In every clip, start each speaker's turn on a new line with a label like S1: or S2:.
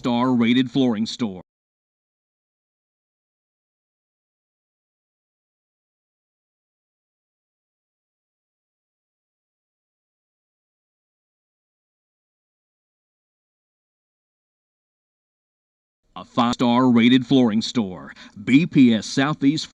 S1: Star rated flooring store. A 5-star rated flooring store. BPS Southeast.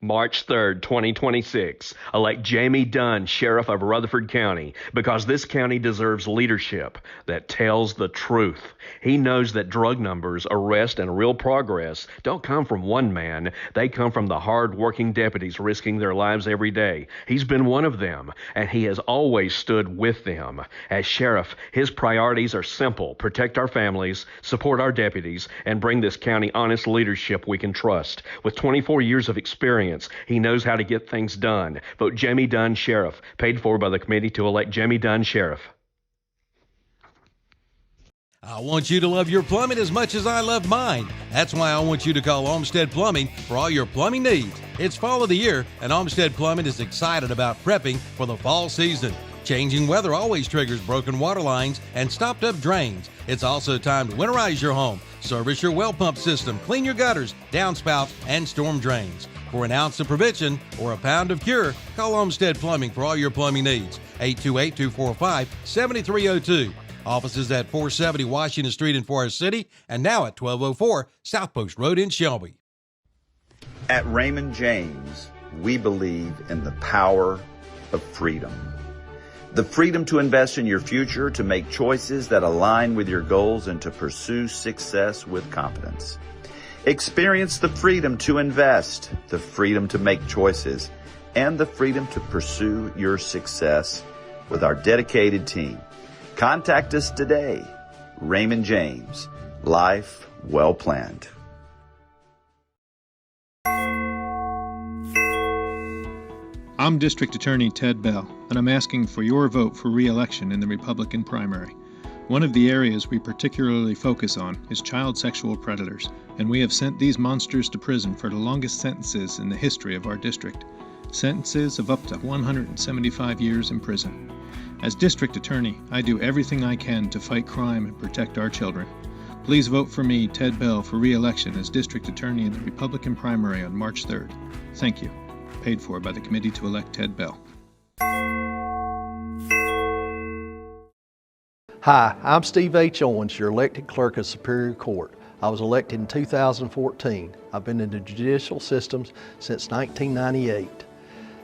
S2: March 3rd, 2026, elect Jamie Dunn, Sheriff of Rutherford County, because this county deserves leadership that tells the truth. He knows that drug numbers, arrests, and real progress don't come from one man. They come from the hard-working deputies risking their lives every day. He's been one of them, and he has always stood with them. As sheriff, his priorities are simple: protect our families, support our deputies, and bring this county honest leadership we can trust. With 24 years of experience, he knows how to get things done. Vote Jamie Dunn, Sheriff. Paid for by the committee to elect Jamie Dunn, Sheriff.
S3: I want you to love your plumbing as much as I love mine. That's why I want you to call Olmsted Plumbing for all your plumbing needs. It's fall of the year, and Olmsted Plumbing is excited about prepping for the fall season. Changing weather always triggers broken water lines and stopped up drains. It's also time to winterize your home, service your well pump system, clean your gutters, downspouts, and storm drains. For an ounce of prevention or a pound of cure, call Olmsted Plumbing for all your plumbing needs. 828-245-7302. Offices at 470 Washington Street in Forest City and now at 1204 South Post Road in Shelby.
S4: At Raymond James, we believe in the power of freedom. The freedom to invest in your future, to make choices that align with your goals, and to pursue success with confidence. Experience the freedom to invest, the freedom to make choices, and the freedom to pursue your success with our dedicated team. Contact us today. Raymond James, life well planned.
S5: I'm District Attorney Ted Bell, and I'm asking for your vote for re-election in the Republican primary. One of the areas we particularly focus on is child sexual predators, and we have sent these monsters to prison for the longest sentences in the history of our district. Sentences of up to 175 years in prison. As District Attorney, I do everything I can to fight crime and protect our children. Please vote for me, Ted Bell, for re-election as District Attorney in the Republican primary on March 3rd. Thank you. Paid for by the committee to elect Ted Bell.
S6: Hi, I'm Steve H. Owens, your elected clerk of Superior Court. I was elected in 2014. I've been in the judicial systems since 1998.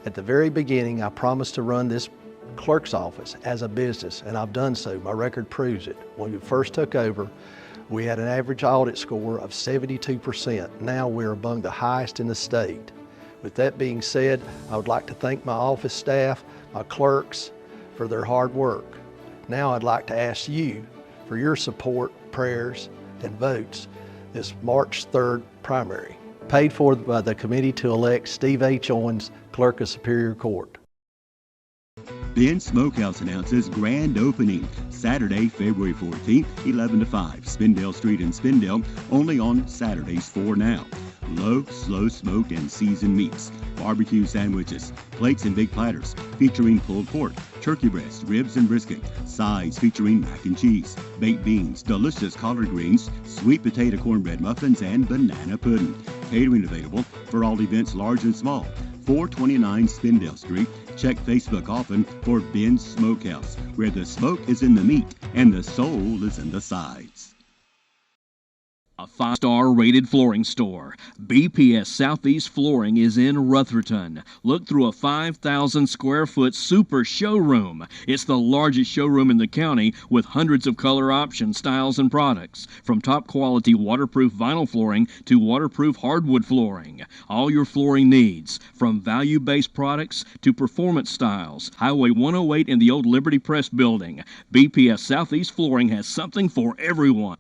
S6: At the very beginning, I promised to run this clerk's office as a business, and I've done so. My record proves it. When we first took over, we had an average audit score of 72%. Now we're among the highest in the state. With that being said, I would like to thank my office staff, my clerks, for their hard work. Now I'd like to ask you for your support, prayers, and votes this March 3rd primary. Paid for by the committee to elect Steve H. Owens, Clerk of Superior Court.
S7: Ben Smokehouse announces grand opening Saturday, February 14th, 11 to 5, Spindale Street in Spindale, only on Saturdays for now. Low, slow smoked and seasoned meats, barbecue sandwiches, plates and big platters featuring pulled pork, turkey breast, ribs and brisket, sides featuring mac and cheese, baked beans, delicious collard greens, sweet potato cornbread muffins, and banana pudding. Catering available for all events large and small. 429 Spindale Street. Check Facebook often for Ben's Smokehouse, where the smoke is in the meat and the soul is in the sides.
S1: A 5-star rated flooring store. BPS Southeast Flooring is in Rutherford. Look through a 5,000 square foot super showroom. It's the largest showroom in the county with hundreds of color options, styles, and products. From top quality waterproof vinyl flooring to waterproof hardwood flooring. All your flooring needs, from value-based products to performance styles. Highway 108 in the old Liberty Press building. BPS Southeast Flooring has something for everyone.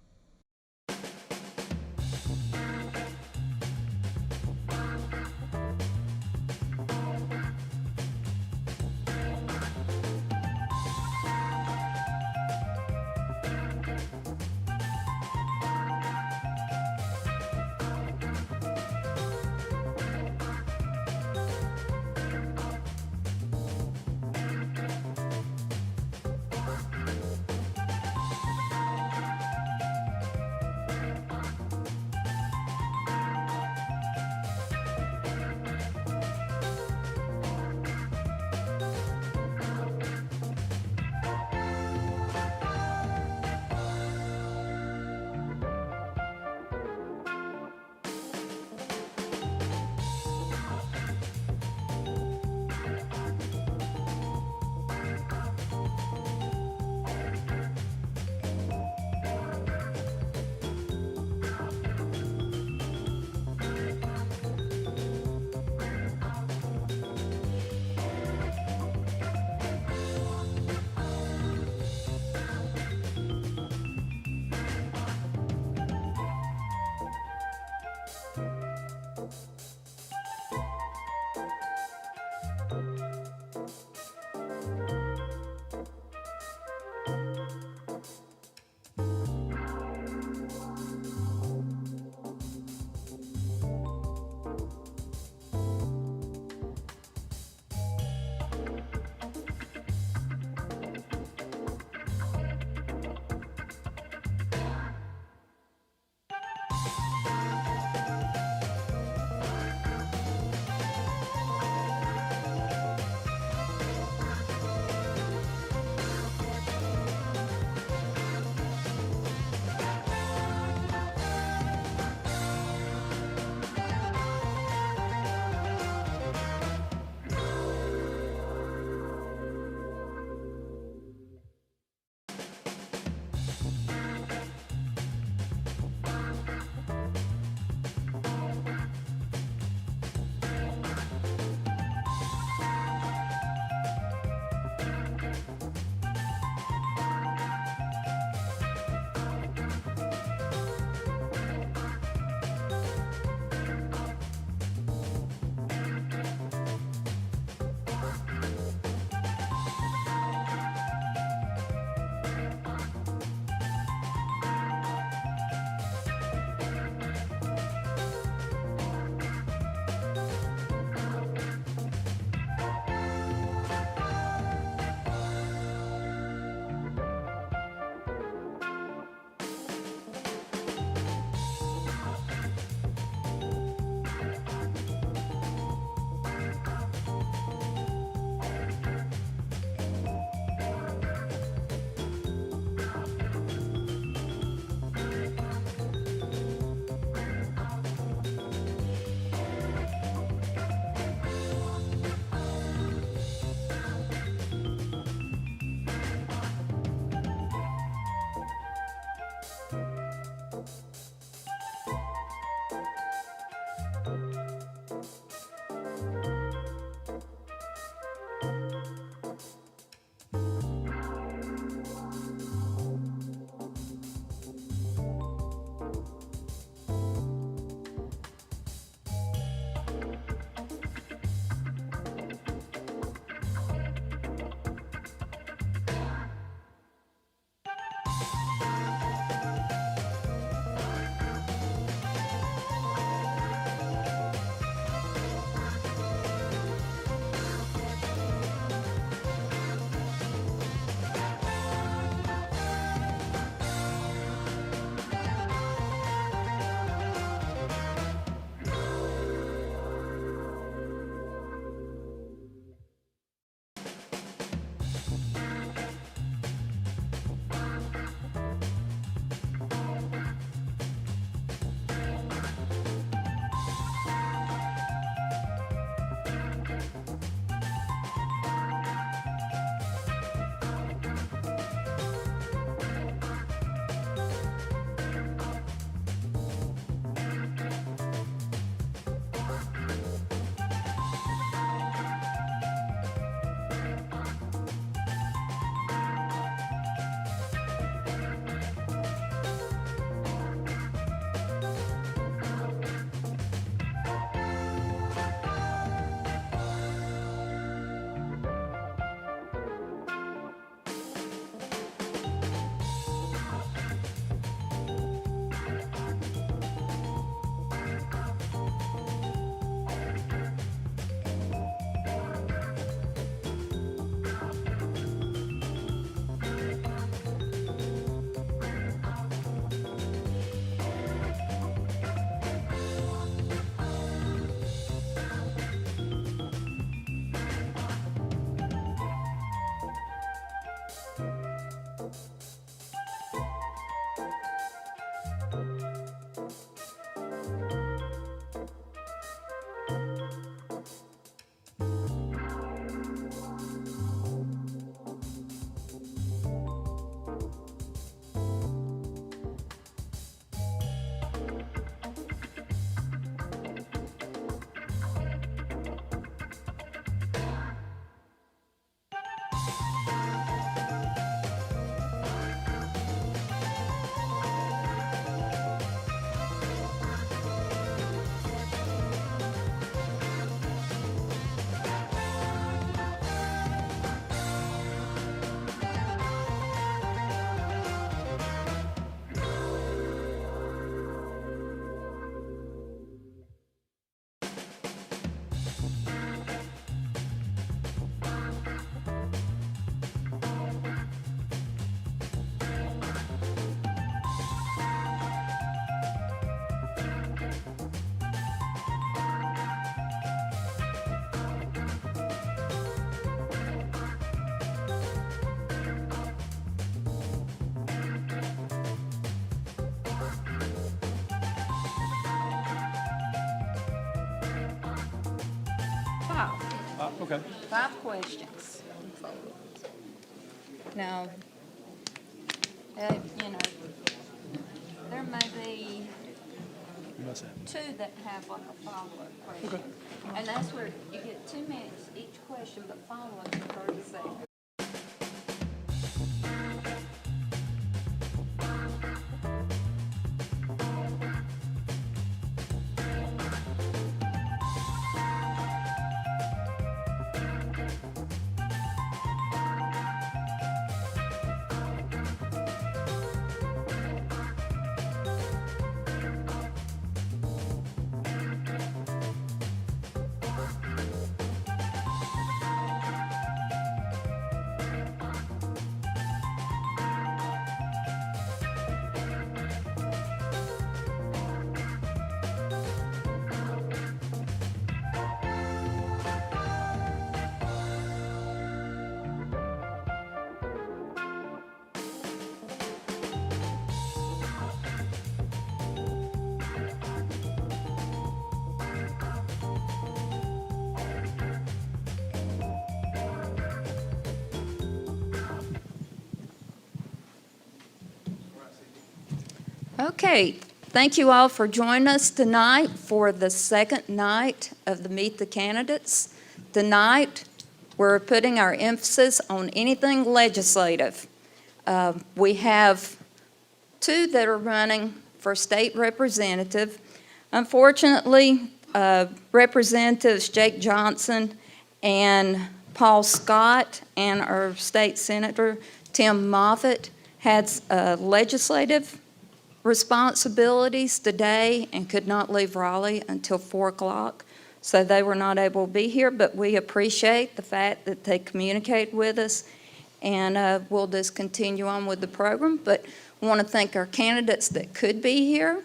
S8: Okay.
S9: 5 questions. Now, you know, there may be
S8: You must have.
S9: 2 that have like a follow-up question. And that's where you get 2 minutes each question, but follow-up in 30 seconds. Okay, thank you all for joining us tonight for the second night of the Meet the Candidates. Tonight, we're putting our emphasis on anything legislative. We have 2 that are running for state representative. Unfortunately, Representatives Jake Johnson and Paul Scott and our state senator Tim Moffitt had legislative responsibilities today and could not leave Raleigh until 4 o'clock. So they were not able to be here, but we appreciate the fact that they communicate with us, and we'll just continue on with the program. But I want to thank our candidates that could be here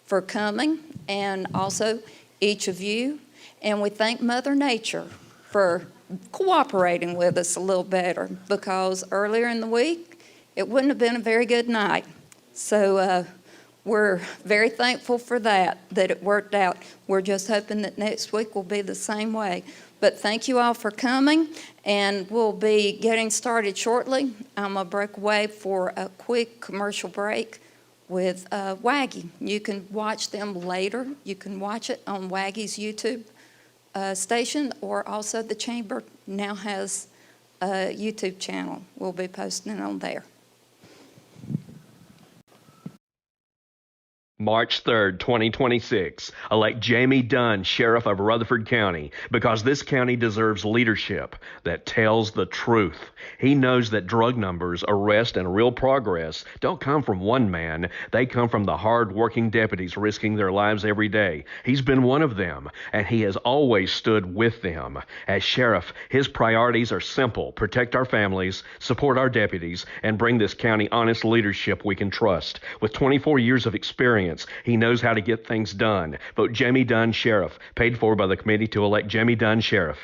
S9: for coming, and also each of you. And we thank Mother Nature for cooperating with us a little better, because earlier in the week, it wouldn't have been a very good night. So we're very thankful for that it worked out. We're just hoping that next week will be the same way. But thank you all for coming, and we'll be getting started shortly. I'm going to break away for a quick commercial break with Waggy. You can watch them later. You can watch it on Waggy's YouTube station, or also the Chamber now has a YouTube channel. We'll be posting it on there.
S2: March 3rd, 2026, elect Jamie Dunn, Sheriff of Rutherford County, because this county deserves leadership that tells the truth. He knows that drug numbers, arrests, and real progress don't come from one man. They come from the hard-working deputies risking their lives every day. He's been one of them, and he has always stood with them. As sheriff, his priorities are simple: protect our families, support our deputies, and bring this county honest leadership we can trust. With 24 years of experience, he knows how to get things done. Vote Jamie Dunn, Sheriff. Paid for by the committee to elect Jamie Dunn, Sheriff.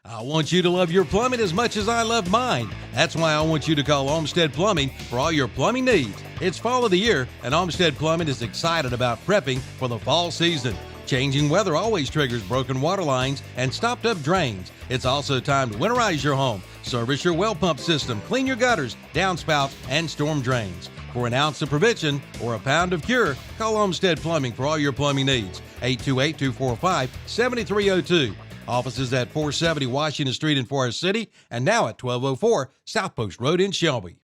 S3: I want you to love your plumbing as much as I love mine. That's why I want you to call Olmsted Plumbing for all your plumbing needs. It's fall of the year, and Olmsted Plumbing is excited about prepping for the fall season. Changing weather always triggers broken water lines and stopped up drains. It's also time to winterize your home, service your well pump system, clean your gutters, downspouts, and storm drains. For an ounce of prevention or a pound of cure, call Olmsted Plumbing for all your plumbing needs. 828-245-7302. Offices at 470 Washington Street in Forest City, and now at 1204 South Post Road in Shelby.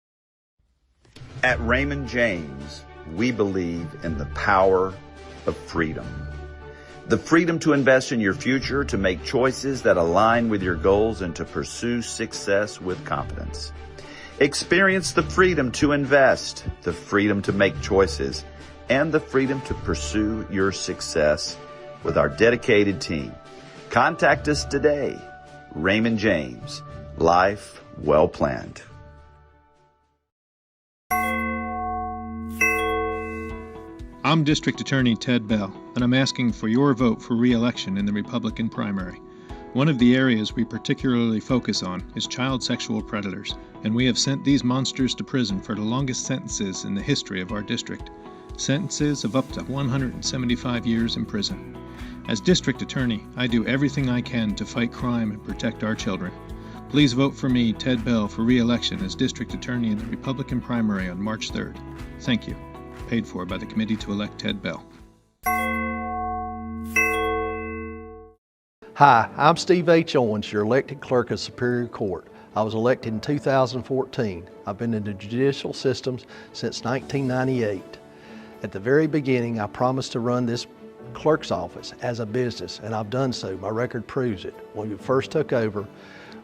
S4: At Raymond James, we believe in the power of freedom. The freedom to invest in your future, to make choices that align with your goals, and to pursue success with confidence. Experience the freedom to invest, the freedom to make choices, and the freedom to pursue your success with our dedicated team. Contact us today. Raymond James, life well planned.
S5: I'm District Attorney Ted Bell, and I'm asking for your vote for re-election in the Republican primary. One of the areas we particularly focus on is child sexual predators, and we have sent these monsters to prison for the longest sentences in the history of our district, sentences of up to 175 years in prison. As District Attorney, I do everything I can to fight crime and protect our children. Please vote for me, Ted Bell, for re-election as District Attorney in the Republican primary on March 3rd. Thank you. Paid for by the committee to elect Ted Bell.
S6: Hi, I'm Steve H. Owens, your elected clerk of Superior Court. I was elected in 2014. I've been in the judicial systems since 1998. At the very beginning, I promised to run this clerk's office as a business, and I've done so. My record proves it. When we first took over,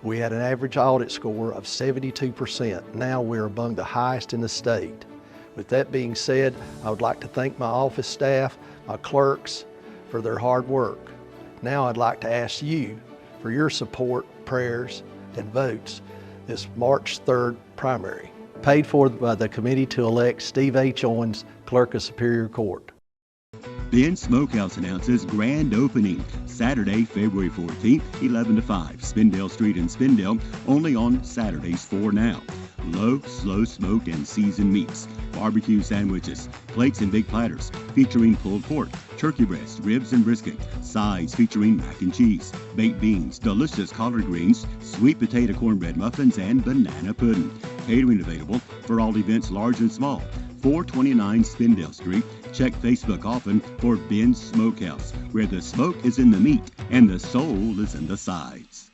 S6: we had an average audit score of 72%. Now we're among the highest in the state. With that being said, I would like to thank my office staff, my clerks, for their hard work. Now I'd like to ask you for your support, prayers, and votes this March 3rd primary. Paid for by the committee to elect Steve H. Owens, Clerk of Superior Court.
S7: Ben's Smokehouse announces grand opening Saturday, February 14th, 11 to 5, Spindale Street in Spindale, only on Saturdays 4 now. Low, slow smoked and seasoned meats, barbecue sandwiches, plates and big platters featuring pulled pork, turkey breast, ribs and brisket, sides featuring mac and cheese, baked beans, delicious collard greens, sweet potato cornbread muffins, and banana pudding. Catering available for all events large and small. 429 Spindale Street. Check Facebook often for Ben's Smokehouse, where the smoke is in the meat and the soul is in the sides.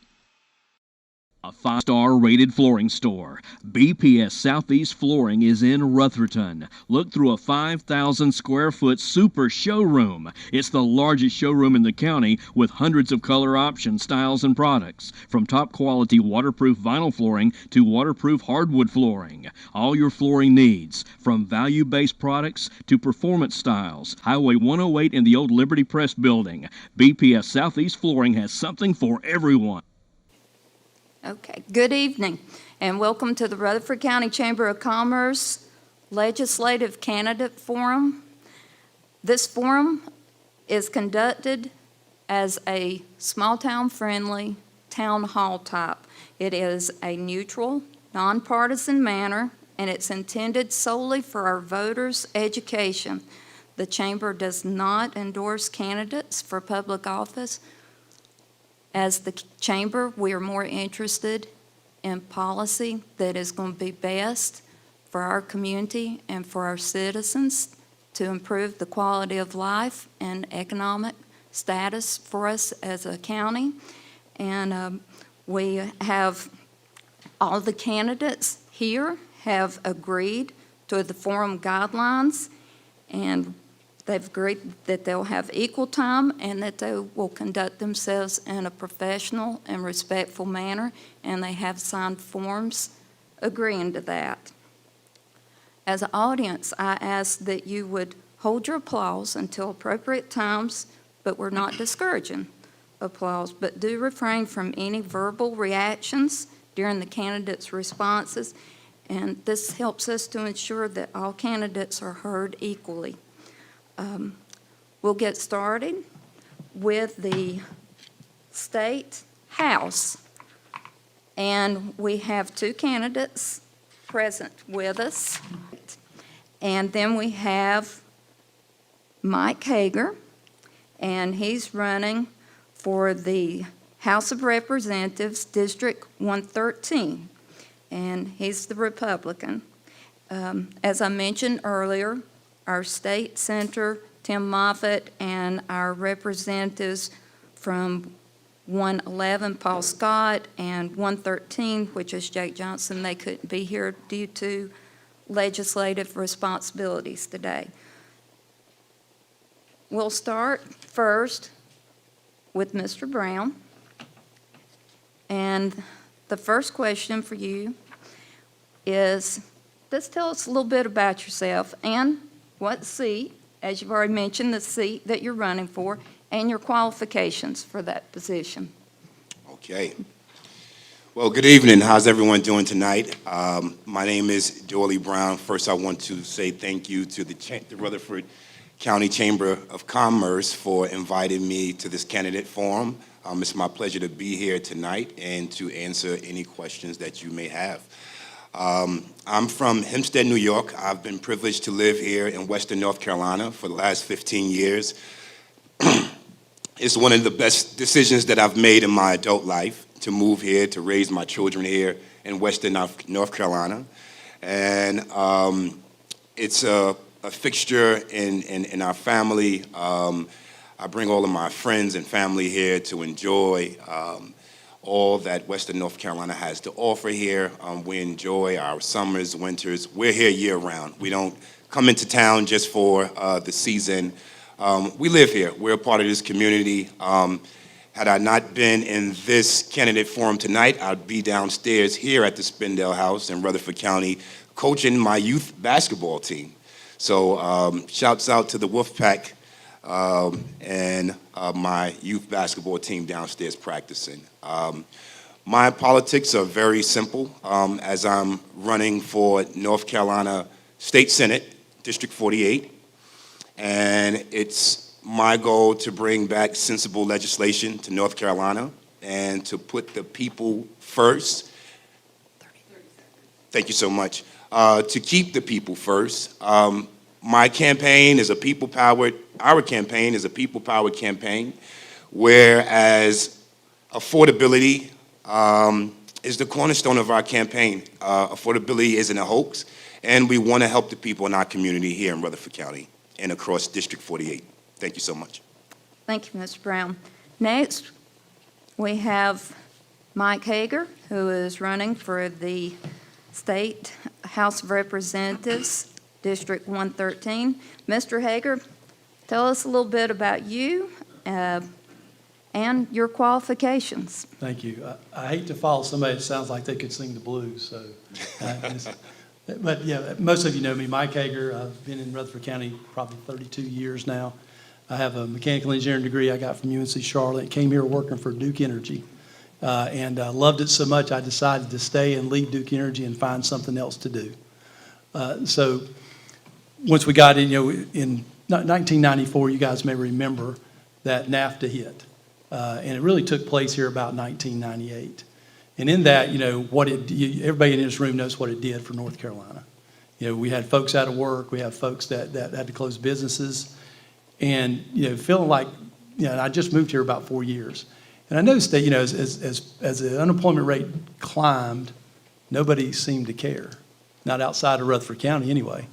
S1: A 5-star rated flooring store. BPS Southeast Flooring is in Rutherford. Look through a 5,000 square foot super showroom. It's the largest showroom in the county with hundreds of color options, styles, and products. From top quality waterproof vinyl flooring to waterproof hardwood flooring. All your flooring needs, from value-based products to performance styles. Highway 108 in the old Liberty Press building. BPS Southeast Flooring has something for everyone.
S9: Okay, good evening, and welcome to the Rutherford County Chamber of Commerce Legislative Candidate Forum. This forum is conducted as a small-town friendly town hall type. It is a neutral, nonpartisan manner, and it's intended solely for our voters' education. The Chamber does not endorse candidates for public office. As the Chamber, we are more interested in policy that is going to be best for our community and for our citizens to improve the quality of life and economic status for us as a county. And we have all the candidates here have agreed to the forum guidelines, and they've agreed that they'll have equal time and that they will conduct themselves in a professional and respectful manner, and they have signed forms agreeing to that. As an audience, I ask that you would hold your applause until appropriate times, but we're not discouraging applause, but do refrain from any verbal reactions during the candidates' responses, and this helps us to ensure that all candidates are heard equally. We'll get started with the State House. And we have two candidates present with us. And then we have Mike Hager, and he's running for the House of Representatives, District 113, and he's the Republican. As I mentioned earlier, our state senator, Tim Moffitt, and our representatives from 111, Paul Scott, and 113, which is Jake Johnson, they couldn't be here due to legislative responsibilities today. We'll start first with Mr. Brown. And the first question for you is, just tell us a little bit about yourself and what seat, as you've already mentioned, the seat that you're running for, and your qualifications for that position.
S10: Okay. Well, good evening. How's everyone doing tonight? My name is Doyle Brown. First, I want to say thank you to the Rutherford County Chamber of Commerce for inviting me to this candidate forum. It's my pleasure to be here tonight and to answer any questions that you may have. I'm from Hempstead, New York. I've been privileged to live here in Western North Carolina for the last 15 years. It's one of the best decisions that I've made in my adult life, to move here, to raise my children here in Western North Carolina. And it's a fixture in our family. I bring all of my friends and family here to enjoy all that Western North Carolina has to offer here. We enjoy our summers, winters. We're here year-round. We don't come into town just for the season. We live here. We're a part of this community. Had I not been in this candidate forum tonight, I'd be downstairs here at the Spindale House in Rutherford County coaching my youth basketball team. So shouts out to the Wolfpack and my youth basketball team downstairs practicing. My politics are very simple as I'm running for North Carolina State Senate, District 48, and it's my goal to bring back sensible legislation to North Carolina and to put the people first. Thank you so much. To keep the people first. My campaign is a people-powered, our campaign is a people-powered campaign, whereas affordability is the cornerstone of our campaign. Affordability isn't a hoax, and we want to help the people in our community here in Rutherford County and across District 48. Thank you so much.
S9: Thank you, Mr. Brown. Next, we have Mike Hager, who is running for the State House of Representatives, District 113. Mr. Hager, tell us a little bit about you and your qualifications.
S8: Thank you. I hate to follow somebody that sounds like they could sing the blues, so. But yeah, most of you know me, Mike Hager. I've been in Rutherford County probably 32 years now. I have a mechanical engineering degree I got from UNC Charlotte. Came here working for Duke Energy, and loved it so much I decided to stay and leave Duke Energy and find something else to do. So once we got in, in 1994, you guys may remember that NAFTA hit, and it really took place here about 1998. And in that, everybody in this room knows what it did for North Carolina. We had folks out of work, we had folks that had to close businesses, and feeling like, I just moved here about 4 years, and I noticed that as the unemployment rate climbed, nobody seemed to care, not outside of Rutherford County anyway.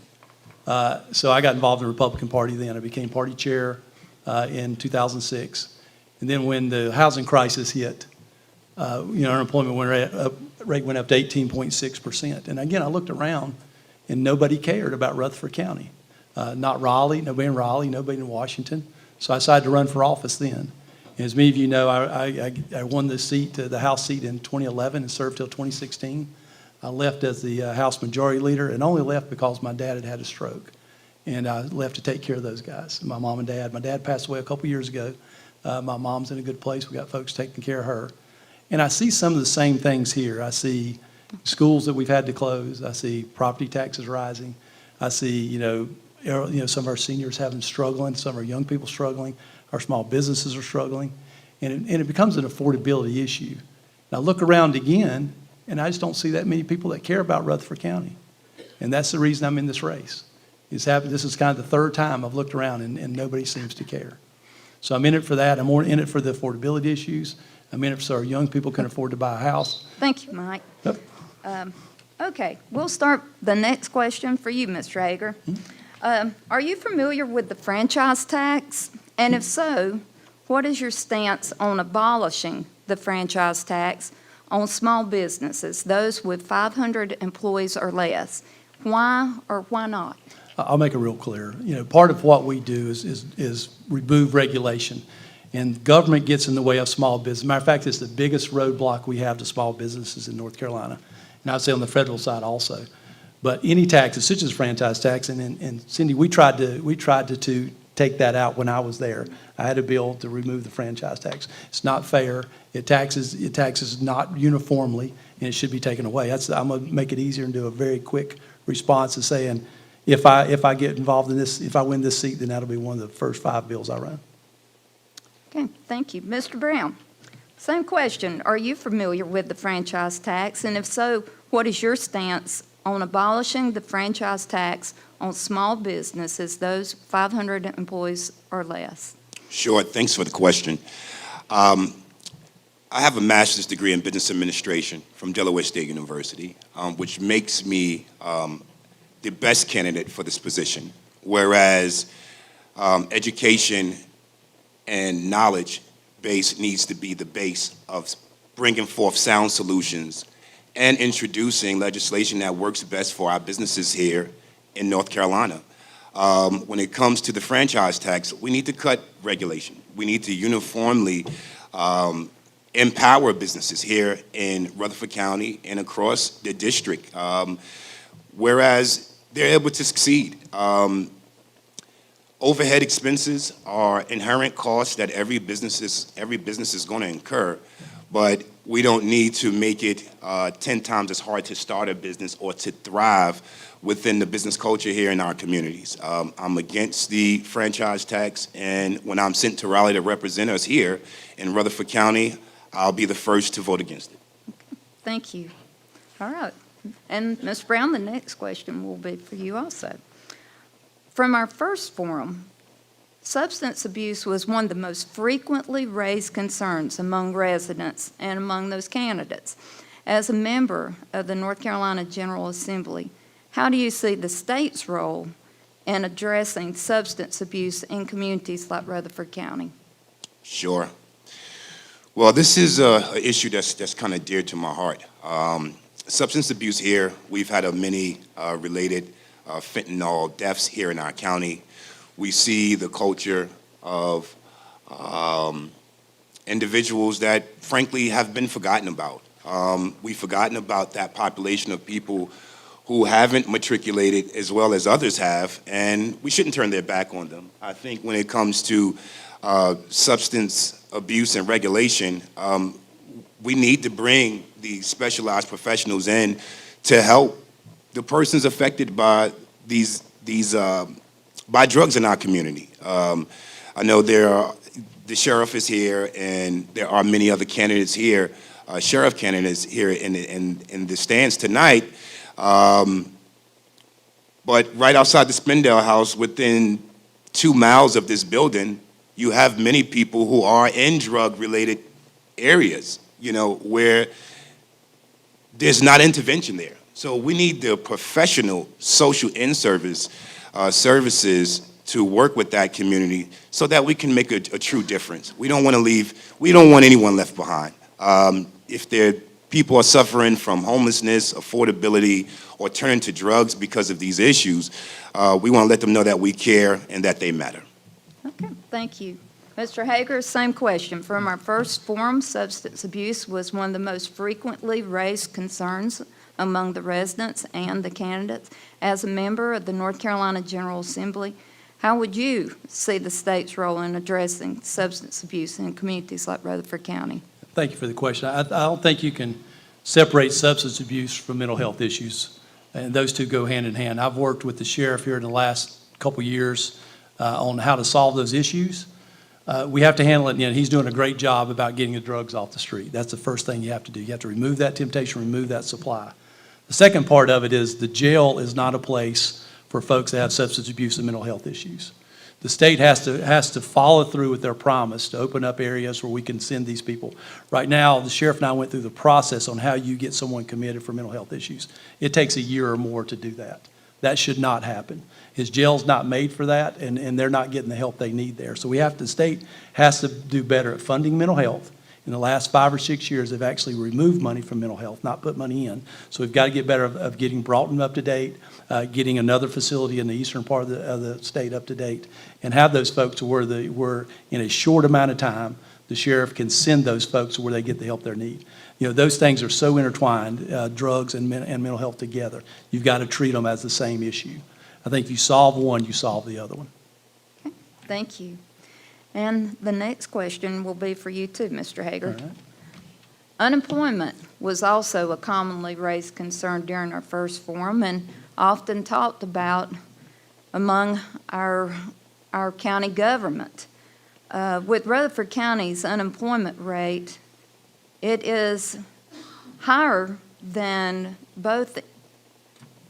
S8: So I got involved in the Republican Party then. I became party chair in 2006, and then when the housing crisis hit, unemployment rate went up to 18.6%. And again, I looked around, and nobody cared about Rutherford County. Not Raleigh, nobody in Raleigh, nobody in Washington. So I decided to run for office then. And as many of you know, I won the seat, the House seat in 2011 and served till 2016. I left as the House Majority Leader, and only left because my dad had a stroke. And I left to take care of those guys, my mom and dad. My dad passed away a couple years ago. My mom's in a good place. We got folks taking care of her. And I see some of the same things here. I see schools that we've had to close. I see property taxes rising. I see, some of our seniors struggling, some of our young people struggling, our small businesses are struggling, and it becomes an affordability issue. And I look around again, and I just don't see that many people that care about Rutherford County. And that's the reason I'm in this race. This is kind of the third time I've looked around, and nobody seems to care. So I'm in it for that. I'm more in it for the affordability issues. I'm in it so our young people can afford to buy a house.
S9: Thank you, Mike.
S8: Yep.
S9: Okay, we'll start the next question for you, Mr. Hager. Are you familiar with the franchise tax? And if so, what is your stance on abolishing the franchise tax on small businesses, those with 500 employees or less? Why or why not?
S8: I'll make it real clear. Part of what we do is remove regulation. And government gets in the way of small business. Matter of fact, it's the biggest roadblock we have to small businesses in North Carolina. And I'd say on the federal side also. But any taxes, such as franchise tax, and Cindy, we tried to take that out when I was there. I had a bill to remove the franchise tax. It's not fair. It taxes not uniformly, and it should be taken away. I'm going to make it easier and do a very quick response of saying, if I get involved in this, if I win this seat, then that'll be one of the first 5 bills I run.
S9: Okay, thank you. Mr. Brown, same question. Are you familiar with the franchise tax? And if so, what is your stance on abolishing the franchise tax on small businesses, those 500 employees or less?
S10: Sure. Thanks for the question. I have a master's degree in business administration from Delaware State University, which makes me the best candidate for this position, whereas education and knowledge base needs to be the base of bringing forth sound solutions and introducing legislation that works best for our businesses here in North Carolina. When it comes to the franchise tax, we need to cut regulation. We need to uniformly empower businesses here in Rutherford County and across the district, whereas they're able to succeed. Overhead expenses are inherent costs that every business is going to incur, but we don't need to make it 10 times as hard to start a business or to thrive within the business culture here in our communities. I'm against the franchise tax, and when I'm sent to rally to represent us here in Rutherford County, I'll be the first to vote against it.
S9: Thank you. All right. And Ms. Brown, the next question will be for you also. From our first forum, substance abuse was one of the most frequently raised concerns among residents and among those candidates. As a member of the North Carolina General Assembly, how do you see the state's role in addressing substance abuse in communities like Rutherford County?
S10: Sure. Well, this is an issue that's kind of dear to my heart. Substance abuse here, we've had many related fentanyl deaths here in our county. We see the culture of individuals that, frankly, have been forgotten about. We've forgotten about that population of people who haven't matriculated as well as others have, and we shouldn't turn their back on them. I think when it comes to substance abuse and regulation, we need to bring the specialized professionals in to help the persons affected by these by drugs in our community. I know the sheriff is here, and there are many other candidates here, sheriff candidates here in the stands tonight. But right outside the Spindale House, within 2 miles of this building, you have many people who are in drug-related areas, where there's not intervention there. So we need the professional social in-service services to work with that community so that we can make a true difference. We don't want anyone left behind. If people are suffering from homelessness, affordability, or turning to drugs because of these issues, we want to let them know that we care and that they matter.
S9: Okay, thank you. Mr. Hager, same question. From our first forum, substance abuse was one of the most frequently raised concerns among the residents and the candidates. As a member of the North Carolina General Assembly, how would you see the state's role in addressing substance abuse in communities like Rutherford County?
S8: Thank you for the question. I don't think you can separate substance abuse from mental health issues, and those two go hand in hand. I've worked with the sheriff here in the last couple years on how to solve those issues. We have to handle it, he's doing a great job about getting the drugs off the street. That's the first thing you have to do. You have to remove that temptation, remove that supply. The second part of it is the jail is not a place for folks that have substance abuse and mental health issues. The state has to follow through with their promise to open up areas where we can send these people. Right now, the sheriff and I went through the process on how you get someone committed for mental health issues. It takes a year or more to do that. That should not happen. His jail's not made for that, and they're not getting the help they need there. So the state has to do better at funding mental health. In the last 5 or 6 years, they've actually removed money from mental health, not put money in. So we've got to get better of getting Broughton up to date, getting another facility in the eastern part of the state up to date, and have those folks to where in a short amount of time, the sheriff can send those folks to where they get the help they need. Those things are so intertwined, drugs and mental health together. You've got to treat them as the same issue. I think if you solve one, you solve the other one.
S9: Okay, thank you. And the next question will be for you too, Mr. Hager.
S8: All right.
S9: Unemployment was also a commonly raised concern during our first forum and often talked about among our county government. With Rutherford County's unemployment rate, it is higher than both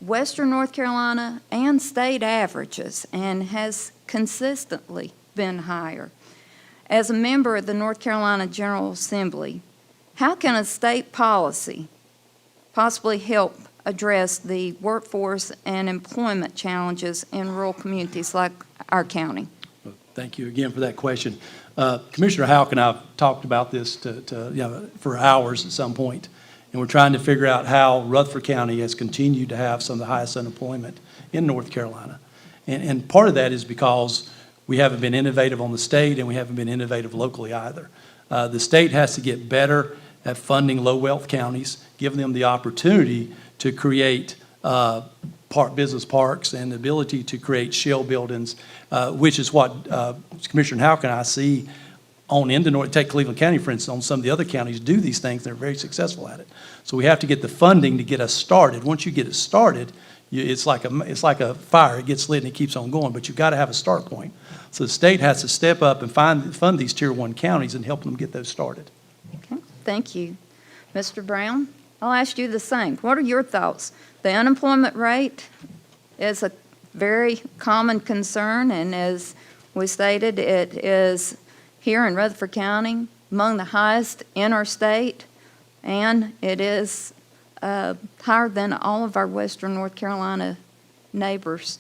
S9: Western North Carolina and state averages and has consistently been higher. As a member of the North Carolina General Assembly, how can a state policy possibly help address the workforce and employment challenges in rural communities like our county?
S8: Thank you again for that question. Commissioner Houck and I have talked about this for hours at some point, and we're trying to figure out how Rutherford County has continued to have some of the highest unemployment in North Carolina. And part of that is because we haven't been innovative on the state and we haven't been innovative locally either. The state has to get better at funding low-wealth counties, giving them the opportunity to create business parks and the ability to create shell buildings, which is what Commissioner Houck and I see on into North. Take Cleveland County, for instance, on some of the other counties do these things. They're very successful at it. So we have to get the funding to get us started. Once you get it started, it's like a fire. It gets lit and it keeps on going, but you've got to have a start point. So the state has to step up and fund these Tier 1 counties and help them get those started.
S9: Okay, thank you. Mr. Brown, I'll ask you the same. What are your thoughts? The unemployment rate is a very common concern, and as we stated, it is here in Rutherford County among the highest in our state, and it is higher than all of our western North Carolina neighbors.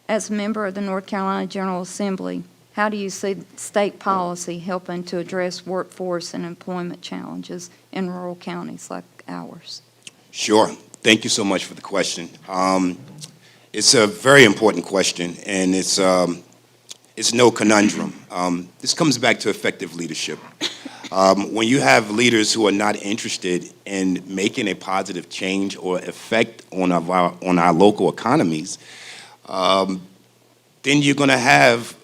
S9: As a member of the North Carolina General Assembly, how do you see state policy helping to address workforce and employment challenges in rural counties like ours?
S10: Sure. Thank you so much for the question. It's a very important question, and it's no conundrum. This comes back to effective leadership. When you have leaders who are not interested in making a positive change or effect on our local economies, then you're going to have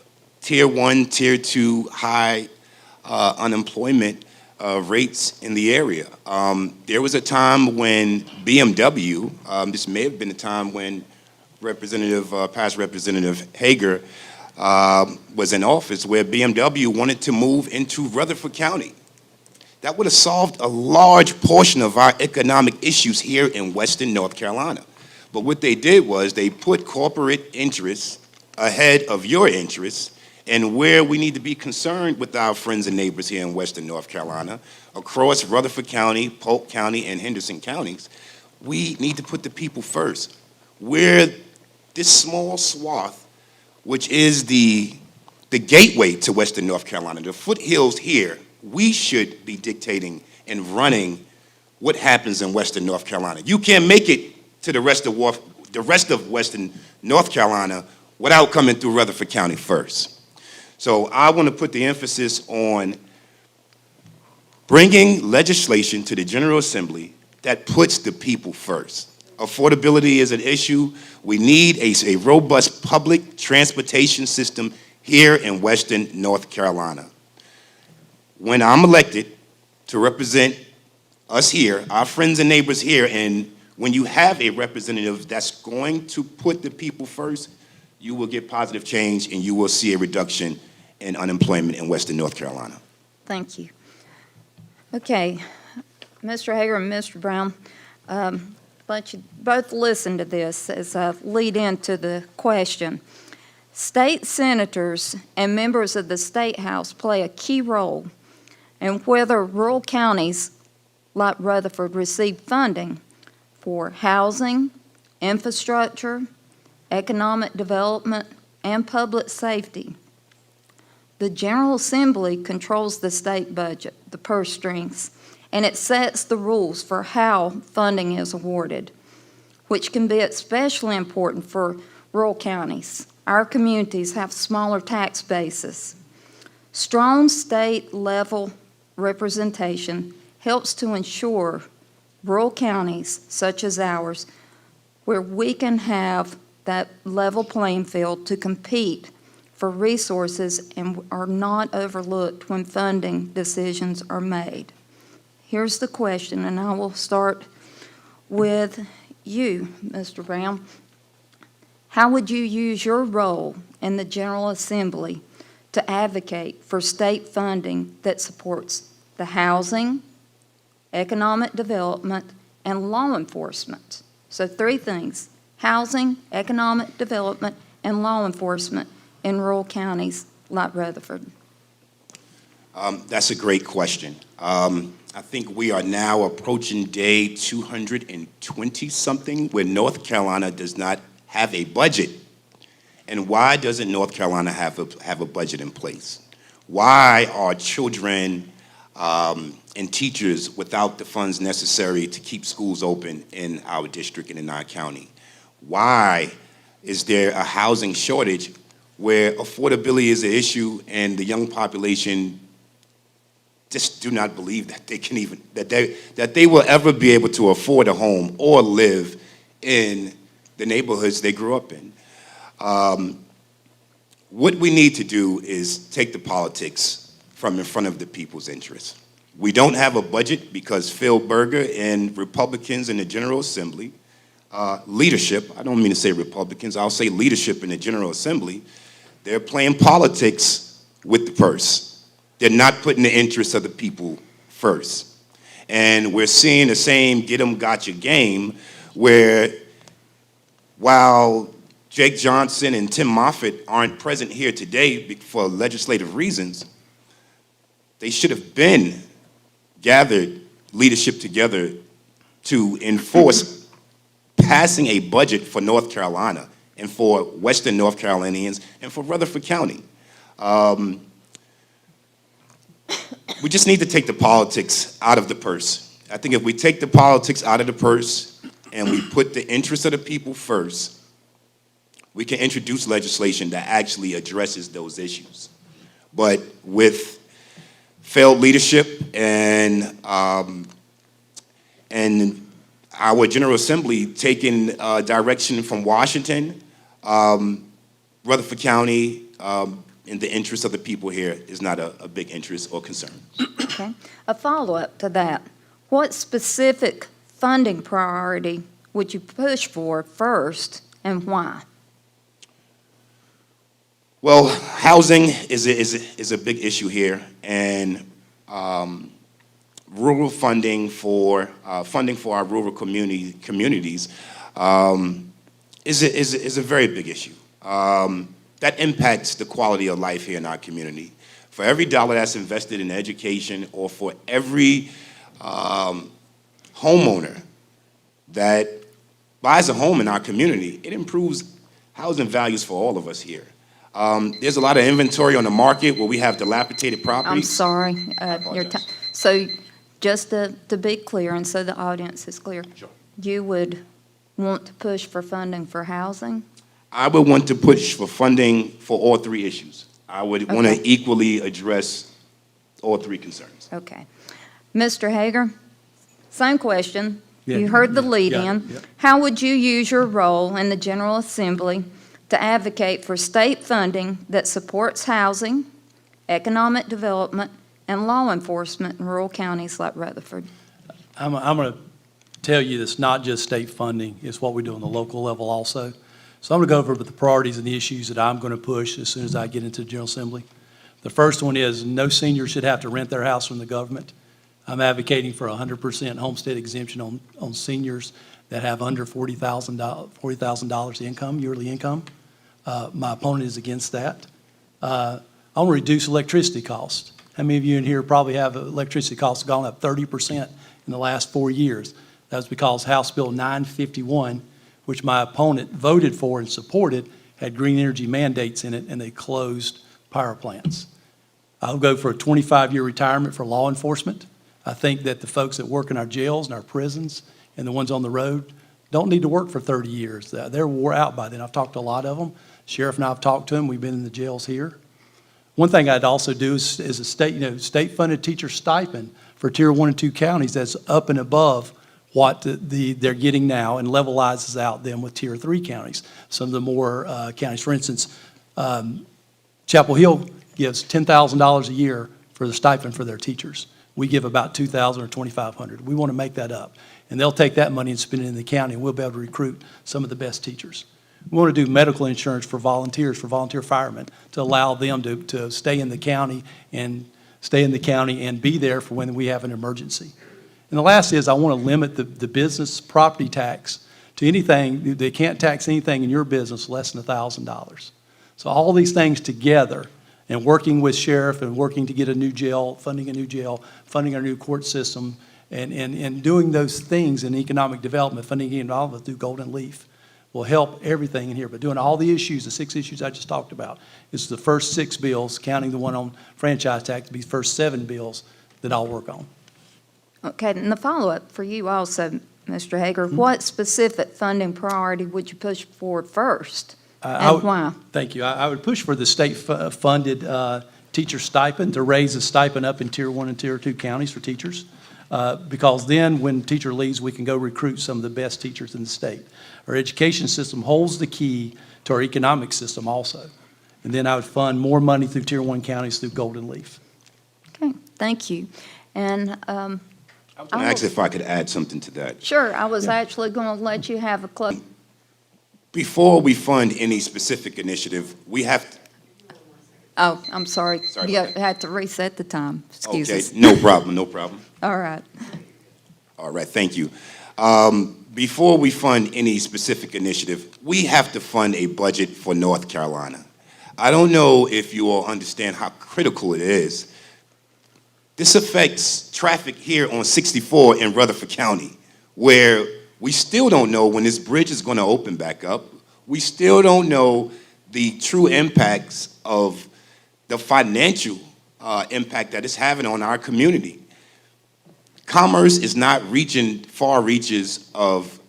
S10: Tier 1, Tier 2 high unemployment rates in the area. There was a time when BMW, this may have been a time when past Representative Hager was in office, where BMW wanted to move into Rutherford County. That would have solved a large portion of our economic issues here in Western North Carolina. But what they did was they put corporate interests ahead of your interests, and where we need to be concerned with our friends and neighbors here in Western North Carolina, across Rutherford County, Polk County, and Henderson counties, we need to put the people first. Where this small swath, which is the gateway to Western North Carolina, the foothills here, we should be dictating and running what happens in Western North Carolina. You can't make it to the rest of Western North Carolina without coming through Rutherford County first. So I want to put the emphasis on bringing legislation to the General Assembly that puts the people first. Affordability is an issue. We need a robust public transportation system here in Western North Carolina. When I'm elected to represent us here, our friends and neighbors here, and when you have a representative that's going to put the people first, you will get positive change and you will see a reduction in unemployment in Western North Carolina.
S9: Thank you. Okay, Mr. Hager and Mr. Brown, let you both listen to this as I lead into the question. State senators and members of the State House play a key role in whether rural counties like Rutherford receive funding for housing, infrastructure, economic development, and public safety. The General Assembly controls the state budget, the purse strings, and it sets the rules for how funding is awarded, which can be especially important for rural counties. Our communities have smaller tax bases. Strong state-level representation helps to ensure rural counties such as ours, where we can have that level playing field to compete for resources and are not overlooked when funding decisions are made. Here's the question, and I will start with you, Mr. Brown. How would you use your role in the General Assembly to advocate for state funding that supports the housing, economic development, and law enforcement? So 3 things: housing, economic development, and law enforcement in rural counties like Rutherford.
S10: That's a great question. I think we are now approaching day 220-something where North Carolina does not have a budget. And why doesn't North Carolina have a budget in place? Why are children and teachers without the funds necessary to keep schools open in our district and in our county? Why is there a housing shortage where affordability is an issue and the young population just do not believe that they can even, that they will ever be able to afford a home or live in the neighborhoods they grew up in? What we need to do is take the politics from in front of the people's interests. We don't have a budget because Phil Berger and Republicans in the General Assembly, leadership, I don't mean to say Republicans, I'll say leadership in the General Assembly, they're playing politics with the purse. They're not putting the interests of the people first. And we're seeing the same get 'em gotcha game where while Jake Johnson and Tim Moffitt aren't present here today for legislative reasons, they should have been gathered leadership together to enforce passing a budget for North Carolina and for Western North Carolinians and for Rutherford County. We just need to take the politics out of the purse. I think if we take the politics out of the purse and we put the interests of the people first, we can introduce legislation that actually addresses those issues. But with failed leadership and our General Assembly taking direction from Washington, Rutherford County, in the interest of the people here is not a big interest or concern.
S9: Okay. A follow-up to that. What specific funding priority would you push for first and why?
S10: Well, housing is a big issue here, and rural funding for our rural communities is a very big issue. That impacts the quality of life here in our community. For every dollar that's invested in education, or for every homeowner that buys a home in our community, it improves housing values for all of us here. There's a lot of inventory on the market where we have dilapidated properties.
S9: I'm sorry. So just to be clear, and so the audience is clear,
S10: Sure.
S9: You would want to push for funding for housing?
S10: I would want to push for funding for all three issues. I would want to equally address all three concerns.
S9: Okay. Mr. Hager, same question.
S8: Yeah,
S9: You heard the
S8: yeah,
S9: lead-in.
S8: yeah.
S9: How would you use your role in the General Assembly to advocate for state funding that supports housing, economic development, and law enforcement in rural counties like Rutherford?
S8: I'm going to tell you it's not just state funding, it's what we do on the local level also. So I'm going to go over the priorities and the issues that I'm going to push as soon as I get into the General Assembly. The first one is no senior should have to rent their house from the government. I'm advocating for 100% homestead exemption on seniors that have under $40,000 income, yearly income. My opponent is against that. I want to reduce electricity costs. How many of you in here probably have electricity costs gone up 30% in the last 4 years? That was because House Bill 951, which my opponent voted for and supported, had green energy mandates in it, and they closed power plants. I'll go for a 25-year retirement for law enforcement. I think that the folks that work in our jails and our prisons and the ones on the road don't need to work for 30 years. They're wore out by then. I've talked to a lot of them. Sheriff and I have talked to them. We've been in the jails here. One thing I'd also do is a state-funded teacher stipend for Tier 1 and 2 counties that's up and above what they're getting now, and levelizes out them with Tier 3 counties. Some of the more counties, for instance, Chapel Hill gives $10,000 a year for the stipend for their teachers. We give about $2,000 or $2,500. We want to make that up. And they'll take that money and spend it in the county, and we'll be able to recruit some of the best teachers. We want to do medical insurance for volunteers, for volunteer firemen, to allow them to stay in the county and be there for when we have an emergency. And the last is I want to limit the business property tax to anything. They can't tax anything in your business less than $1,000. So all these things together, and working with sheriff and working to get a new jail, funding our new court system, and doing those things in economic development, funding involvement through Golden Leaf will help everything in here. But doing all the issues, the 6 issues I just talked about, is the first 6 bills, counting the one on franchise tax, to be the first 7 bills that I'll work on.
S9: Okay, and the follow-up for you also, Mr. Hager, what specific funding priority would you push for first, and why?
S8: Thank you. I would push for the state-funded teacher stipend, to raise the stipend up in Tier 1 and Tier 2 counties for teachers, because then when teacher leaves, we can go recruit some of the best teachers in the state. Our education system holds the key to our economic system also. And then I would fund more money through Tier 1 counties through Golden Leaf.
S9: Okay, thank you. And
S10: I was going to ask if I could add something to that.
S9: sure, I was actually going to let you have a close.
S10: Before we fund any specific initiative, we have to.
S9: Oh, I'm sorry.
S10: Sorry
S9: You
S10: about that.
S9: had to reset the time. Excuse
S10: Okay,
S9: us.
S10: no problem, no problem.
S9: All right.
S10: All right, thank you. Before we fund any specific initiative, we have to fund a budget for North Carolina. I don't know if you all understand how critical it is. This affects traffic here on 64 in Rutherford County, where we still don't know when this bridge is going to open back up. We still don't know the true impacts of the financial impact that it's having on our community. Commerce is not reaching far reaches of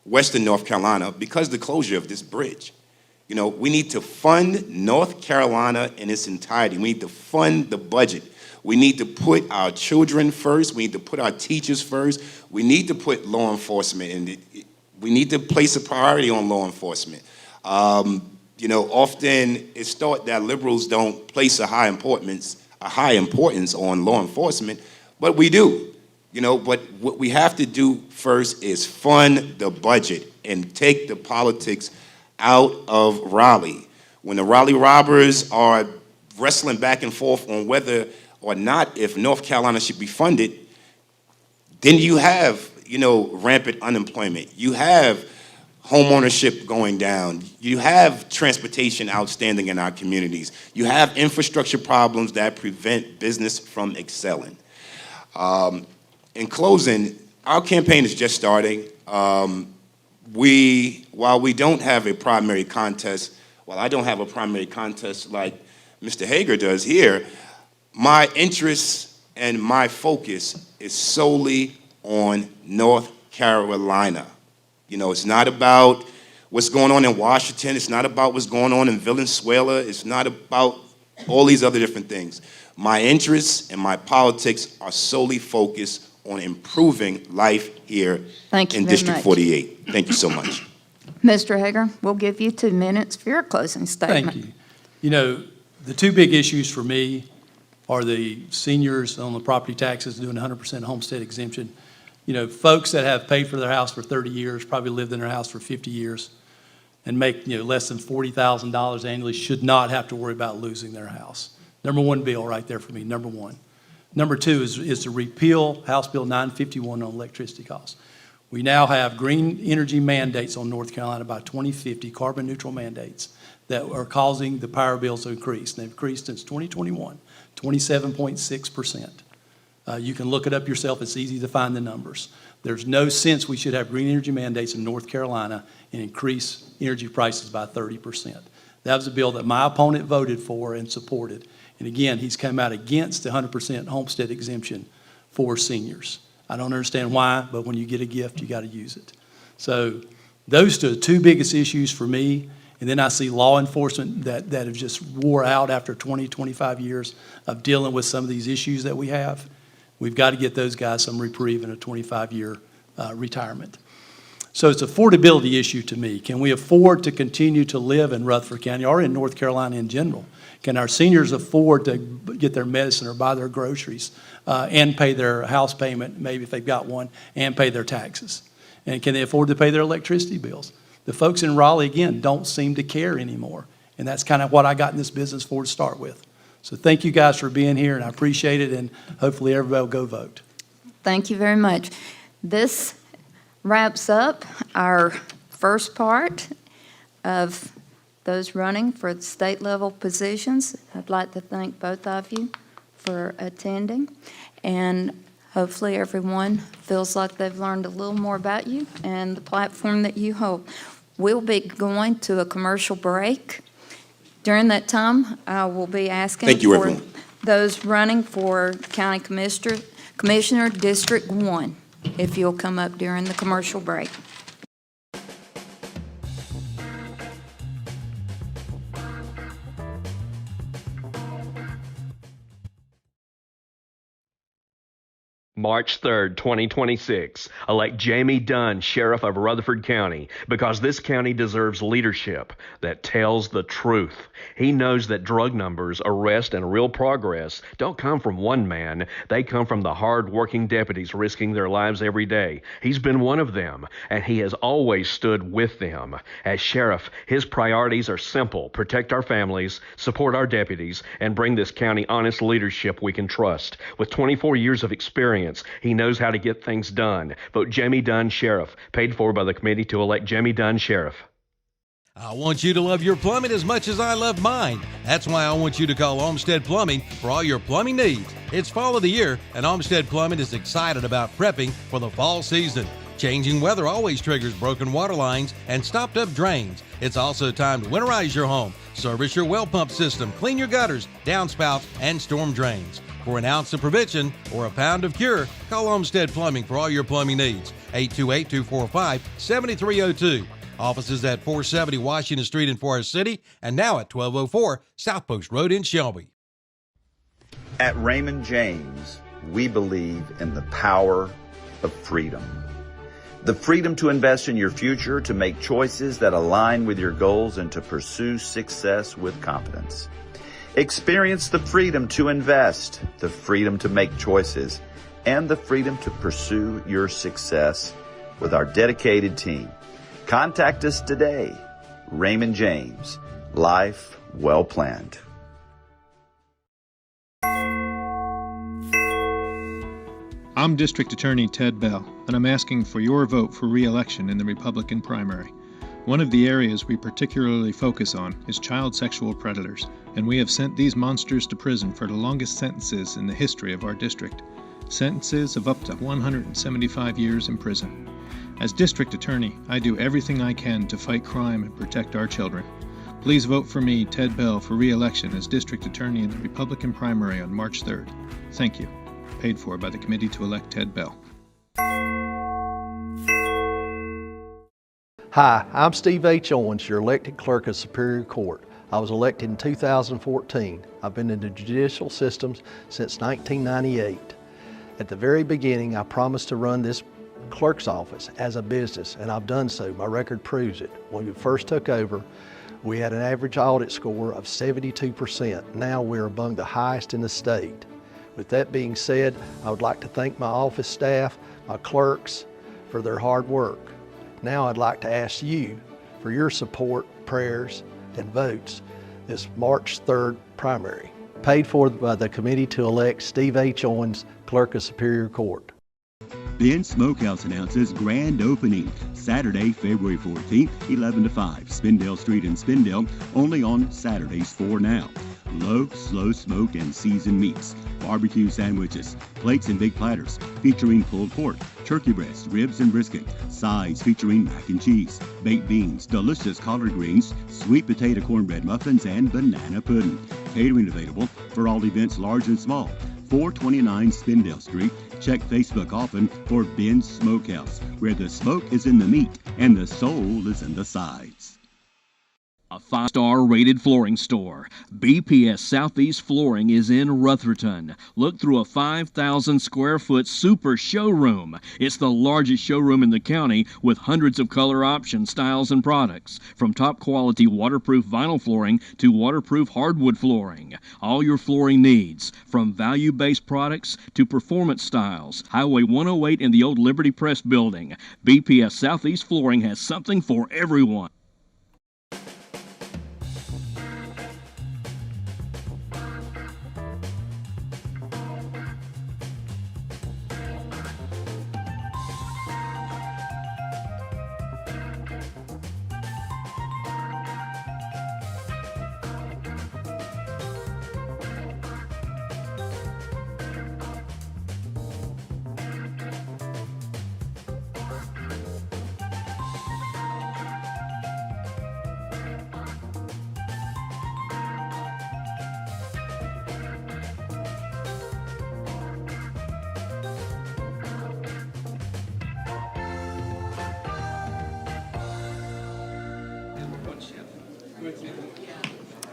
S10: Western North Carolina because of the closure of this bridge. You know, we need to fund North Carolina in its entirety. We need to fund the budget. We need to put our children first. We need to put our teachers first. We need to put law enforcement in. We need to place a priority on law enforcement. You know, often it's thought that liberals don't place a high importance on law enforcement, but we do. You know, but what we have to do first is fund the budget and take the politics out of Raleigh. When the Raleigh robbers are wrestling back and forth on whether or not if North Carolina should be funded, then you have, you know, rampant unemployment. You have home ownership going down. You have transportation outstanding in our communities. You have infrastructure problems that prevent business from excelling. In closing, our campaign is just starting. While we don't have a primary contest, while I don't have a primary contest like Mr. Hager does here, my interest and my focus is solely on North Carolina. You know, it's not about what's going on in Washington. It's not about what's going on in Valenzuela. It's not about all these other different things. My interests and my politics are solely focused on improving life here in District 48. Thank you so much.
S9: Mr. Hager, we'll give you 2 minutes for your closing statement.
S8: Thank you. You know, the 2 big issues for me are the seniors on the property taxes doing 100% homestead exemption. You know, folks that have paid for their house for 30 years, probably lived in their house for 50 years, and make, you know, less than $40,000 annually should not have to worry about losing their house. Number 1 bill right there for me, number 1. Number 2 is to repeal House Bill 951 on electricity costs. We now have green energy mandates on North Carolina by 2050, carbon neutral mandates that are causing the power bills to increase. They've increased since 2021, 27.6%. You can look it up yourself. It's easy to find the numbers. There's no sense we should have green energy mandates in North Carolina and increase energy prices by 30%. That was a bill that my opponent voted for and supported. And again, he's come out against the 100% homestead exemption for seniors. I don't understand why, but when you get a gift, you got to use it. So those are the 2 biggest issues for me. And then I see law enforcement that have just wore out after 20, 25 years of dealing with some of these issues that we have. We've got to get those guys some reprieve in a 25-year retirement. So it's an affordability issue to me. Can we afford to continue to live in Rutherford County or in North Carolina in general? Can our seniors afford to get their medicine or buy their groceries and pay their house payment, maybe if they've got one, and pay their taxes? And can they afford to pay their electricity bills? The folks in Raleigh, again, don't seem to care anymore. And that's kind of what I got in this business for to start with. So thank you guys for being here, and I appreciate it, and hopefully everybody will go vote.
S9: Thank you very much. This wraps up our first part of those running for the state level positions, I'd like to thank both of you for attending. And hopefully everyone feels like they've learned a little more about you and the platform that you hold. We'll be going to a commercial break. During that time, I will be asking
S10: Thank you,
S9: for
S10: everyone.
S9: those running for County Commissioner District 1, if you'll come up during the commercial break.
S2: March 3rd, 2026. Elect Jamie Dunn, Sheriff of Rutherford County, because this county deserves leadership that tells the truth. He knows that drug numbers, arrests, and real progress don't come from one man. They come from the hard-working deputies risking their lives every day. He's been one of them, and he has always stood with them. As sheriff, his priorities are simple: protect our families, support our deputies, and bring this county honest leadership we can trust. With 24 years of experience, he knows how to get things done. Vote Jamie Dunn Sheriff, paid for by the committee to elect Jamie Dunn Sheriff.
S3: I want you to love your plumbing as much as I love mine. That's why I want you to call Olmsted Plumbing for all your plumbing needs. It's fall of the year, and Olmsted Plumbing is excited about prepping for the fall season. Changing weather always triggers broken water lines and stopped up drains. It's also time to winterize your home, service your well pump system, clean your gutters, downspouts, and storm drains. For an ounce of prevention or a pound of cure, call Olmsted Plumbing for all your plumbing needs. 828-245-7302. Offices at 470 Washington Street in Forest City and now at 1204 South Post Road in Shelby.
S4: At Raymond James, we believe in the power of freedom. The freedom to invest in your future, to make choices that align with your goals, and to pursue success with confidence. Experience the freedom to invest, the freedom to make choices, and the freedom to pursue your success with our dedicated team. Contact us today. Raymond James, life well planned.
S5: I'm District Attorney Ted Bell, and I'm asking for your vote for re-election in the Republican primary. One of the areas we particularly focus on is child sexual predators, and we have sent these monsters to prison for the longest sentences in the history of our district. Sentences of up to 175 years in prison. As District Attorney, I do everything I can to fight crime and protect our children. Please vote for me, Ted Bell, for re-election as District Attorney in the Republican primary on March 3rd. Thank you. Paid for by the committee to elect Ted Bell.
S6: Hi, I'm Steve H. Owens, your elected clerk of Superior Court. I was elected in 2014. I've been in the judicial systems since 1998. At the very beginning, I promised to run this clerk's office as a business, and I've done so. My record proves it. When we first took over, we had an average audit score of 72%. Now we're among the highest in the state. With that being said, I would like to thank my office staff, my clerks, for their hard work. Now I'd like to ask you for your support, prayers, and votes this March 3rd primary, paid for by the committee to elect Steve H. Owens, Clerk of Superior Court.
S7: Ben Smokehouse announces grand opening Saturday, February 14th, 11 to 5, Spindale Street in Spindale, only on Saturdays 4 now. Low, slow smoked and seasoned meats, barbecue sandwiches, plates and big platters featuring pulled pork, turkey breast, ribs and brisket, sides featuring mac and cheese, baked beans, delicious collard greens, sweet potato cornbread muffins, and banana pudding. Catering available for all events large and small. 429 Spindale Street. Check Facebook often for Ben's Smokehouse, where the smoke is in the meat and the soul is in the sides.
S1: A 5-star rated flooring store. BPS Southeast Flooring is in Rutherford. Look through a 5,000 square foot super showroom. It's the largest showroom in the county with hundreds of color options, styles, and products. From top quality waterproof vinyl flooring to waterproof hardwood flooring. All your flooring needs, from value-based products to performance styles. Highway 108 in the old Liberty Press building. BPS Southeast Flooring has something for everyone.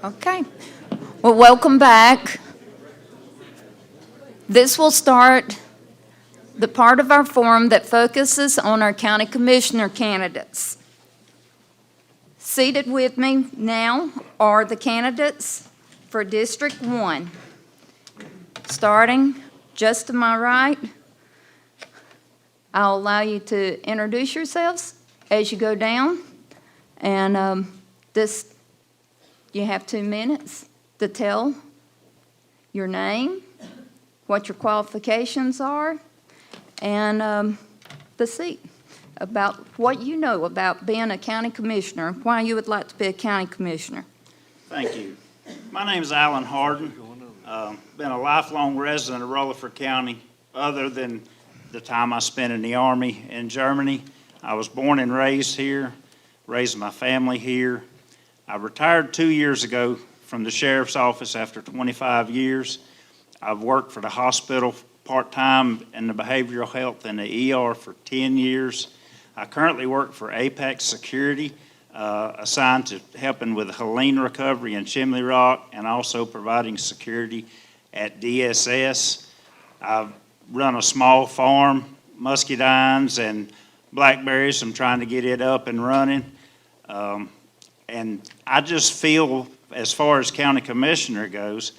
S9: Okay. Well, welcome back. This will start the part of our forum that focuses on our county commissioner candidates. Seated with me now are the candidates for District 1. Starting just to my right, I'll allow you to introduce yourselves as you go down. And you have 2 minutes to tell your name, what your qualifications are, and the seat, about what you know about being a county commissioner, why you would like to be a county commissioner.
S11: Thank you. My name is Alan Harden. Been a lifelong resident of Rutherford County, other than the time I spent in the Army in Germany. I was born and raised here, raised my family here. I retired 2 years ago from the sheriff's office after 25 years. I've worked for the hospital part-time in the behavioral health and the ER for 10 years. I currently work for Apex Security, assigned to helping with Helene recovery in Chimney Rock and also providing security at DSS. I've run a small farm, muscadines and blackberries. I'm trying to get it up and running. And I just feel, as far as county commissioner goes,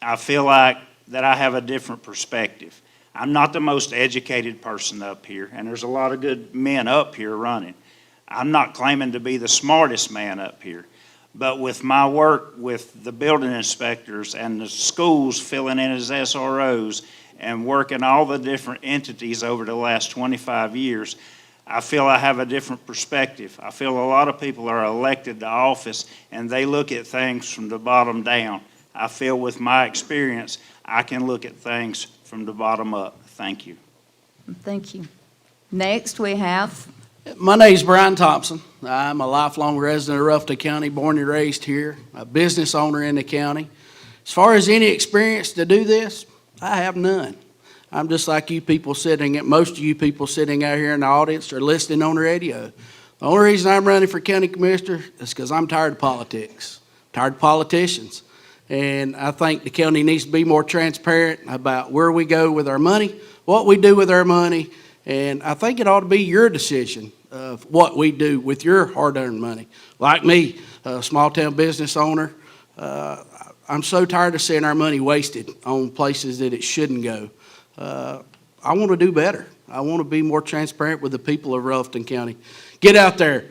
S11: I feel like that I have a different perspective. I'm not the most educated person up here, and there's a lot of good men up here running. I'm not claiming to be the smartest man up here, but with my work with the building inspectors and the schools filling in as SROs and working all the different entities over the last 25 years, I feel I have a different perspective. I feel a lot of people are elected to office and they look at things from the bottom down. I feel with my experience, I can look at things from the bottom up. Thank you.
S9: Thank you. Next, we have...
S12: My name's Brian Thompson. I'm a lifelong resident of Rutherford County, born and raised here, a business owner in the county. As far as any experience to do this, I have none. I'm just like you people most of you people sitting out here in the audience or listening on the radio. The only reason I'm running for county commissioner is because I'm tired of politics, tired of politicians. And I think the county needs to be more transparent about where we go with our money, what we do with our money, and I think it ought to be your decision of what we do with your hard-earned money. Like me, a small-town business owner, I'm so tired of seeing our money wasted on places that it shouldn't go. I want to do better. I want to be more transparent with the people of Rutherford County. Get out there.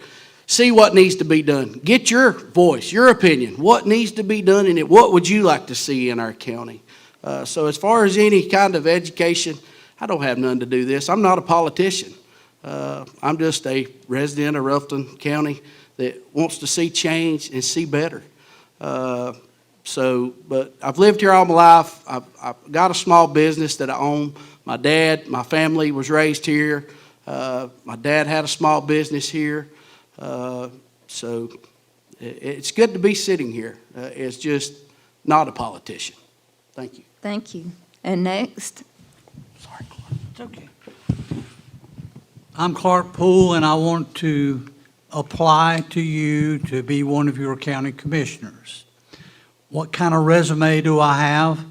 S12: See what needs to be done. Get your voice, your opinion. What needs to be done in it? What would you like to see in our county? So as far as any kind of education, I don't have none to do this. I'm not a politician. I'm just a resident of Rutherford County that wants to see change and see better. But I've lived here all my life. I've got a small business that I own. My family was raised here. My dad had a small business here. So it's good to be sitting here. It's just not a politician. Thank you.
S9: Thank you. And next?
S12: Sorry, Clark. It's okay.
S13: I'm Clark Poole, and I want to apply to you to be one of your county commissioners. What kind of resume do I have?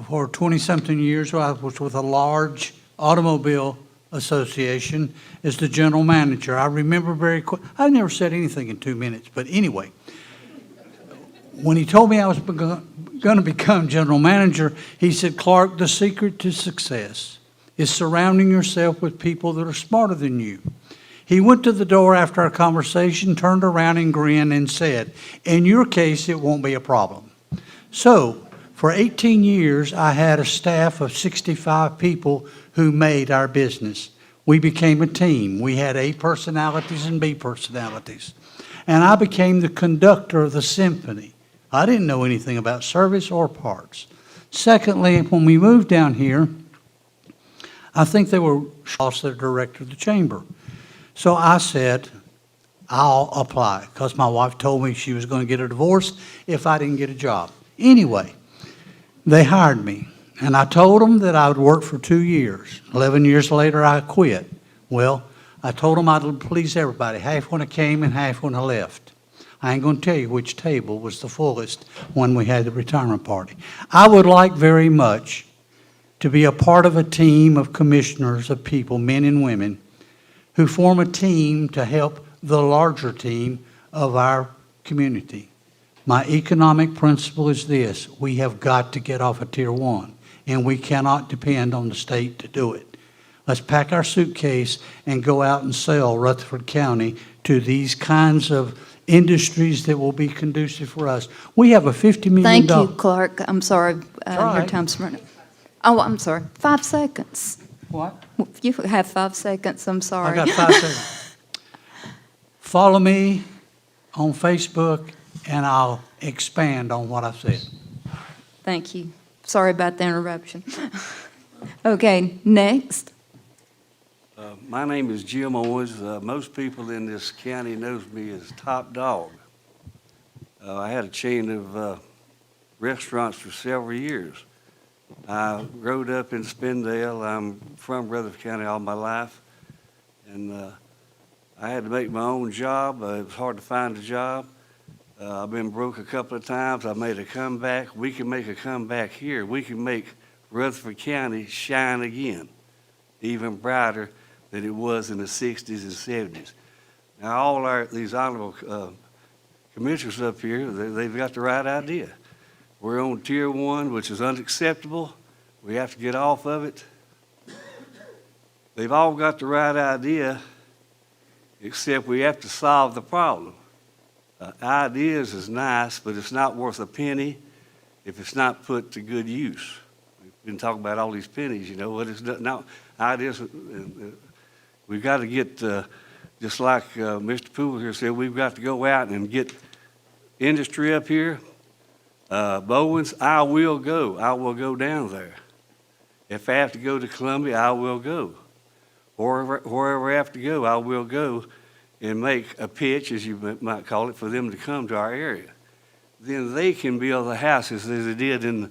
S13: For 20-something years, I was with a large automobile association as the general manager. I remember very quick. I never said anything in 2 minutes, but anyway, when he told me I was going to become general manager, he said, Clark, the secret to success is surrounding yourself with people that are smarter than you. He went to the door after our conversation, turned around and grinned and said, in your case, it won't be a problem. So, for 18 years, I had a staff of 65 people who made our business. We became a team. We had A personalities and B personalities. And I became the conductor of the symphony. I didn't know anything about service or parts. Secondly, when we moved down here, I think they were also the director of the chamber. So I said, I'll apply, because my wife told me she was going to get a divorce if I didn't get a job. Anyway, they hired me, and I told them that I would work for 2 years. 11 years later, I quit. Well, I told them I'd please everybody, half when I came and half when I left. I ain't going to tell you which table was the fullest when we had the retirement party. I would like very much to be a part of a team of commissioners of people, men and women, who form a team to help the larger team of our community. My economic principle is this: we have got to get off of Tier 1, and we cannot depend on the state to do it. Let's pack our suitcase and go out and sell Rutherford County to these kinds of industries that will be conducive for us. We have a $50 million.
S9: Thank you, Clark. I'm sorry, your
S13: right.
S9: time's running. Oh, I'm sorry, 5 seconds.
S13: What?
S9: You have 5 seconds, I'm sorry.
S13: I got 5 seconds. Follow me on Facebook, and I'll expand on what I've said.
S9: Thank you. Sorry about the interruption. Okay, next.
S14: My name is Jim Owens. Most people in this county knows me as Top Dog. I had a chain of restaurants for several years. I grew up in Spindale. I'm from Rutherford County all my life, and I had to make my own job. It was hard to find a job. I've been broke a couple of times. I made a comeback. We can make a comeback here. We can make Rutherford County shine again, even brighter than it was in the 60s and 70s. Now, all these honorable commissioners up here, they've got the right idea. We're on Tier 1, which is unacceptable. We have to get off of it. They've all got the right idea, except we have to solve the problem. Ideas is nice, but it's not worth a penny if it's not put to good use. We've been talking about all these pennies, you know, what is not ideas. We've got to get, just like Mr. Poole here said, we've got to go out and get industry up here. Bowens, I will go. I will go down there. If I have to go to Columbia, I will go. Wherever I have to go, I will go and make a pitch, as you might call it, for them to come to our area. Then they can build the houses as they did in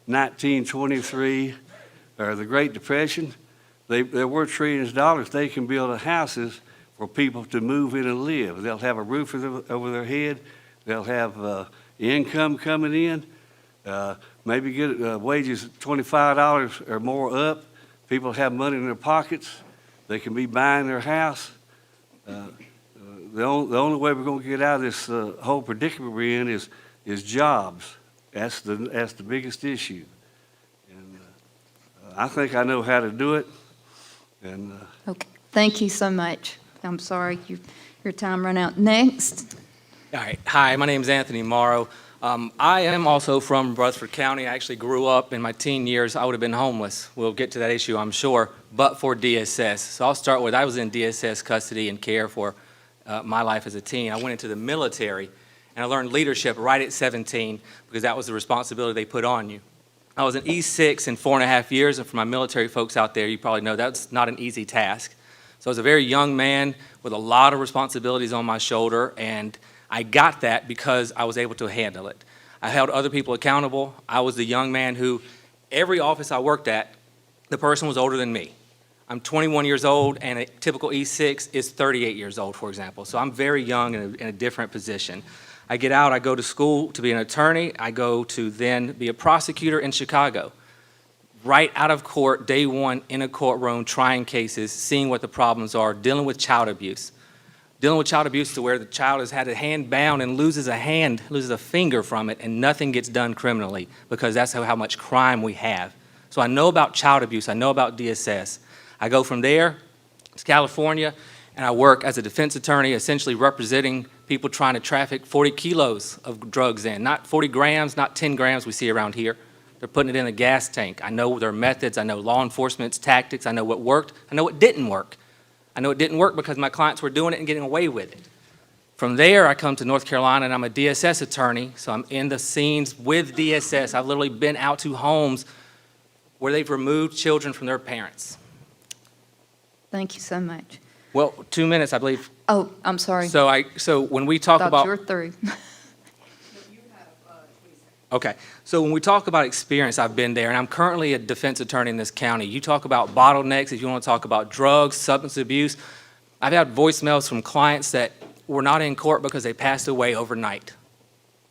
S14: 1923 or the Great Depression. They're worth trillions of dollars. They can build the houses for people to move in and live. They'll have a roof over their head. They'll have income coming in. Maybe get wages $25 or more up. People have money in their pockets. They can be buying their house. The only way we're going to get out of this whole predicament we're in is jobs. That's the biggest issue. And I think I know how to do it. And
S9: Okay, thank you so much. I'm sorry, your time ran out. Next.
S15: All right. Hi, my name is Anthony Morrow. I am also from Rutherford County. I actually grew up in my teen years. I would have been homeless. We'll get to that issue, I'm sure, but for DSS. So I'll start with, I was in DSS custody and care for my life as a teen. I went into the military, and I learned leadership right at 17 because that was the responsibility they put on you. I was in E6 in 4.5 years, and for my military folks out there, you probably know that's not an easy task. So I was a very young man with a lot of responsibilities on my shoulder, and I got that because I was able to handle it. I held other people accountable. I was the young man who, every office I worked at, the person was older than me. I'm 21 years old, and a typical E6 is 38 years old, for example. So I'm very young in a different position. I get out, I go to school to be an attorney. I go to then be a prosecutor in Chicago. Right out of court, day one, in a courtroom, trying cases, seeing what the problems are, dealing with child abuse. Dealing with child abuse to where the child has had a hand bound and loses a finger from it, and nothing gets done criminally because that's how much crime we have. So I know about child abuse, I know about DSS. I go from there to California, and I work as a defense attorney, essentially representing people trying to traffic 40 kilos of drugs in. Not 40 grams, not 10 grams we see around here. They're putting it in a gas tank. I know their methods, I know law enforcement's tactics, I know what worked, I know what didn't work. I know it didn't work because my clients were doing it and getting away with it. From there, I come to North Carolina, and I'm a DSS attorney, so I'm in the scenes with DSS. I've literally been out to homes where they've removed children from their parents.
S9: Thank you so much.
S15: Well, 2 minutes, I believe.
S9: Oh, I'm sorry.
S15: So when we talk
S9: Thought
S15: about...
S9: you were through.
S15: Okay, so when we talk about experience, I've been there, and I'm currently a defense attorney in this county. You talk about bottlenecks, if you want to talk about drugs, substance abuse. I've had voicemails from clients that were not in court because they passed away overnight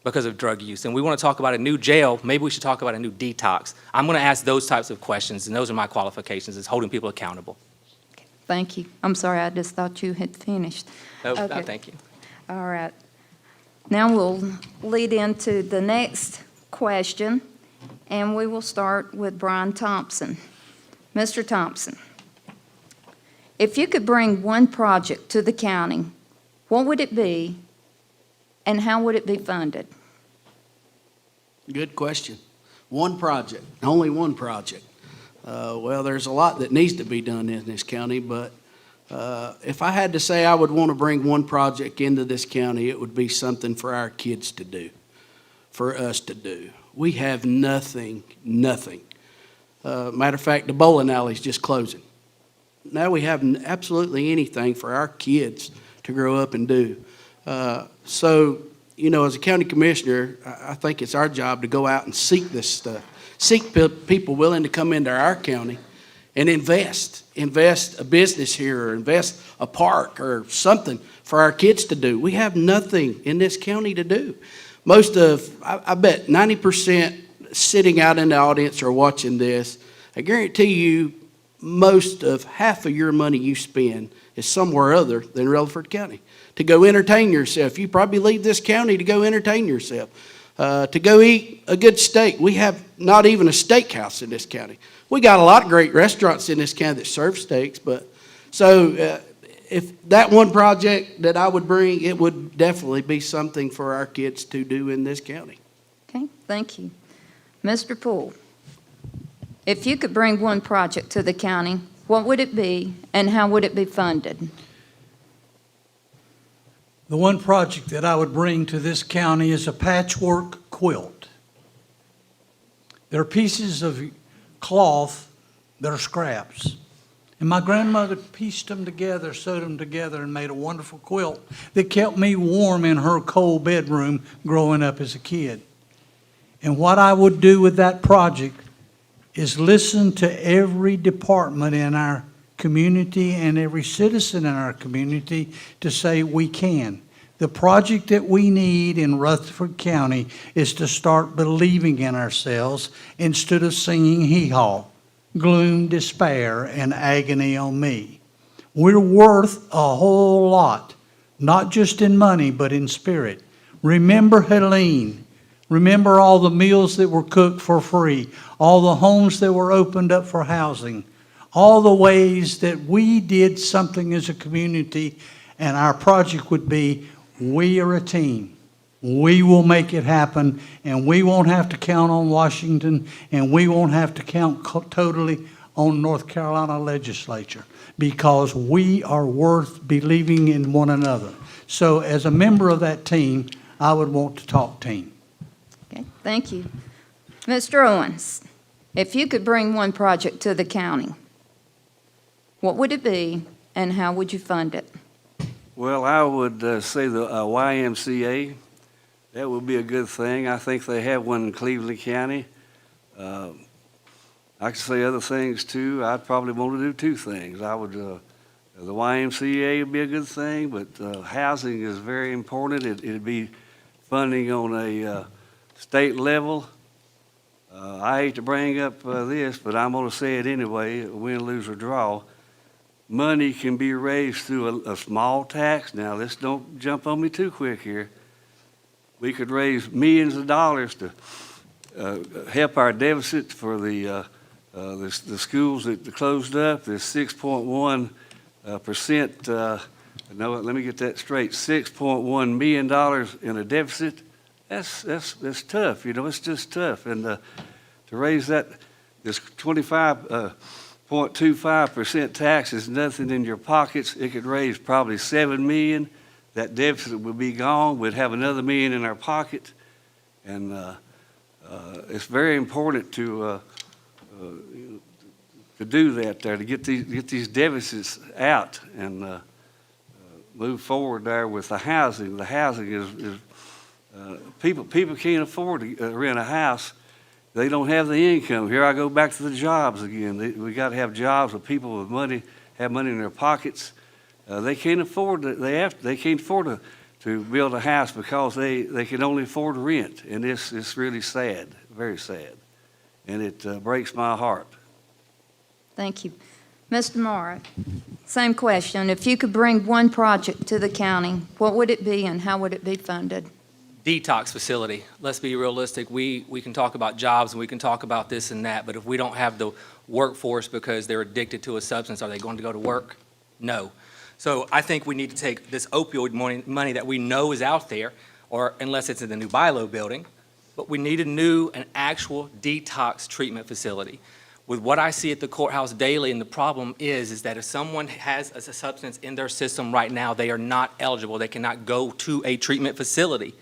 S15: because of drug use. And we want to talk about a new jail. Maybe we should talk about a new detox. I'm going to ask those types of questions, and those are my qualifications, is holding people accountable.
S9: Thank you. I'm sorry, I just thought you had finished.
S15: No,
S9: Okay.
S15: thank you.
S9: All right. Now we'll lead into the next question, and we will start with Brian Thompson. Mr. Thompson, if you could bring one project to the county, what would it be, and how would it be funded?
S12: Good question. One project, only one project. Well, there's a lot that needs to be done in this county, but if I had to say I would want to bring one project into this county, it would be something for our kids to do, for us to do. We have nothing. Matter of fact, the bowling alley's just closing. Now we have absolutely anything for our kids to grow up and do. So, you know, as a county commissioner, I think it's our job to go out and seek this stuff. Seek people willing to come into our county and invest a business here, or invest a park or something for our kids to do. We have nothing in this county to do. I bet 90% sitting out in the audience or watching this, I guarantee you most of half of your money you spend is somewhere other than Rutherford County. To go entertain yourself. You probably leave this county to go entertain yourself. To go eat a good steak. We have not even a steakhouse in this county. We got a lot of great restaurants in this county that serve steaks, but so if that one project that I would bring, it would definitely be something for our kids to do in this county.
S9: Okay, thank you. Mr. Poole, if you could bring one project to the county, what would it be, and how would it be funded?
S13: The one project that I would bring to this county is a patchwork quilt. There are pieces of cloth that are scraps. And my grandmother pieced them together, sewed them together, and made a wonderful quilt that kept me warm in her cold bedroom growing up as a kid. And what I would do with that project is listen to every department in our community and every citizen in our community to say we can. The project that we need in Rutherford County is to start believing in ourselves instead of singing hee-haw, gloom, despair, and agony on me. We're worth a whole lot, not just in money, but in spirit. Remember Helene. Remember all the meals that were cooked for free, all the homes that were opened up for housing, all the ways that we did something as a community, and our project would be, we are a team. We will make it happen, and we won't have to count on Washington, and we won't have to count totally on North Carolina legislature, because we are worth believing in one another. So as a member of that team, I would want to talk team.
S9: Okay, thank you. Mr. Owens, if you could bring one project to the county, what would it be, and how would you fund it?
S14: Well, I would say the YMCA. That would be a good thing. I think they have one in Cleveland County. I could say other things too. I'd probably want to do two things. I would, the YMCA would be a good thing, but housing is very important. It'd be funding on a state level. I hate to bring up this, but I'm going to say it anyway, win, lose, or draw. Money can be raised through a small tax. Now, let's don't jump on me too quick here. We could raise millions of dollars to help our deficit for the schools that closed up. There's 6.1%. No, let me get that straight. $6.1 million in a deficit. That's tough. You know, it's just tough. And to raise that, this 25.25% tax is nothing in your pockets. It could raise probably $7 million. That deficit would be gone. We'd have another $1 million in our pocket. And it's very important to do that there, to get these deficits out and move forward there with the housing. The housing is people can't afford to rent a house. They don't have the income. Here I go back to the jobs again. We got to have jobs where people with money have money in their pockets. They can't afford to, they can't afford to build a house because they can only afford rent. And it's really sad, very sad. And it breaks my heart.
S9: Thank you. Mr. Morrow, same question. If you could bring one project to the county, what would it be and how would it be funded?
S15: Detox facility. Let's be realistic. We can talk about jobs and we can talk about this and that, but if we don't have the workforce because they're addicted to a substance, are they going to go to work? No. So I think we need to take this opioid money that we know is out there, or unless it's in the new BILO building, but we need an actual detox treatment facility. With what I see at the courthouse daily, and the problem is that if someone has a substance in their system right now, they are not eligible. They cannot go to a treatment facility.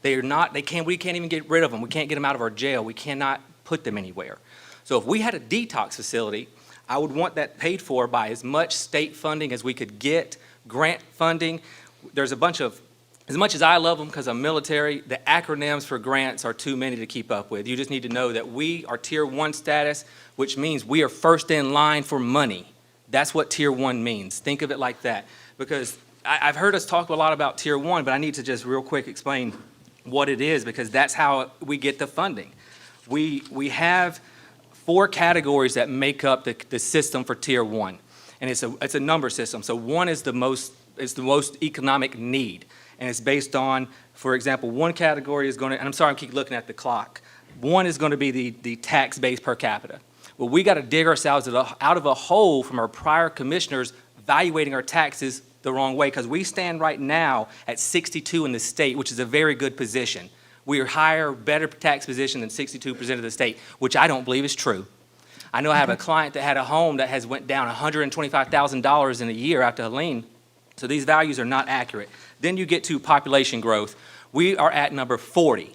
S15: We can't even get rid of them. We can't get them out of our jail. We cannot put them anywhere. So if we had a detox facility, I would want that paid for by as much state funding as we could get, grant funding. There's a bunch of, as much as I love them because I'm military, the acronyms for grants are too many to keep up with. You just need to know that we are Tier 1 status, which means we are first in line for money. That's what Tier 1 means. Think of it like that. Because I've heard us talk a lot about Tier 1, but I need to just real quick explain what it is, because that's how we get the funding. We have 4 categories that make up the system for Tier 1, and it's a number system. So 1 is the most economic need, and it's based on, for example, 1 category is going to, and I'm sorry I keep looking at the clock, 1 is going to be the tax base per capita. Well, we got to dig ourselves out of a hole from our prior commissioners evaluating our taxes the wrong way, because we stand right now at 62 in the state, which is a very good position. We are higher, better tax position than 62% of the state, which I don't believe is true. I know I have a client that had a home that has went down $125,000 in a year after Helene, so these values are not accurate. Then you get to population growth. We are at number 40.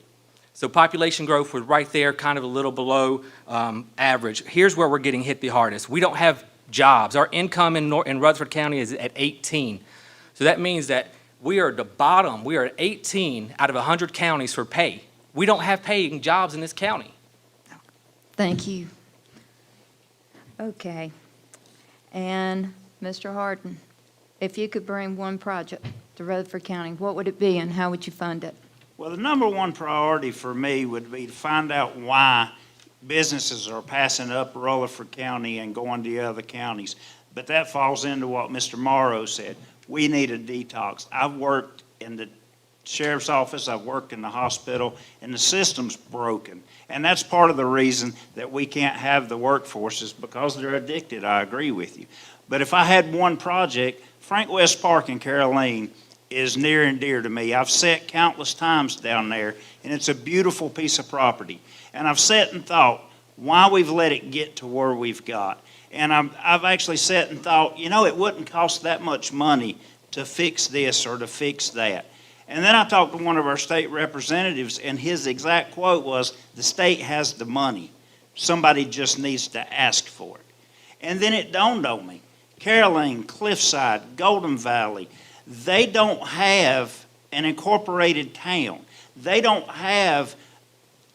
S15: So population growth was right there, kind of a little below average. Here's where we're getting hit the hardest. We don't have jobs. Our income in Rutherford County is at 18. So that means that we are at the bottom. We are at 18 out of 100 counties for pay. We don't have paying jobs in this county.
S9: Thank you. Okay. And Mr. Harden, if you could bring one project to Rutherford County, what would it be and how would you fund it?
S11: Well, the number one priority for me would be to find out why businesses are passing up Rutherford County and going to other counties. But that falls into what Mr. Morrow said. We need a detox. I've worked in the sheriff's office, I've worked in the hospital, and the system's broken. And that's part of the reason that we can't have the workforces, because they're addicted. I agree with you. But if I had one project, Frank West Park in Caroline is near and dear to me. I've sat countless times down there, and it's a beautiful piece of property. And I've sat and thought why we've let it get to where we've got. And I've actually sat and thought, you know, it wouldn't cost that much money to fix this or to fix that. And then I talked to one of our state representatives, and his exact quote was, the state has the money. Somebody just needs to ask for it. And then it dawned on me, Caroline, Cliffside, Golden Valley, they don't have an incorporated town. They don't have,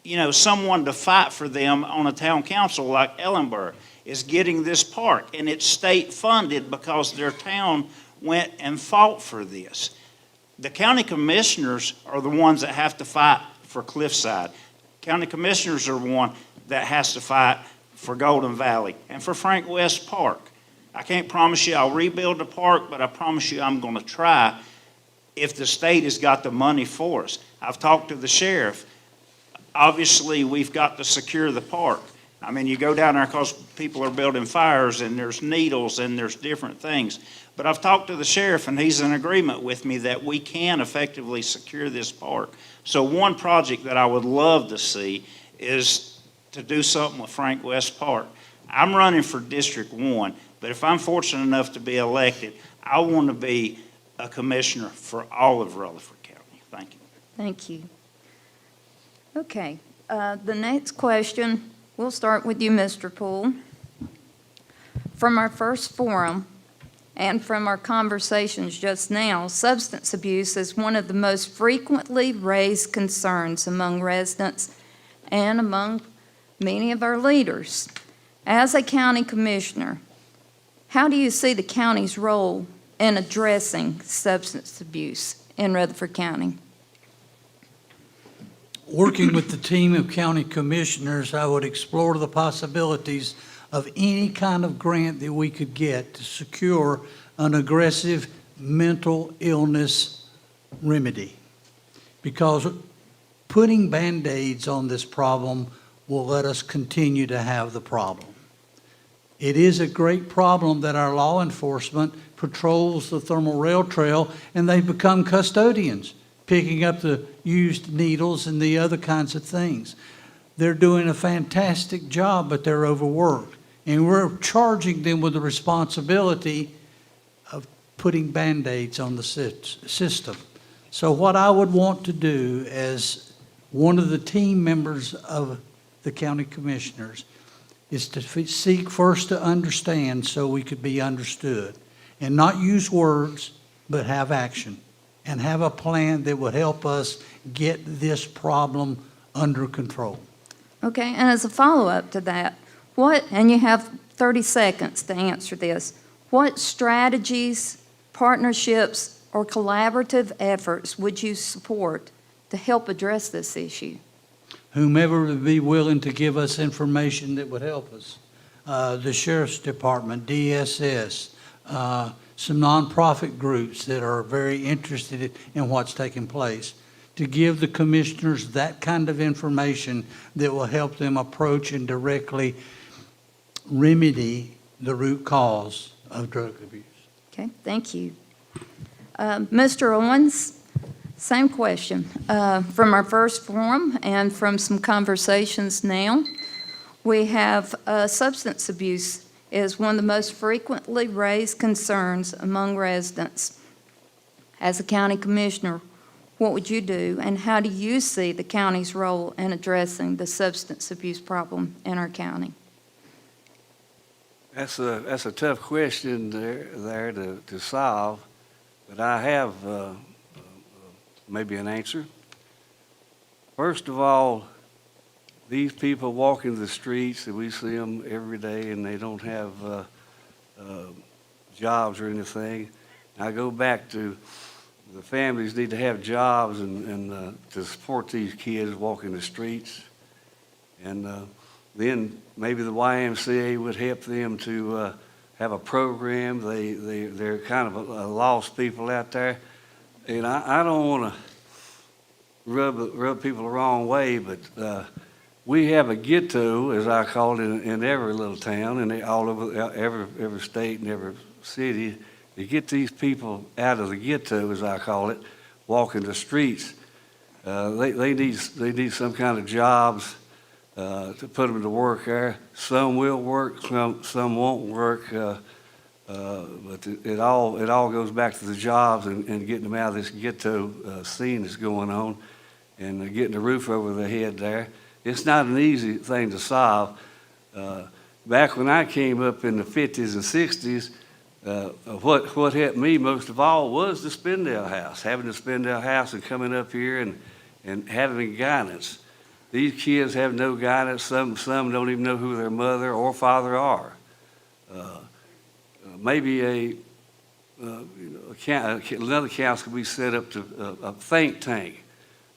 S11: you know, someone to fight for them on a town council like Ellenborough is getting this park. And it's state funded because their town went and fought for this. The county commissioners are the ones that have to fight for Cliffside. County commissioners are the one that has to fight for Golden Valley and for Frank West Park. I can't promise you I'll rebuild the park, but I promise you I'm going to try if the state has got the money for us. I've talked to the sheriff. Obviously, we've got to secure the park. I mean, you go down there because people are building fires and there's needles and there's different things. But I've talked to the sheriff and he's in agreement with me that we can effectively secure this park. So one project that I would love to see is to do something with Frank West Park. I'm running for District 1, but if I'm fortunate enough to be elected, I want to be a commissioner for all of Rutherford County. Thank you.
S9: Thank you. Okay, the next question, we'll start with you, Mr. Poole. From our first forum and from our conversations just now, substance abuse is one of the most frequently raised concerns among residents and among many of our leaders. As a county commissioner, how do you see the county's role in addressing substance abuse in Rutherford County?
S13: Working with the team of county commissioners, I would explore the possibilities of any kind of grant that we could get to secure an aggressive mental illness remedy. Because putting Band-Aids on this problem will let us continue to have the problem. It is a great problem that our law enforcement patrols the thermal rail trail and they become custodians, picking up the used needles and the other kinds of things. They're doing a fantastic job, but they're overworked. And we're charging them with the responsibility of putting Band-Aids on the system. So what I would want to do as one of the team members of the county commissioners is to seek first to understand so we could be understood, and not use words, but have action, and have a plan that would help us get this problem under control.
S9: Okay, and as a follow-up to that, and you have 30 seconds to answer this, what strategies, partnerships, or collaborative efforts would you support to help address this issue?
S13: Whomever would be willing to give us information that would help us. The Sheriff's Department, DSS, some nonprofit groups that are very interested in what's taking place, to give the commissioners that kind of information that will help them approach and directly remedy the root cause of drug abuse.
S9: Okay, thank you. Mr. Owens, same question. From our first forum and from some conversations now, we have substance abuse is one of the most frequently raised concerns among residents. As a county commissioner, what would you do, and how do you see the county's role in addressing the substance abuse problem in our county?
S14: That's a tough question there to solve, but I have maybe an answer. First of all, these people walking the streets, and we see them every day, and they don't have jobs or anything. I go back to the families need to have jobs and to support these kids walking the streets. And then maybe the YMCA would help them to have a program. They're kind of lost people out there. And I don't want to rub people the wrong way, but we have a ghetto, as I call it, in every little town, and all over every state and every city. To get these people out of the ghetto, as I call it, walking the streets, they need some kind of jobs to put them to work there. Some will work, some won't work, but it all goes back to the jobs and getting them out of this ghetto scene that's going on, and getting a roof over their head there. It's not an easy thing to solve. Back when I came up in the 50s and 60s, what helped me most of all was the Spindale House, having the Spindale House and coming up here and having guidance. These kids have no guidance. Some don't even know who their mother or father are. Maybe another council could be set up to a think tank.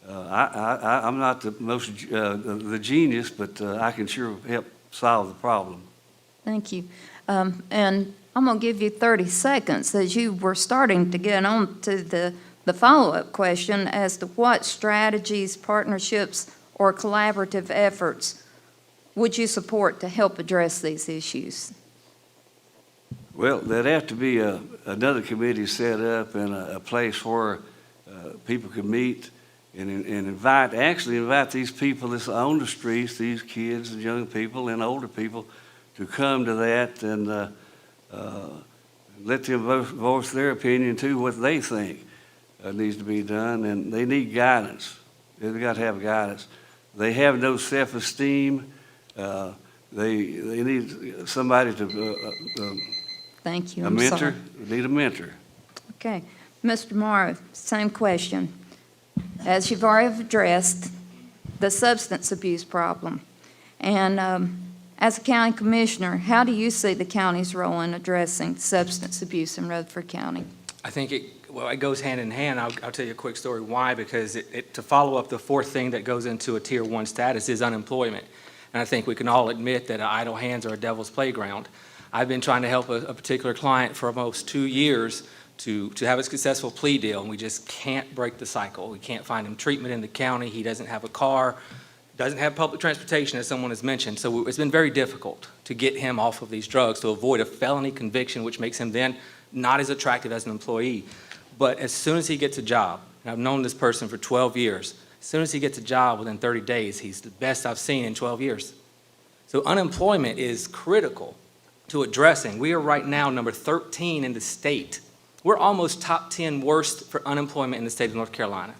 S14: I'm not the genius, but I can sure help solve the problem.
S9: Thank you. And I'm going to give you 30 seconds as you were starting to get on to the follow-up question as to what strategies, partnerships, or collaborative efforts would you support to help address these issues?
S14: Well, there'd have to be another committee set up and a place where people could meet and invite these people that's on the streets, these kids and young people and older people, to come to that and let them voice their opinion too, what they think needs to be done. And they need guidance. They've got to have guidance. They have no self-esteem. They need somebody to
S9: Thank you.
S14: a
S9: I'm
S14: mentor.
S9: sorry.
S14: They need a mentor.
S9: Okay. Mr. Morrow, same question. As you've already addressed the substance abuse problem, and As a county commissioner, how do you see the county's role in addressing substance abuse in Rutherford County?
S15: I think it goes hand in hand. I'll tell you a quick story why, because to follow up, the fourth thing that goes into a Tier 1 status is unemployment. And I think we can all admit that idle hands are a devil's playground. I've been trying to help a particular client for almost 2 years to have a successful plea deal, and we just can't break the cycle. We can't find him treatment in the county. He doesn't have a car, doesn't have public transportation, as someone has mentioned. So it's been very difficult to get him off of these drugs, to avoid a felony conviction, which makes him then not as attractive as an employee. But as soon as he gets a job, and I've known this person for 12 years, as soon as he gets a job within 30 days, he's the best I've seen in 12 years. So unemployment is critical to addressing. We are right now number 13 in the state. We're almost top 10 worst for unemployment in the state of North Carolina.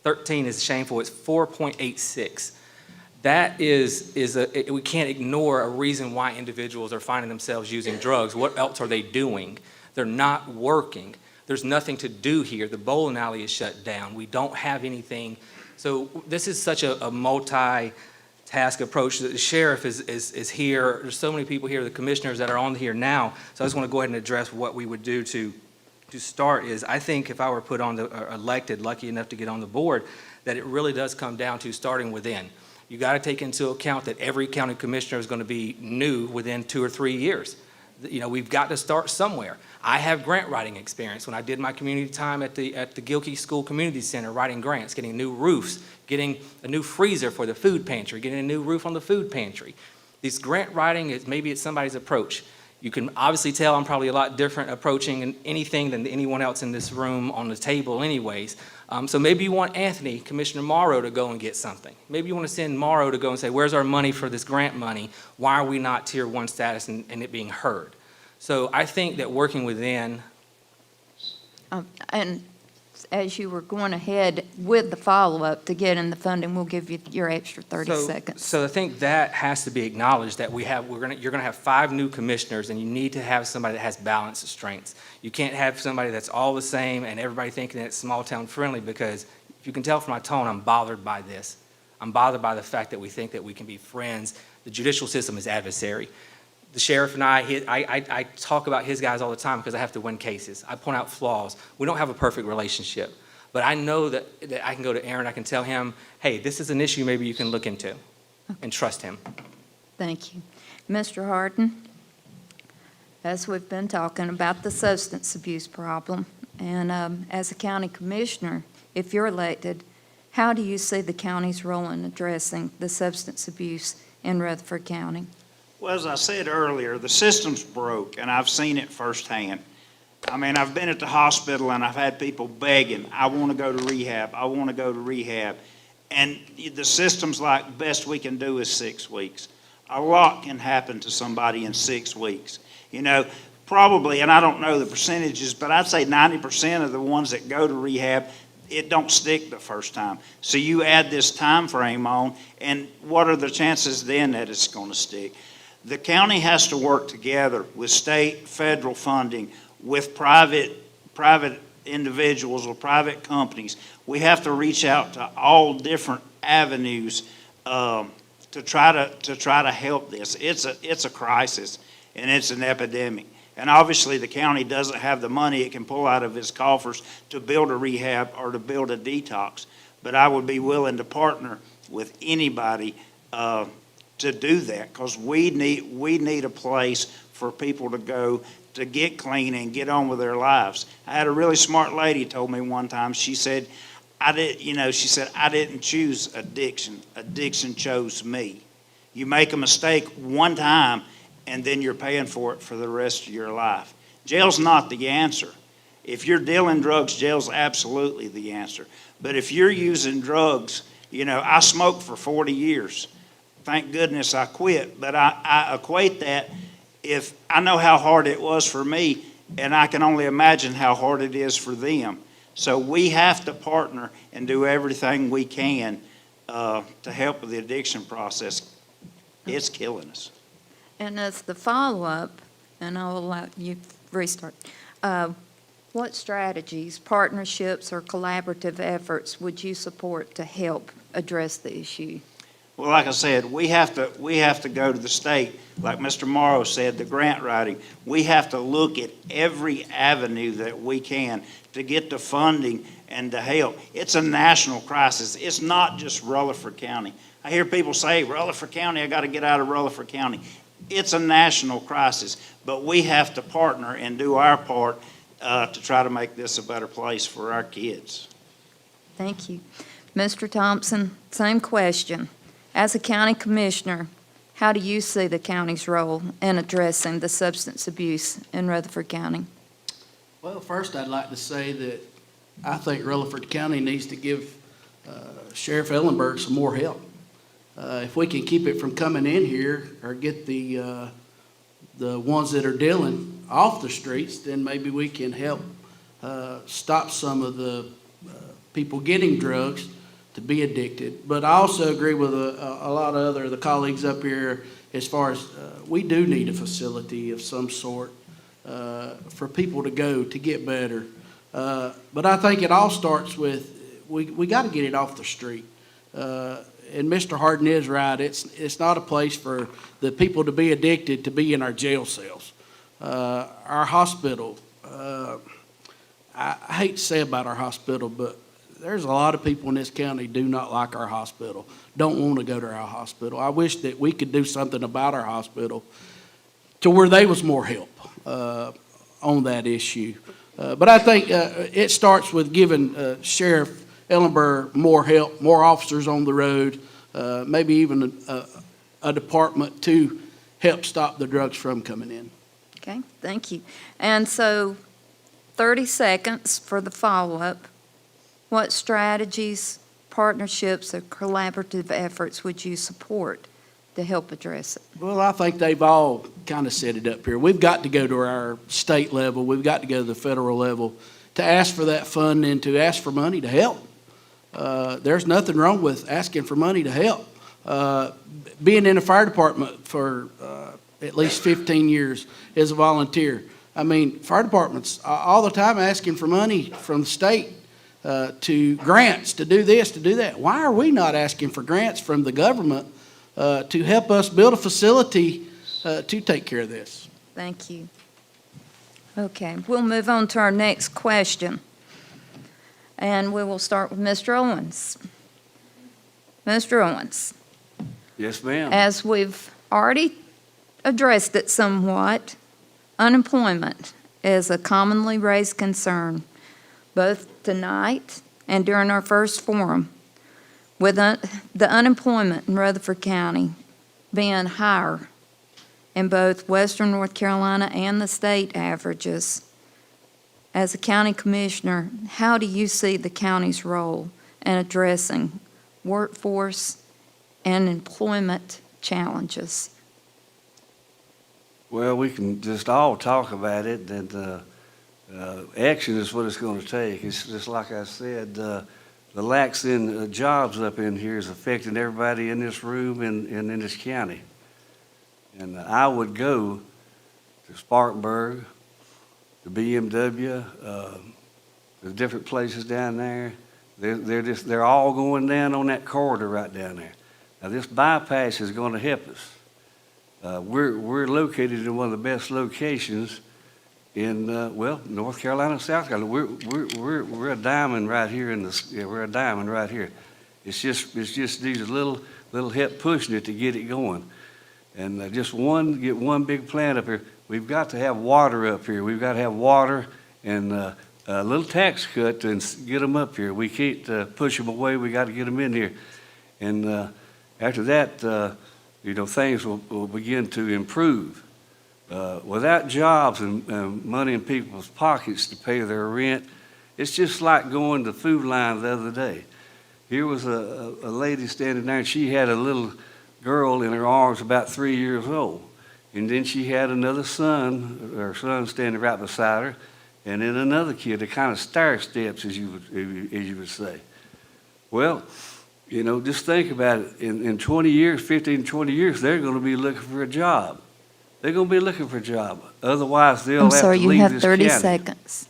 S15: 13 is shameful. It's 4.86. That we can't ignore a reason why individuals are finding themselves using drugs. What else are they doing? They're not working. There's nothing to do here. The bowling alley is shut down. We don't have anything. So this is such a multi-task approach. The sheriff is here. There's so many people here, the commissioners that are on here now. So I just want to go ahead and address what we would do to start is, I think if I were put on elected, lucky enough to get on the board, that it really does come down to starting within. You got to take into account that every county commissioner is going to be new within 2 or 3 years. You know, we've got to start somewhere. I have grant writing experience. When I did my community time at the Gilkey School Community Center, writing grants, getting new roofs, getting a new freezer for the food pantry, getting a new roof on the food pantry. This grant writing maybe it's somebody's approach. You can obviously tell I'm probably a lot different approaching anything than anyone else in this room on the table anyways. So maybe you want Anthony, Commissioner Morrow, to go and get something. Maybe you want to send Morrow to go and say, where's our money for this grant money? Why are we not Tier 1 status and it being heard? So I think that working within...
S9: And as you were going ahead with the follow-up to get in the funding, we'll give you your extra 30 seconds.
S15: So I think that has to be acknowledged, that you're going to have 5 new commissioners, and you need to have somebody that has balance of strengths. You can't have somebody that's all the same and everybody thinking that it's small town friendly, because if you can tell from my tone, I'm bothered by this. I'm bothered by the fact that we think that we can be friends. The judicial system is adversary. The sheriff and I talk about his guys all the time because I have to win cases. I point out flaws. We don't have a perfect relationship. But I know that I can go to Aaron, I can tell him, hey, this is an issue maybe you can look into, and trust him.
S9: Thank you. Mr. Harden, as we've been talking about the substance abuse problem, and as a county commissioner, if you're elected, how do you see the county's role in addressing the substance abuse in Rutherford County?
S11: Well, as I said earlier, the system's broke, and I've seen it firsthand. I mean, I've been at the hospital, and I've had people begging, I want to go to rehab, I want to go to rehab. And the system's like, best we can do is 6 weeks. A lot can happen to somebody in 6 weeks. You know, probably, and I don't know the percentages, but I'd say 90% of the ones that go to rehab, it don't stick the first time. So you add this time frame on, and what are the chances then that it's going to stick? The county has to work together with state, federal funding, with private individuals or private companies. We have to reach out to all different avenues to try to help this. It's a crisis, and it's an epidemic. And obviously the county doesn't have the money it can pull out of its coffers to build a rehab or to build a detox. But I would be willing to partner with anybody to do that, because we need a place for people to go to get clean and get on with their lives. I had a really smart lady told me one time, she said, I didn't choose addiction. Addiction chose me. You make a mistake one time, and then you're paying for it for the rest of your life. Jail's not the answer. If you're dealing drugs, jail's absolutely the answer. But if you're using drugs, I smoked for 40 years. Thank goodness I quit, but I equate that, if I know how hard it was for me, and I can only imagine how hard it is for them. So we have to partner and do everything we can to help with the addiction process. It's killing us.
S9: And as the follow-up, and I'll allow you restart, what strategies, partnerships, or collaborative efforts would you support to help address the issue?
S11: Well, like I said, we have to go to the state, like Mr. Morrow said, the grant writing. We have to look at every avenue that we can to get the funding and to help. It's a national crisis. It's not just Rutherford County. I hear people say, Rutherford County, I got to get out of Rutherford County. It's a national crisis, but we have to partner and do our part to try to make this a better place for our kids.
S9: Thank you. Mr. Thompson, same question. As a county commissioner, how do you see the county's role in addressing the substance abuse in Rutherford County?
S12: Well, first I'd like to say that I think Rutherford County needs to give Sheriff Ellenberg some more help. If we can keep it from coming in here or get the ones that are dealing off the streets, then maybe we can help stop some of the people getting drugs to be addicted. But I also agree with a lot of the colleagues up here as far as we do need a facility of some sort for people to go to get better. But I think it all starts with we got to get it off the street. And Mr. Harden is right. It's not a place for the people to be addicted to be in our jail cells. Our hospital, I hate to say about our hospital, but there's a lot of people in this county do not like our hospital, don't want to go to our hospital. I wish that we could do something about our hospital to where there was more help on that issue. But I think it starts with giving Sheriff Ellenberg more help, more officers on the road, maybe even a department to help stop the drugs from coming in.
S9: Okay, thank you. And so 30 seconds for the follow-up. What strategies, partnerships, or collaborative efforts would you support to help address it?
S12: Well, I think they've all kind of set it up here. We've got to go to our state level. We've got to go to the federal level to ask for that fund and to ask for money to help. There's nothing wrong with asking for money to help. Being in the fire department for at least 15 years as a volunteer, I mean, fire departments all the time asking for money from the state to grants to do this, to do that. Why are we not asking for grants from the government to help us build a facility to take care of this?
S9: Thank you. Okay, we'll move on to our next question. And we will start with Mr. Owens. Mr. Owens.
S14: Yes, ma'am.
S9: As we've already addressed it somewhat, unemployment is a commonly raised concern, both tonight and during our first forum. With the unemployment in Rutherford County being higher in both western North Carolina and the state averages, as a county commissioner, how do you see the county's role in addressing workforce and employment challenges?
S14: Well, we can just all talk about it, and action is what it's going to take. It's just like I said, the lax in jobs up in here is affecting everybody in this room and in this county. And I would go to Spartanburg, the BMW, the different places down there. They're all going down on that corridor right down there. Now this bypass is going to help us. We're located in one of the best locations in North Carolina, South Carolina. We're a diamond right here we're a diamond right here. It's just needs a little help pushing it to get it going. And get one big plant up here. We've got to have water up here. We've got to have water and a little tax cut to get them up here. We can't push them away. We got to get them in here. And after that, things will begin to improve. Without jobs and money in people's pockets to pay their rent, it's just like going to Food Line the other day. Here was a lady standing there, and she had a little girl in her arms about 3 years old. And then she had her son standing right beside her, and then another kid, the kind of stair steps, as you would say. Well, just think about it. In 20 years, 15, 20 years, they're going to be looking for a job. They're going to be looking for a job. Otherwise, they'll have to leave this county.
S9: I'm sorry, you have 30 seconds.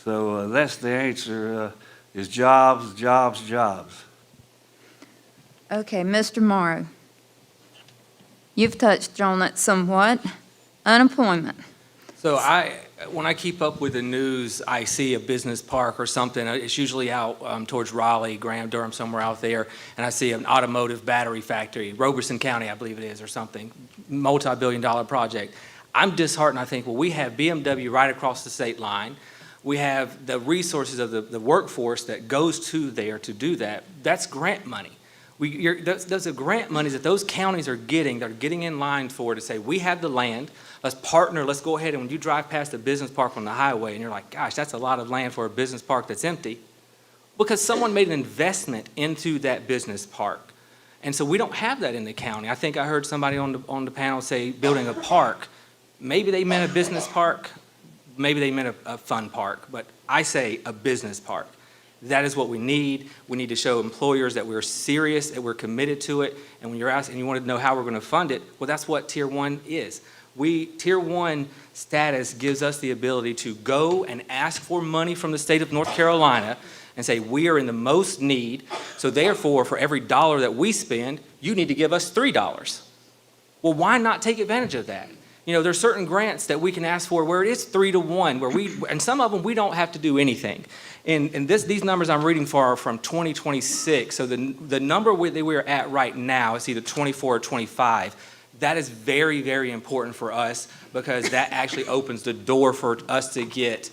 S14: So that's the answer, is jobs, jobs, jobs.
S9: Okay, Mr. Morrow, you've touched on it somewhat. Unemployment.
S15: So when I keep up with the news, I see a business park or something. It's usually out towards Raleigh, Graham, Durham, somewhere out there, and I see an automotive battery factory, Robeson County, I believe it is, or something, multi-billion-dollar project. I'm disheartened. I think, well, we have BMW right across the state line. We have the resources of the workforce that goes to there to do that. That's grant money. Those are grant monies that those counties are getting. They're getting in line for to say, we have the land. Let's partner. Let's go ahead. And when you drive past a business park on the highway and you're like, gosh, that's a lot of land for a business park that's empty, because someone made an investment into that business park. And so we don't have that in the county. I think I heard somebody on the panel say building a park. Maybe they meant a business park. Maybe they meant a fun park. But I say a business park. That is what we need. We need to show employers that we're serious, that we're committed to it. And when you're asking, you want to know how we're going to fund it, well, that's what Tier 1 is. Tier 1 status gives us the ability to go and ask for money from the state of North Carolina and say, we are in the most need, so therefore, for every dollar that we spend, you need to give us $3. Well, why not take advantage of that? You know, there's certain grants that we can ask for where it is 3-to-1, and some of them we don't have to do anything. And these numbers I'm reading for are from 2026. So the number that we're at right now is either 24 or 25. That is very, very important for us, because that actually opens the door for us to get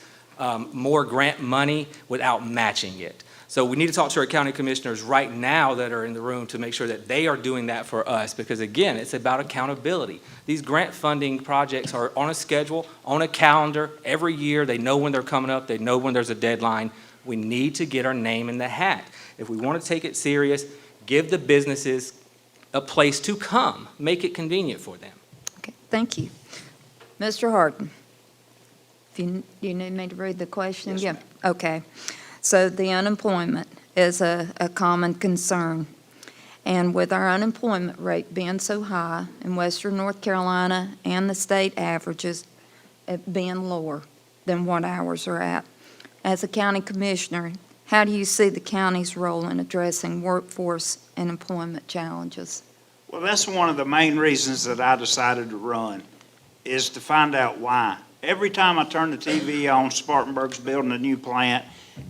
S15: more grant money without matching it. So we need to talk to our county commissioners right now that are in the room to make sure that they are doing that for us, because again, it's about accountability. These grant funding projects are on a schedule, on a calendar every year. They know when they're coming up. They know when there's a deadline. We need to get our name in the hat. If we want to take it serious, give the businesses a place to come. Make it convenient for them.
S9: Okay, thank you. Mr. Harden, if you need me to read the question?
S11: Yes,
S9: Yeah. Okay. So the unemployment is a common concern. And with our unemployment rate being so high in western North Carolina and the state averages being lower than what ours are at, as a county commissioner, how do you see the county's role in addressing workforce and employment challenges?
S11: Well, that's one of the main reasons that I decided to run, is to find out why. Every time I turn the TV on, Spartanburg's building a new plant,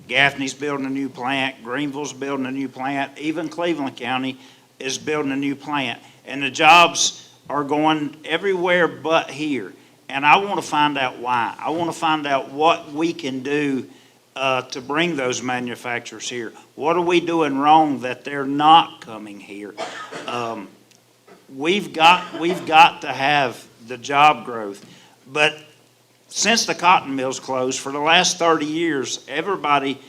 S11: Gaffney's building a new plant, Greenville's building a new plant, even Cleveland County is building a new plant. And the jobs are going everywhere but here. And I want to find out why. I want to find out what we can do to bring those manufacturers here. What are we doing wrong that they're not coming here? We've got to have the job growth. But since the cotton mills closed, for the last 30 years, everybody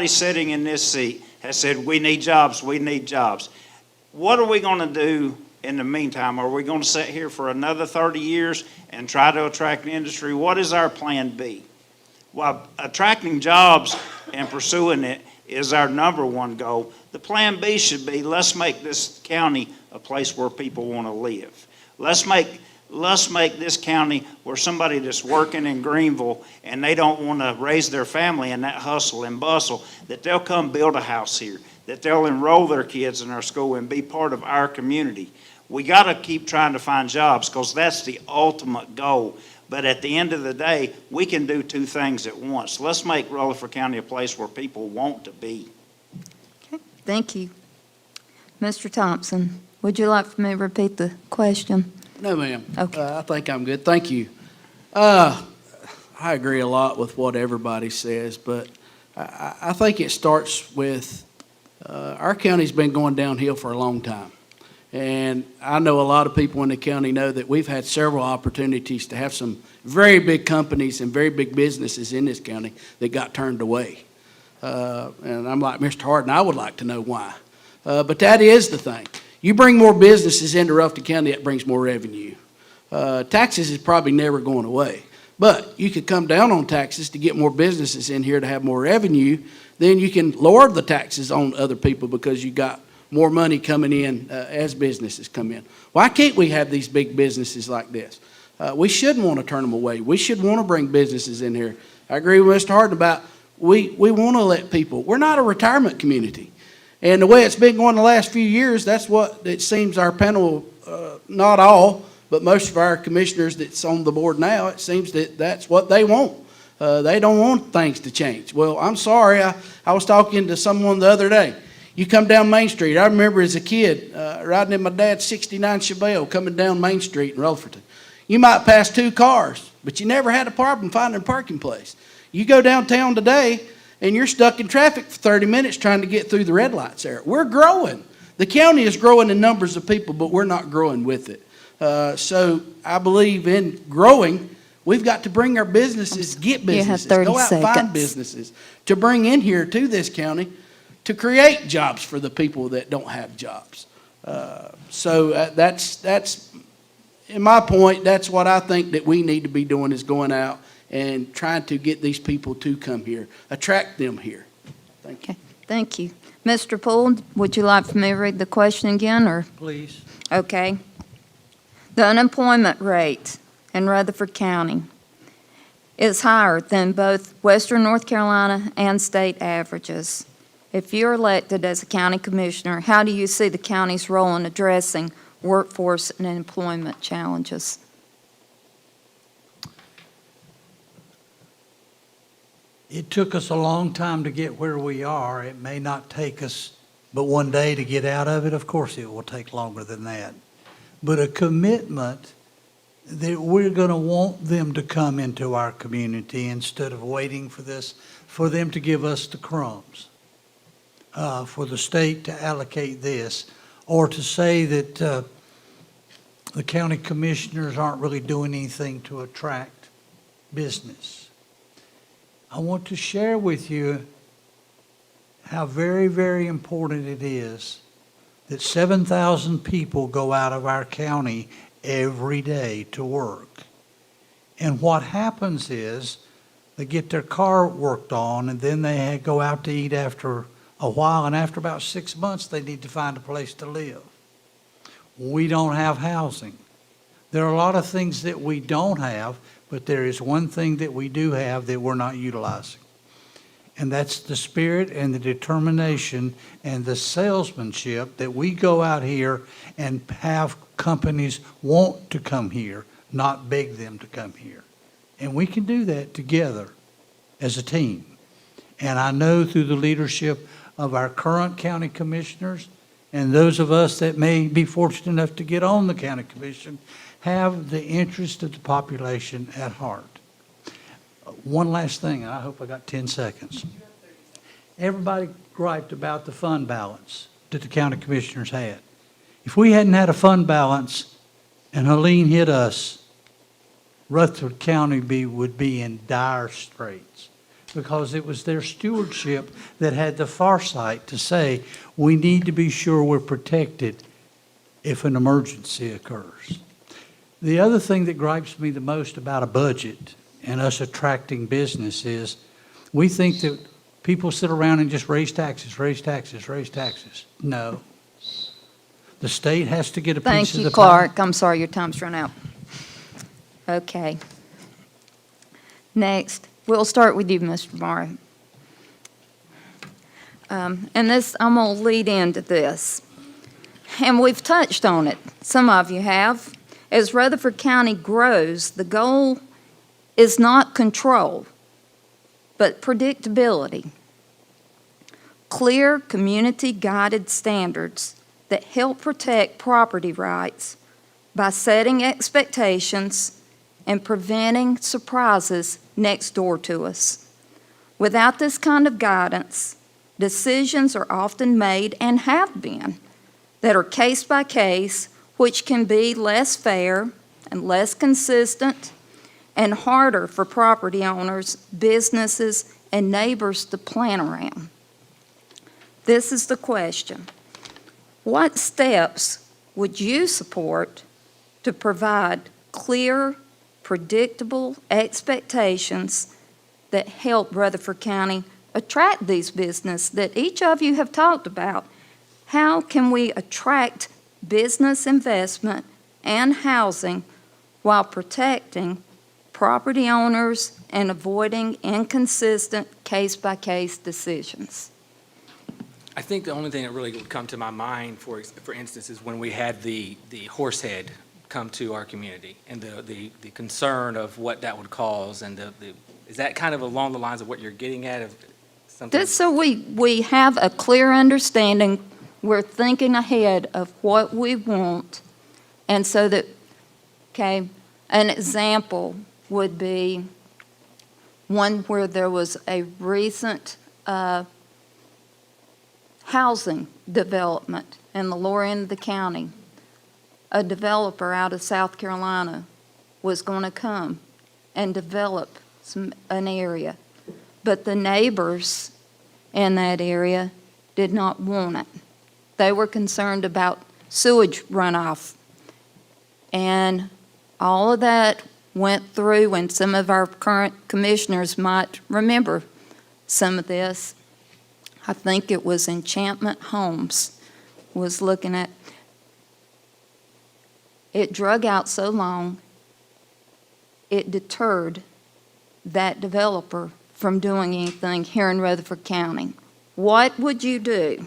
S11: sitting in this seat has said, we need jobs, we need jobs. What are we going to do in the meantime? Are we going to sit here for another 30 years and try to attract the industry? What is our plan B? Well, attracting jobs and pursuing it is our number one goal. The plan B should be, let's make this county a place where people want to live. Let's make this county where somebody that's working in Greenville and they don't want to raise their family in that hustle and bustle, that they'll come build a house here, that they'll enroll their kids in our school and be part of our community. We got to keep trying to find jobs, because that's the ultimate goal. But at the end of the day, we can do two things at once. Let's make Rutherford County a place where people want to be.
S9: Okay, thank you. Mr. Thompson, would you like for me to repeat the question?
S12: No, ma'am.
S9: Okay.
S12: I think I'm good. Thank you. I agree a lot with what everybody says, but I think it starts with our county's been going downhill for a long time. And I know a lot of people in the county know that we've had several opportunities to have some very big companies and very big businesses in this county that got turned away. And I'm like Mr. Harden, I would like to know why. But that is the thing. You bring more businesses into Rutherford County, that brings more revenue. Taxes is probably never going away. But you could come down on taxes to get more businesses in here to have more revenue. Then you can lower the taxes on other people because you got more money coming in as businesses come in. Why can't we have these big businesses like this? We shouldn't want to turn them away. We should want to bring businesses in here. I agree with Mr. Harden about we want to let people. We're not a retirement community. And the way it's been going the last few years, that's what it seems our panel, not all, but most of our commissioners that's on the board now, it seems that that's what they want. They don't want things to change. Well, I'm sorry. I was talking to someone the other day. You come down Main Street. I remember as a kid riding in my dad's 69 Chevelle coming down Main Street in Rutherford. You might pass 2 cars, but you never had a problem finding a parking place. You go downtown today, and you're stuck in traffic for 30 minutes trying to get through the red lights there. We're growing. The county is growing in numbers of people, but we're not growing with it. So I believe in growing. We've got to bring our businesses, get businesses, go out and find businesses to bring in here to this county to create jobs for the people that don't have jobs. So that's in my point, that's what I think that we need to be doing, is going out and trying to get these people to come here, attract them here. Thank you.
S9: Okay, thank you. Mr. Poole, would you like for me to read the question again, or?
S13: Please.
S9: Okay. The unemployment rate in Rutherford County is higher than both Western North Carolina and state averages. If you're elected as a county commissioner, how do you see the county's role in addressing workforce and employment challenges?
S13: It took us a long time to get where we are. It may not take us but one day to get out of it. Of course, it will take longer than that. But a commitment that we're going to want them to come into our community instead of waiting for them to give us the crumbs, for the state to allocate this, or to say that the county commissioners aren't really doing anything to attract business. I want to share with you how very, very important it is that 7,000 people go out of our county every day to work. And what happens is they get their car worked on, and then they go out to eat after a while, and after about 6 months they need to find a place to live. We don't have housing. There are a lot of things that we don't have, but there is one thing that we do have that we're not utilizing. And that's the spirit and the determination and the salesmanship that we go out here and have companies want to come here, not beg them to come here. And we can do that together as a team. And I know through the leadership of our current county commissioners and those of us that may be fortunate enough to get on the county commission have the interest of the population at heart. One last thing, and I hope I got 10 seconds. Everybody griped about the fund balance that the county commissioners had. If we hadn't had a fund balance and Helene hit us, Rutherford County would be in dire straits, because it was their stewardship that had the foresight to say, we need to be sure we're protected if an emergency occurs. The other thing that gripes me the most about a budget and us attracting business is we think that people sit around and just raise taxes, raise taxes, raise taxes. No. The state has to get a piece of the pie.
S9: Thank you, Clark. I'm sorry, your time's run out. Okay. Next, we'll start with you, Mr. Morrow. And this, I'm going to lead into this. And we've touched on it. Some of you have. As Rutherford County grows, the goal is not control, but predictability. Clear, community-guided standards that help protect property rights by setting expectations and preventing surprises next door to us. Without this kind of guidance, decisions are often made, and have been, that are case by case, which can be less fair and less consistent and harder for property owners, businesses, and neighbors to plan around. This is the question. What steps would you support to provide clear, predictable expectations that help Rutherford County attract these businesses that each of you have talked about? How can we attract business investment and housing while protecting property owners and avoiding inconsistent case-by-case decisions?
S15: I think the only thing that really would come to my mind, for instance, is when we had the horsehead come to our community and the concern of what that would cause, and is that kind of along the lines of what you're getting at? Of something?
S9: Just so we have a clear understanding, we're thinking ahead of what we want, and so that, okay, an example would be one where there was a recent housing development in the lower end of the county. A developer out of South Carolina was going to come and develop an area, but the neighbors in that area did not want it. They were concerned about sewage runoff, and all of that went through, and some of our current commissioners might remember some of this. I think it was Enchantment Homes was looking at. It drug out so long, it deterred that developer from doing anything here in Rutherford County. What would you do?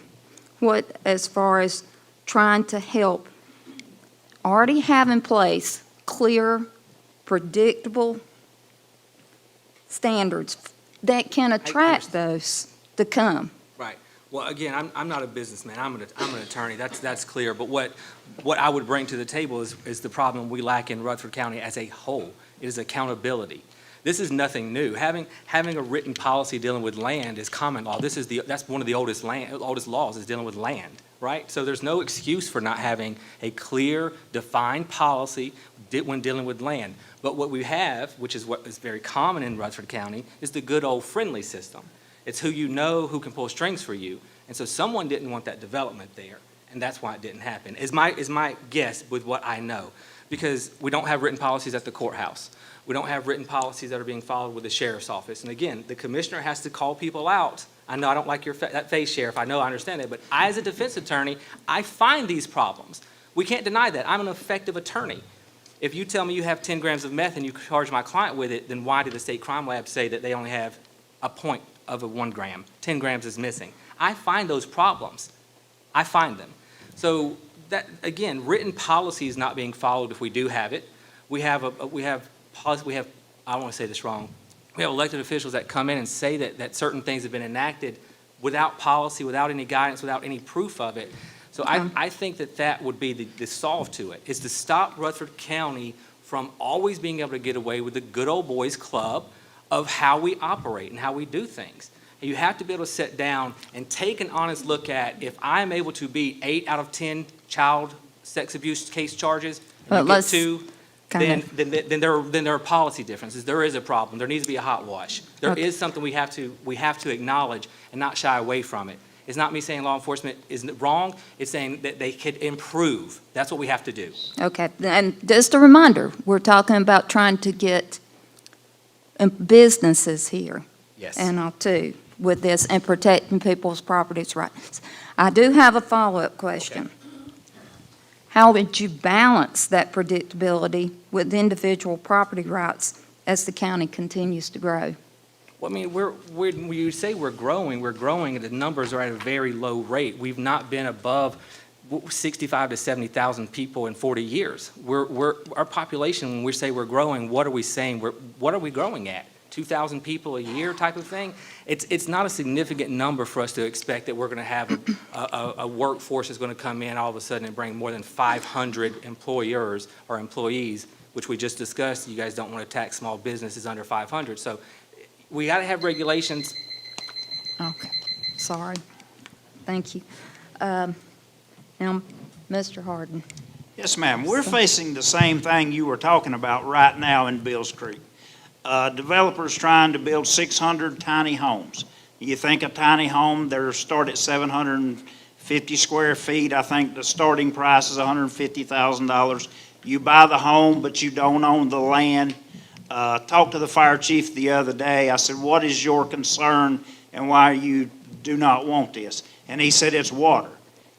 S9: What, as far as trying to help, already have in place clear, predictable standards that can attract those to come?
S15: Right. Well, again, I'm not a businessman. I'm an attorney. That's clear. But what I would bring to the table is the problem we lack in Rutherford County as a whole. It is accountability. This is nothing new. Having a written policy dealing with land is common law. That's one of the oldest laws is dealing with land, right? So there's no excuse for not having a clear, defined policy when dealing with land. But what we have, which is what is very common in Rutherford County, is the good old friendly system. It's who you know who can pull strings for you. And so someone didn't want that development there, and that's why it didn't happen, is my guess with what I know. Because we don't have written policies at the courthouse. We don't have written policies that are being followed with the sheriff's office. And again, the commissioner has to call people out. I know I don't like that face, Sheriff. I know, I understand that. But I, as a defense attorney, I find these problems. We can't deny that. I'm an effective attorney. If you tell me you have 10 grams of meth and you charge my client with it, then why did the state crime lab say that they only have a point of a 1 gram? 10 grams is missing. I find those problems. I find them. So that, again, written policy is not being followed if we do have it. We have I don't want to say this wrong. We have elected officials that come in and say that certain things have been enacted without policy, without any guidance, without any proof of it. So I think that would be the solve to it, is to stop Rutherford County from always being able to get away with the good old boys club of how we operate and how we do things. And you have to be able to sit down and take an honest look at, if I'm able to beat 8 out of 10 child sex abuse case charges, and you get 2, then there are policy differences. There is a problem. There needs to be a hot wash. There is something we have to acknowledge and not shy away from it. It's not me saying law enforcement is wrong. It's saying that they could improve. That's what we have to do.
S9: Okay, and just a reminder, we're talking about trying to get businesses here.
S15: Yes.
S9: And all too, with this, and protecting people's properties rights. I do have a follow-up question.
S15: Okay.
S9: How would you balance that predictability with individual property rights as the county continues to grow?
S15: Well, I mean, when you say we're growing, and the numbers are at a very low rate. We've not been above 65 to 70,000 people in 40 years. Our population, when we say we're growing, what are we saying? What are we growing at? 2,000 people a year type of thing? It's not a significant number for us to expect that we're going to have a workforce that's going to come in all of a sudden and bring more than 500 employers or employees, which we just discussed. You guys don't want to tax small businesses under 500. So we got to have regulations.
S9: Okay, sorry. Thank you. Now, Mr. Harden.
S11: Yes, ma'am. We're facing the same thing you were talking about right now in Bills Creek. Developers trying to build 600 tiny homes. You think a tiny home, they're start at 750 square feet. I think the starting price is $150,000. You buy the home, but you don't own the land. Talked to the fire chief the other day. I said, what is your concern and why you do not want this? And he said, it's water.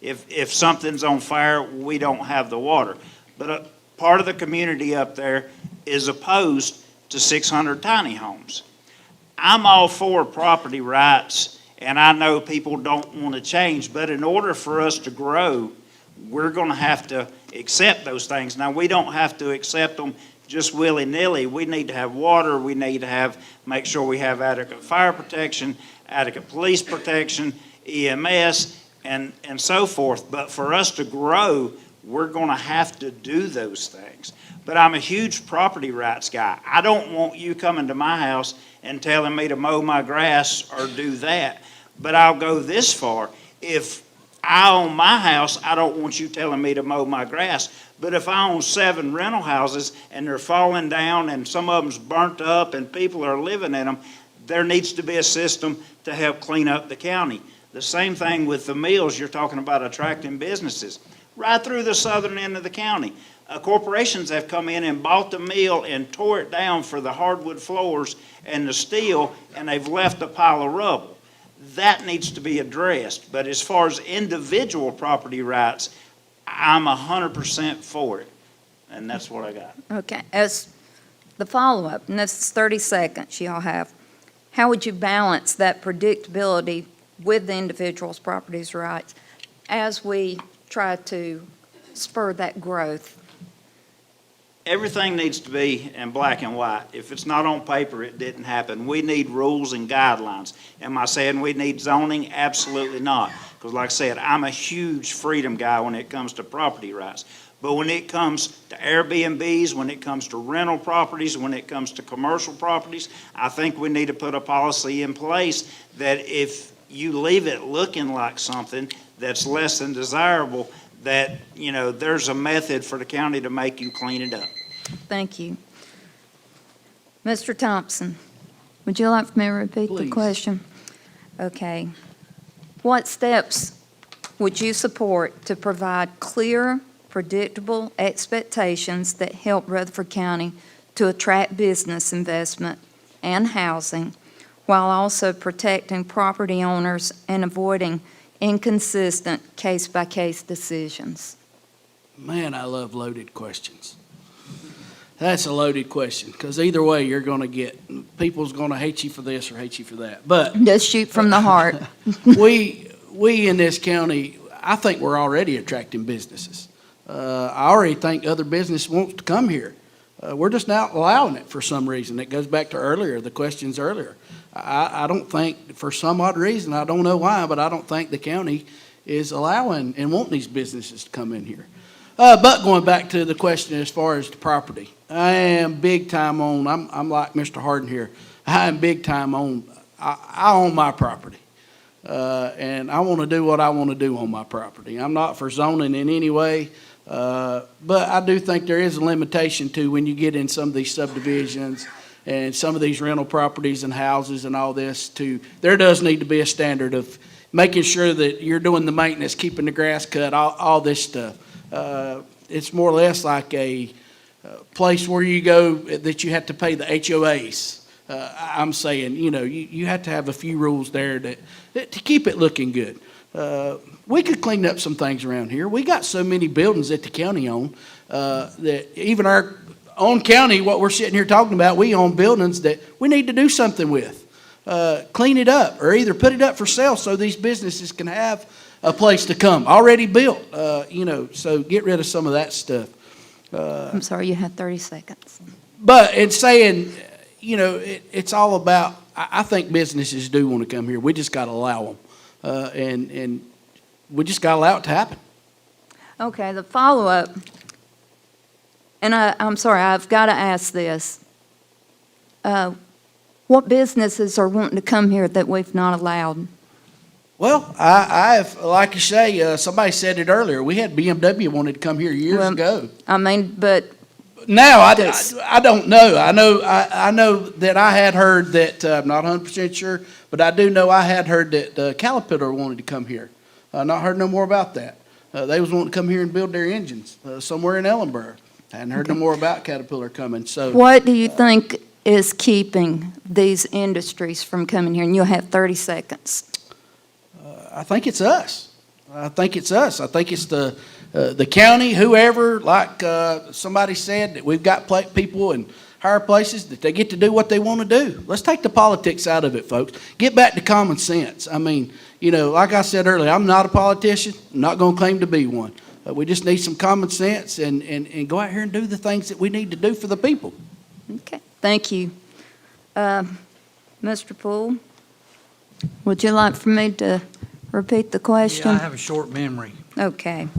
S11: If something's on fire, we don't have the water. But part of the community up there is opposed to 600 tiny homes. I'm all for property rights And I know people don't want to change, but in order for us to grow, we're going to have to accept those things. Now, we don't have to accept them just willy-nilly. We need to have water. We need to make sure we have adequate fire protection, adequate police protection, EMS, and so forth. But for us to grow, we're going to have to do those things. But I'm a huge property rights guy. I don't want you coming to my house and telling me to mow my grass or do that. But I'll go this far. If I own my house, I don't want you telling me to mow my grass. But if I own 7 rental houses and they're falling down and some of them's burnt up and people are living in them, there needs to be a system to help clean up the county. The same thing with the mills. You're talking about attracting businesses. Right through the southern end of the county, corporations have come in and bought the mill and tore it down for the hardwood floors and the steel, and they've left a pile of rubble. That needs to be addressed. But as far as individual property rights, I'm 100% for it. And that's what I got.
S9: Okay, as the follow-up, and this is 30 seconds y'all have, how would you balance that predictability with the individual's property rights as we try to spur that growth?
S11: Everything needs to be in black and white. If it's not on paper, it didn't happen. We need rules and guidelines. Am I saying we need zoning? Absolutely not. Because like I said, I'm a huge freedom guy when it comes to property rights. But when it comes to Airbnbs, when it comes to rental properties, when it comes to commercial properties, I think we need to put a policy in place that if you leave it looking like something that's less than desirable, that, there's a method for the county to make you clean it up.
S9: Thank you. Mr. Thompson, would you like for me to repeat the question? Okay. What steps would you support to provide clear, predictable expectations that help Rutherford County to attract business investment and housing while also protecting property owners and avoiding inconsistent case-by-case decisions?
S12: Man, I love loaded questions. That's a loaded question, because either way, you're going to get, people's going to hate you for this or hate you for that. But
S9: just shoot from the heart.
S12: we in this county, I think we're already attracting businesses. I already think other business wants to come here. We're just not allowing it for some reason. It goes back to the questions earlier. I don't think, for some odd reason, I don't know why, but I don't think the county is allowing and wanting these businesses to come in here. But going back to the question as far as the property, I am big time on, I'm like Mr. Harden here, I am big time on, I own my property. And I want to do what I want to do on my property. I'm not for zoning in any way, but I do think there is a limitation to when you get in some of these subdivisions and some of these rental properties and houses and all this, there does need to be a standard of making sure that you're doing the maintenance, keeping the grass cut, all this stuff. It's more or less like a place where you go that you have to pay the HOAs. I'm saying, you have to have a few rules there to keep it looking good. We could clean up some things around here. We got so many buildings that the county own that even our own county, what we're sitting here talking about, we own buildings that we need to do something with. Clean it up or either put it up for sale so these businesses can have a place to come already built, so get rid of some of that stuff.
S9: I'm sorry, you had 30 seconds.
S12: But in saying, it's all about, I think businesses do want to come here. We just got to allow them. And we just got to allow it to happen.
S9: Okay, the follow-up, and I'm sorry, I've got to ask this. What businesses are wanting to come here that we've not allowed?
S12: Well, I've, like you say, somebody said it earlier. We had BMW wanted to come here years ago.
S9: I mean, but
S12: now I don't know. I know that I had heard that. I'm not 100% sure, but I do know I had heard that Caterpillar wanted to come here. Not heard no more about that. They was wanting to come here and build their engines somewhere in Ellenboro. I hadn't heard no more about Caterpillar coming. So,
S9: what do you think is keeping these industries from coming here? And you'll have 30 seconds.
S12: I think it's us. I think it's the county, whoever, like somebody said, that we've got people in higher places, that they get to do what they want to do. Let's take the politics out of it, folks. Get back to common sense. I mean, you know, like I said earlier, I'm not a politician. I'm not going to claim to be one. But we just need some common sense and go out here and do the things that we need to do for the people.
S9: Okay, thank you. Mr. Poole, would you like for me to repeat the question?
S13: Yeah, I have a short memory.
S9: Okay.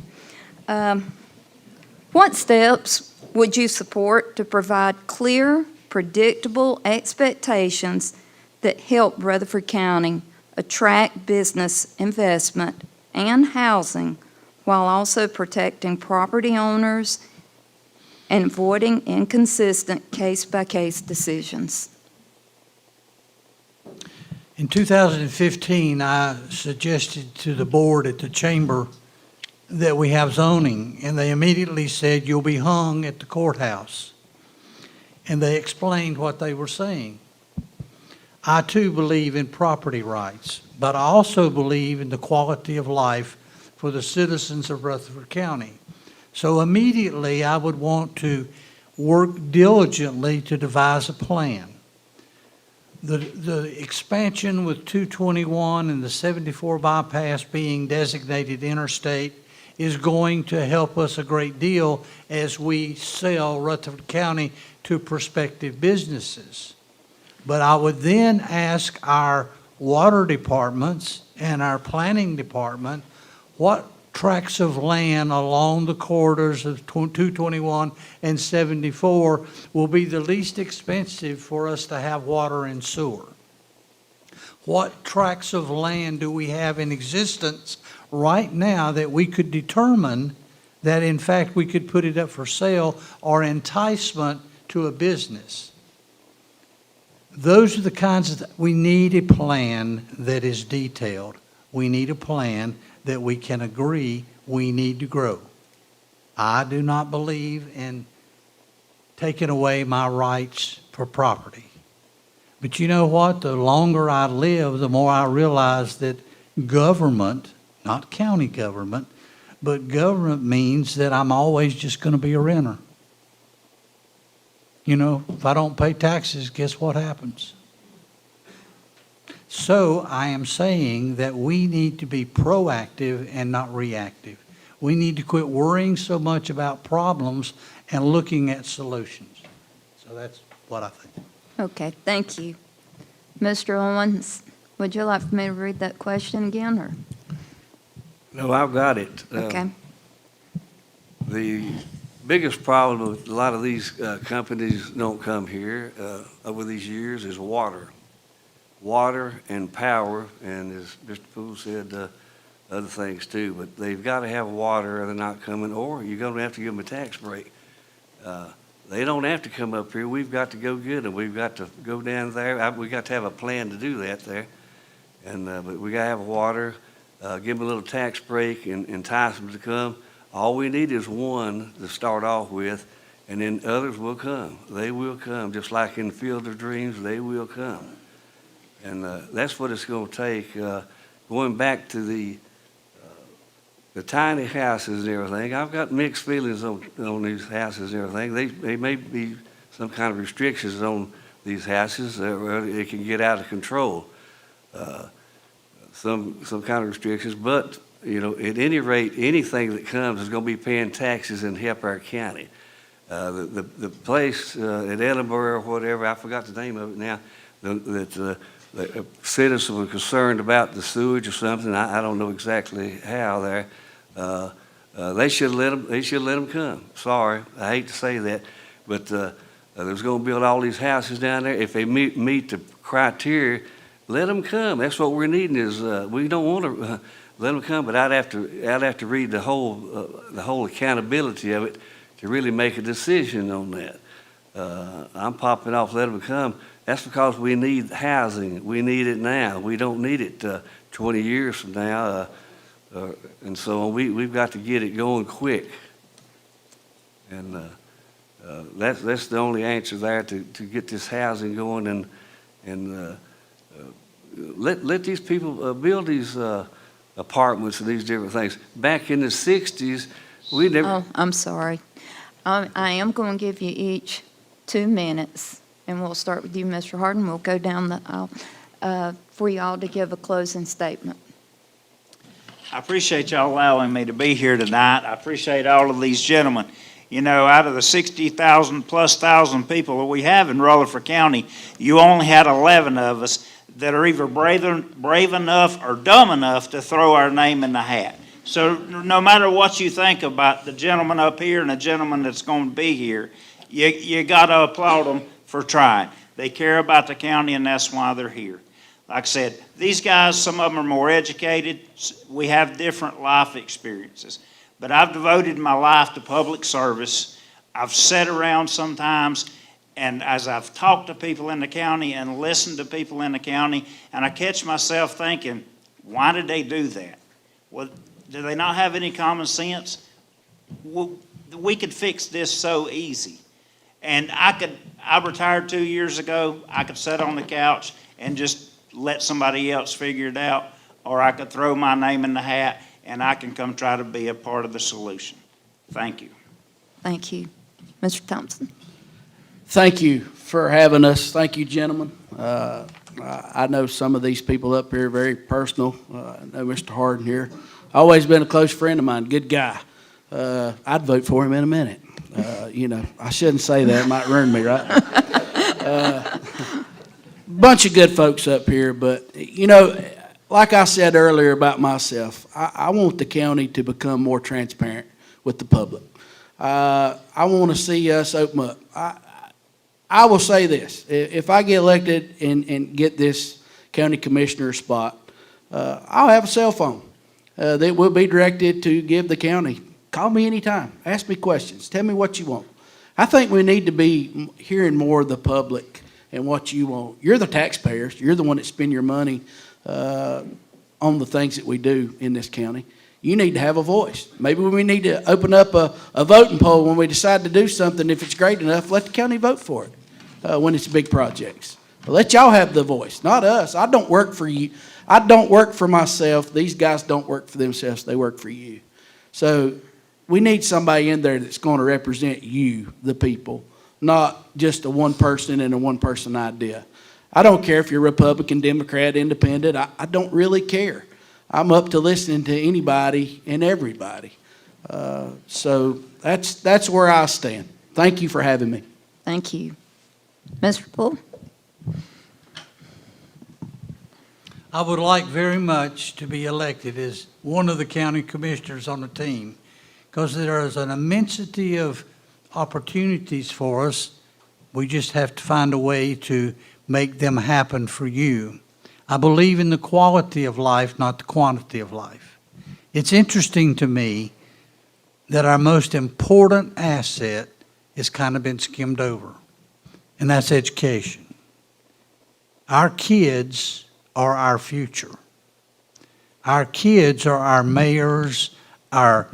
S9: What steps would you support to provide clear, predictable expectations that help Rutherford County attract business investment and housing while also protecting property owners and avoiding inconsistent case-by-case decisions?
S13: In 2015, I suggested to the board at the chamber that we have zoning, and they immediately said, you'll be hung at the courthouse. And they explained what they were saying. I too believe in property rights, but I also believe in the quality of life for the citizens of Rutherford County. So immediately I would want to work diligently to devise a plan. The expansion with 221 and the 74 bypass being designated interstate is going to help us a great deal as we sell Rutherford County to prospective businesses. But I would then ask our water departments and our planning department what tracts of land along the corridors of 221 and 74 will be the least expensive for us to have water and sewer. What tracts of land do we have in existence right now that we could determine that in fact we could put it up for sale or enticement to a business? Those are the kinds of, we need a plan that is detailed. We need a plan that we can agree we need to grow. I do not believe in taking away my rights for property. But you know what? The longer I live, the more I realize that government, not county government, but government means that I'm always just going to be a renter. You know, if I don't pay taxes, guess what happens? So I am saying that we need to be proactive and not reactive. We need to quit worrying so much about problems and looking at solutions. So that's what I think.
S9: Okay, thank you. Mr. Owens, would you like for me to read that question again, or?
S14: No, I've got it.
S9: Okay.
S14: The biggest problem with a lot of these companies don't come here over these years is water. Water and power, and as Mr. Poole said, other things too, but they've got to have water or they're not coming, or you're going to have to give them a tax break. They don't have to come up here. We've got to go get them. We've got to go down there. We've got to have a plan to do that there. And but we got to have water, give them a little tax break and entice them to come. All we need is one to start off with, and then others will come. They will come, just like in the Field of Dreams, they will come. And that's what it's going to take. Going back to the tiny houses and everything, I've got mixed feelings on these houses and everything. They may be some kind of restrictions on these houses, or it can get out of control. Some kind of restrictions, but you know, at any rate, anything that comes is going to be paying taxes and help our county. The place at Edinburgh or whatever, I forgot the name of it now, that the citizens were concerned about the sewage or something. I don't know exactly how there. They should let them come. Sorry, I hate to say that, but there's going to build all these houses down there. If they meet the criteria, let them come. That's what we're needing. Is we don't want to let them come, but I'd have to read the whole accountability of it to really make a decision on that. I'm popping off. Let them come. That's because we need housing. We need it now. We don't need it 20 years from now. And so we've got to get it going quick. And that's the only answer there to get this housing going and let these people build these apartments and these different things. Back in the 60s, we never...
S9: Oh, I'm sorry. I am going to give you each 2 minutes. And we'll start with you, Mr. Harden. We'll go down the aisle for y'all to give a closing statement.
S11: I appreciate y'all allowing me to be here tonight. I appreciate all of these gentlemen. You know, out of the 60,000 plus thousand people that we have in Rutherford County, you only had 11 of us that are either brave enough or dumb enough to throw our name in the hat. So no matter what you think about the gentleman up here and the gentleman that's going to be here, you got to applaud them for trying. They care about the county, and that's why they're here. Like I said, these guys, some of them are more educated. We have different life experiences. But I've devoted my life to public service. I've sat around sometimes, and as I've talked to people in the county and listened to people in the county, and I catch myself thinking, why did they do that? Well, do they not have any common sense? We could fix this so easy. And I retired 2 years ago. I could sit on the couch and just let somebody else figure it out, or I could throw my name in the hat and I can come try to be a part of the solution. Thank you.
S9: Thank you. Mr. Thompson.
S12: Thank you for having us. Thank you, gentlemen. I know some of these people up here very personal. I know Mr. Harden here. Always been a close friend of mine, good guy. I'd vote for him in a minute. You know, I shouldn't say that. It might ruin me, right? Bunch of good folks up here, but, you know, like I said earlier about myself, I want the county to become more transparent with the public. I want to see us open up. I will say this. If I get elected and get this county commissioner spot, I'll have a cell phone that will be directed to give the county. Call me anytime. Ask me questions. Tell me what you want. I think we need to be hearing more of the public and what you want. You're the taxpayers. You're the one that spend your money on the things that we do in this county. You need to have a voice. Maybe we need to open up a voting poll when we decide to do something. If it's great enough, let the county vote for it when it's big projects. Let y'all have the voice, not us. I don't work for you. I don't work for myself. These guys don't work for themselves. They work for you. So we need somebody in there that's going to represent you, the people, not just a one person and a one person idea. I don't care if you're Republican, Democrat, Independent. I don't really care. I'm up to listening to anybody and everybody. So that's where I stand. Thank you for having me.
S9: Thank you. Mr. Poole?
S13: I would like very much to be elected as one of the county commissioners on the team, because there is an immensity of opportunities for us. We just have to find a way to make them happen for you. I believe in the quality of life, not the quantity of life. It's interesting to me that our most important asset has kind of been skimmed over, and that's education. Our kids are our future. Our kids are our mayors, our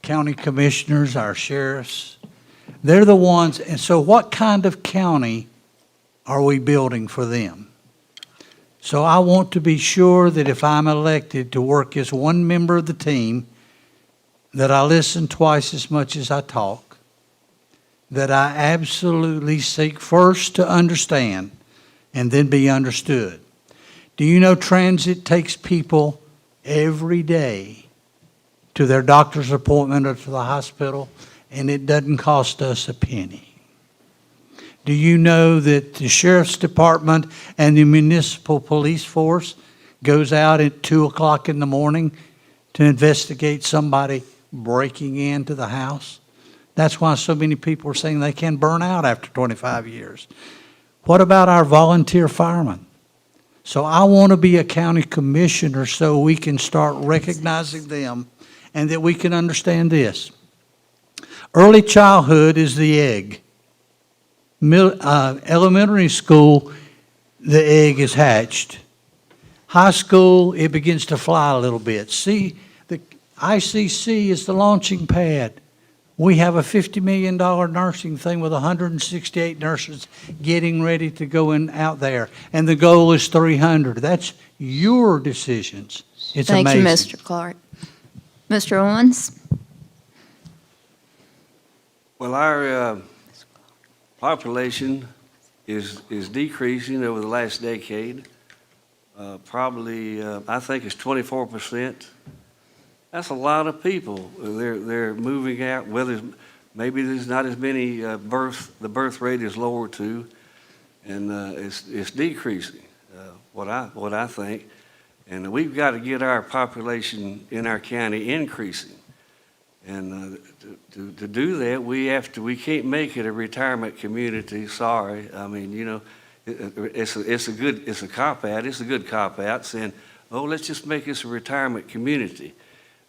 S13: county commissioners, our sheriffs. They're the ones, and so what kind of county are we building for them? So I want to be sure that if I'm elected to work as one member of the team, that I listen twice as much as I talk, that I absolutely seek first to understand and then be understood. Do you know transit takes people every day to their doctor's appointment or to the hospital, and it doesn't cost us a penny? Do you know that the sheriff's department and the municipal police force goes out at 2 o'clock in the morning to investigate somebody breaking into the house? That's why so many people are saying they can burn out after 25 years. What about our volunteer firemen? So I want to be a county commissioner so we can start recognizing them and that we can understand this. Early childhood is the egg. Elementary school, the egg is hatched. High school, it begins to fly a little bit. See, the ICC is the launching pad. We have a $50 million nursing thing with 168 nurses getting ready to go in out there. And the goal is 300. That's your decisions. It's amazing.
S9: Thank you, Mr. Clark. Mr. Owens?
S14: Well, our population is decreasing over the last decade. Probably, I think it's 24%. That's a lot of people. They're moving out. Whether maybe there's not as many the birth rate is lower too, and it's decreasing. What I think, and we've got to get our population in our county increasing, and to do that we can't make it a retirement community. Sorry, I mean, you know, it's a cop out. It's a good cop out saying, oh, let's just make this a retirement community.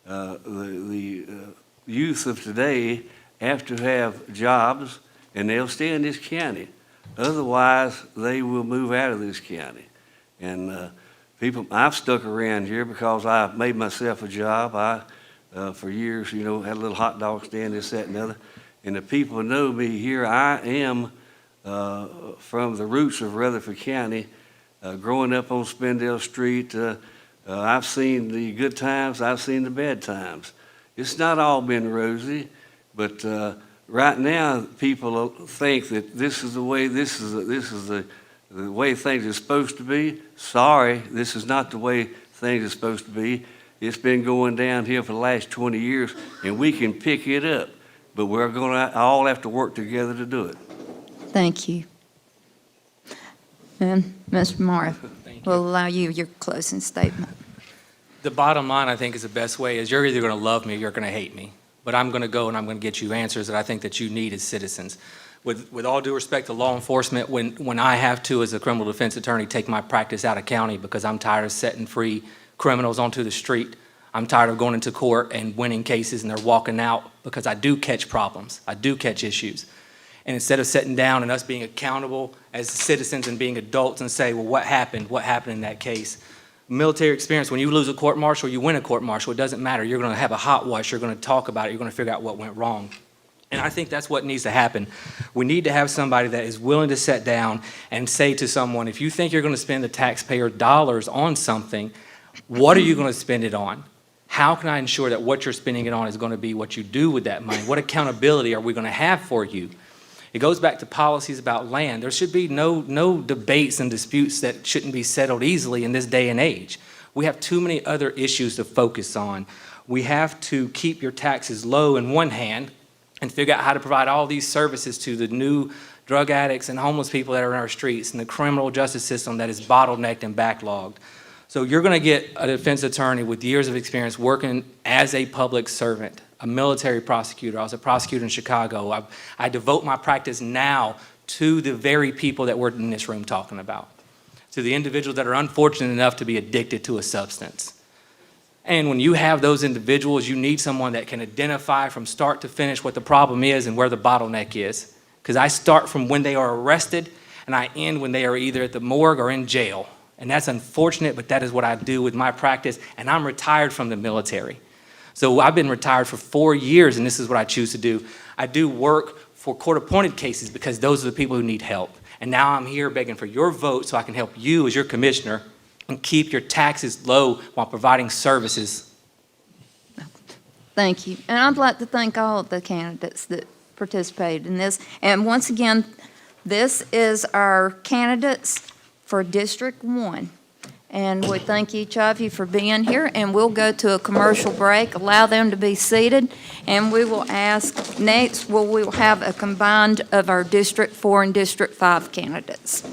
S14: The youth of today have to have jobs, and they'll stay in this county. Otherwise, they will move out of this county. And I've stuck around here because I made myself a job. I, for years, you know, had a little hot dog stand, this, that, and the other. And the people know me here. I am from the roots of Rutherford County, growing up on Spindale Street. I've seen the good times, I've seen the bad times. It's not all been rosy, but right now people think that this is the way the way things are supposed to be. Sorry, this is not the way things are supposed to be. It's been going downhill for the last 20 years, and we can pick it up, but we're going to all have to work together to do it.
S9: Thank you. And Mr. Morrow, we'll allow you your closing statement.
S15: The bottom line, I think, is the best way is you're either going to love me or you're going to hate me. But I'm going to go and I'm going to get you answers that I think that you need as citizens. With all due respect to law enforcement, when I have to, as a criminal defense attorney, take my practice out of county because I'm tired of setting free criminals onto the street, I'm tired of going into court and winning cases and they're walking out because I do catch problems. I do catch issues. And instead of sitting down and us being accountable as citizens and being adults and say, well, what happened? What happened in that case? Military experience, when you lose a court martial, you win a court martial, it doesn't matter. You're going to have a hot wash. You're going to talk about it. You're going to figure out what went wrong. And I think that's what needs to happen. We need to have somebody that is willing to sit down and say to someone, if you think you're going to spend the taxpayer dollars on something, what are you going to spend it on? How can I ensure that what you're spending it on is going to be what you do with that money? What accountability are we going to have for you? It goes back to policies about land. There should be no debates and disputes that shouldn't be settled easily in this day and age. We have too many other issues to focus on. We have to keep your taxes low in one hand and figure out how to provide all these services to the new drug addicts and homeless people that are in our streets and the criminal justice system that is bottlenecked and backlogged. So you're going to get a defense attorney with years of experience working as a public servant, a military prosecutor. I was a prosecutor in Chicago. I devote my practice now to the very people that we're in this room talking about, to the individuals that are unfortunate enough to be addicted to a substance. And when you have those individuals, you need someone that can identify from start to finish what the problem is and where the bottleneck is. Because I start from when they are arrested and I end when they are either at the morgue or in jail. And that's unfortunate, but that is what I do with my practice. And I'm retired from the military. So I've been retired for 4 years, and this is what I choose to do. I do work for court-appointed cases because those are the people who need help. And now I'm here begging for your vote so I can help you as your commissioner and keep your taxes low while providing services.
S9: Thank you. And I'd like to thank all of the candidates that participated in this. And once again, this is our candidates for District 1. And we thank each of you for being here, and we'll go to a commercial break, allow them to be seated, and we will ask next, we will have a combined of our District 4 and District 5 candidates.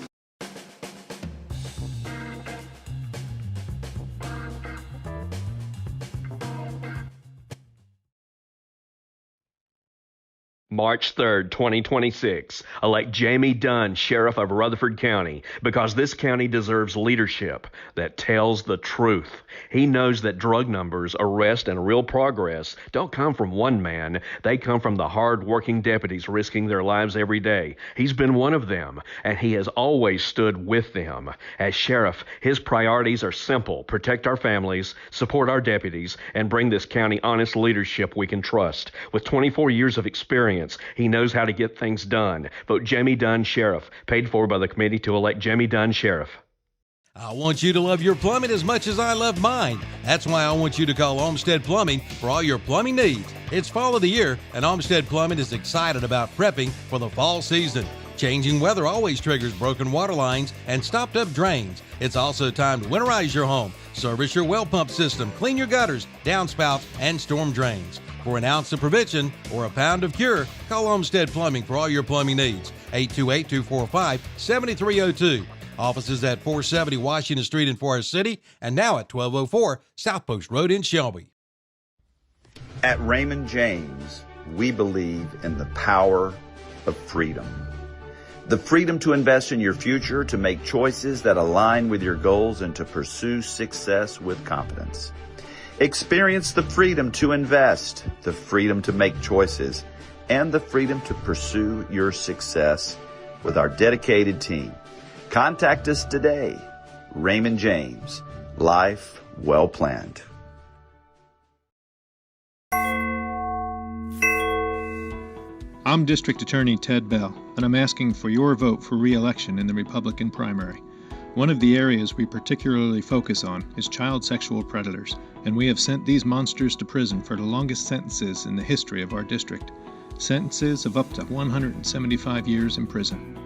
S2: March 3rd, 2026, elect Jamie Dunn, Sheriff of Rutherford County, because this county deserves leadership that tells the truth. He knows that drug numbers, arrest, and real progress don't come from one man. They come from the hard-working deputies risking their lives every day. He's been one of them, and he has always stood with them. As sheriff, his priorities are simple: protect our families, support our deputies, and bring this county honest leadership we can trust. With 24 years of experience, he knows how to get things done. Vote Jamie Dunn, Sheriff. Paid for by the committee to elect Jamie Dunn, Sheriff.
S3: I want you to love your plumbing as much as I love mine. That's why I want you to call Olmsted Plumbing for all your plumbing needs. It's fall of the year, and Olmsted Plumbing is excited about prepping for the fall season. Changing weather always triggers broken water lines and stopped up drains. It's also time to winterize your home, service your well pump system, clean your gutters, downspouts, and storm drains. For an ounce of prevention or a pound of cure, call Homestead Plumbing for all your plumbing needs. 828-245-7302. Offices at 470 Washington Street in Forest City and now at 1204 South Post Road in Shelby.
S4: At Raymond James, we believe in the power of freedom. The freedom to invest in your future, to make choices that align with your goals, and to pursue success with confidence. Experience the freedom to invest, the freedom to make choices, and the freedom to pursue your success with our dedicated team. Contact us today. Raymond James, life well planned.
S5: I'm District Attorney Ted Bell, and I'm asking for your vote for re-election in the Republican primary. One of the areas we particularly focus on is child sexual predators, and we have sent these monsters to prison for the longest sentences in the history of our district. Sentences of up to 175 years in prison.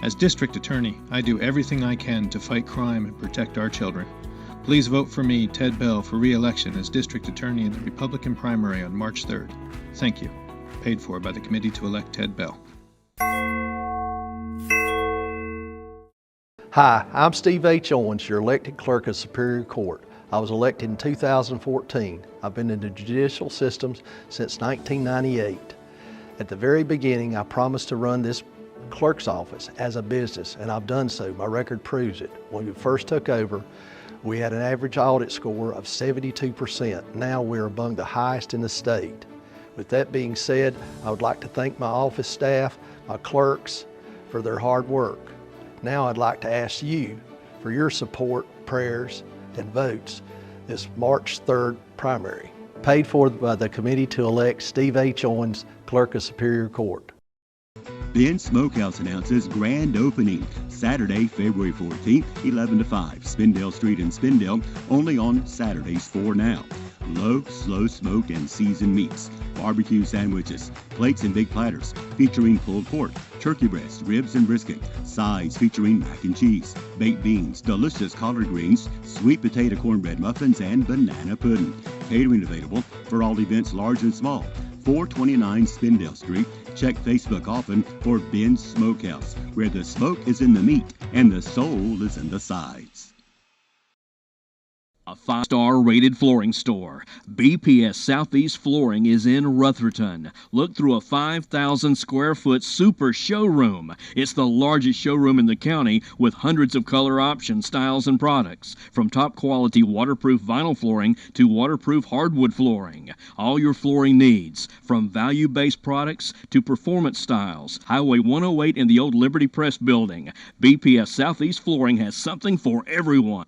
S5: As District Attorney, I do everything I can to fight crime and protect our children. Please vote for me, Ted Bell, for re-election as District Attorney in the Republican primary on March 3rd. Thank you. Paid for by the committee to elect Ted Bell.
S6: Hi, I'm Steve H. Owens, your elected clerk of Superior Court. I was elected in 2014. I've been in the judicial systems since 1998. At the very beginning, I promised to run this clerk's office as a business, and I've done so. My record proves it. When we first took over, we had an average audit score of 72%. Now we're among the highest in the state. With that being said, I would like to thank my office staff, my clerks, for their hard work. Now I'd like to ask you for your support, prayers, and votes this March 3rd primary. Paid for by the committee to elect Steve H. Owens, Clerk of Superior Court.
S7: Ben's Smokehouse announces grand opening Saturday, February 14th, 11 to 5, Spindale Street in Spindale, only on Saturdays for now. Low, slow smoked and seasoned meats, barbecue sandwiches, plates and big platters featuring pulled pork, turkey breast, ribs and brisket, sides featuring mac and cheese, baked beans, delicious collard greens, sweet potato cornbread muffins, and banana pudding. Catering available for all events large and small. 429 Spindale Street. Check Facebook often for Ben's Smokehouse, where the smoke is in the meat and the soul is in the sides.
S1: A 5-star rated flooring store. BPS Southeast Flooring is in Rutherford. Look through a 5,000 square foot super showroom. It's the largest showroom in the county with hundreds of color options, styles, and products. From top quality waterproof vinyl flooring to waterproof hardwood flooring. All your flooring needs, from value-based products to performance styles. Highway 108 in the old Liberty Press building. BPS Southeast Flooring has something for everyone.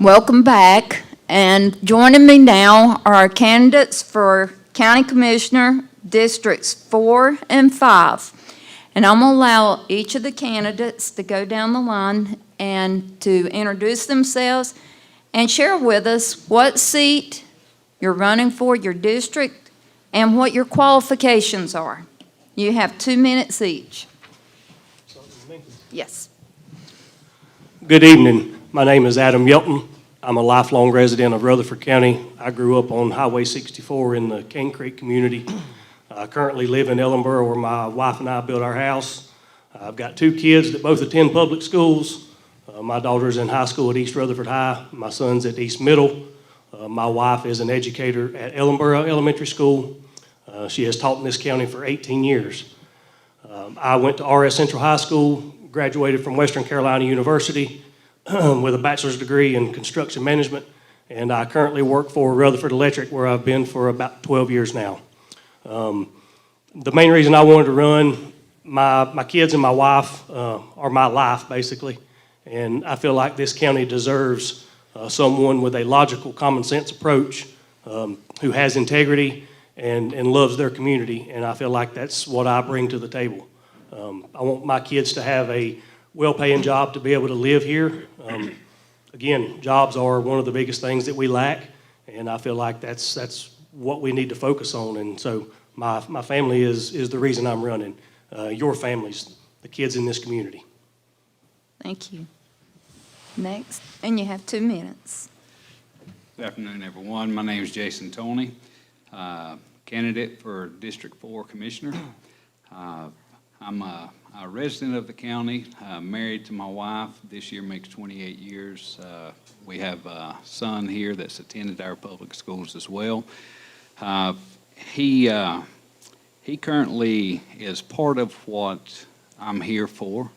S9: welcome back. And joining me now are our candidates for County Commissioner Districts 4 and 5. And I'm going to allow each of the candidates to go down the line and to introduce themselves and share with us what seat you're running for, your district, and what your qualifications are. You have 2 minutes each. Yes.
S16: Good evening. My name is Adam Yelton. I'm a lifelong resident of Rutherford County. I grew up on Highway 64 in the Cane Creek community. I currently live in Ellenboro where my wife and I built our house. I've got 2 kids that both attend public schools. My daughter's in high school at East Rutherford High. My son's at East Middle. My wife is an educator at Ellenboro Elementary School. She has taught in this county for 18 years. I went to RS Central High School, graduated from Western Carolina University with a bachelor's degree in construction management, and I currently work for Rutherford Electric, where I've been for about 12 years now. The main reason I wanted to run, my kids and my wife are my life, basically, and I feel like this county deserves someone with a logical, common sense approach who has integrity and loves their community, and I feel like that's what I bring to the table. I want my kids to have a well-paying job to be able to live here. Again, jobs are one of the biggest things that we lack, and I feel like that's what we need to focus on. And so my family is the reason I'm running. Your families, the kids in this community.
S9: Thank you. Next, and you have 2 minutes.
S17: Good afternoon, everyone. My name is Jason Toney, candidate for District 4 Commissioner. I'm a resident of the county, married to my wife. This year makes 28 years. We have a son here that's attended our public schools as well. He currently is part of what I'm here for.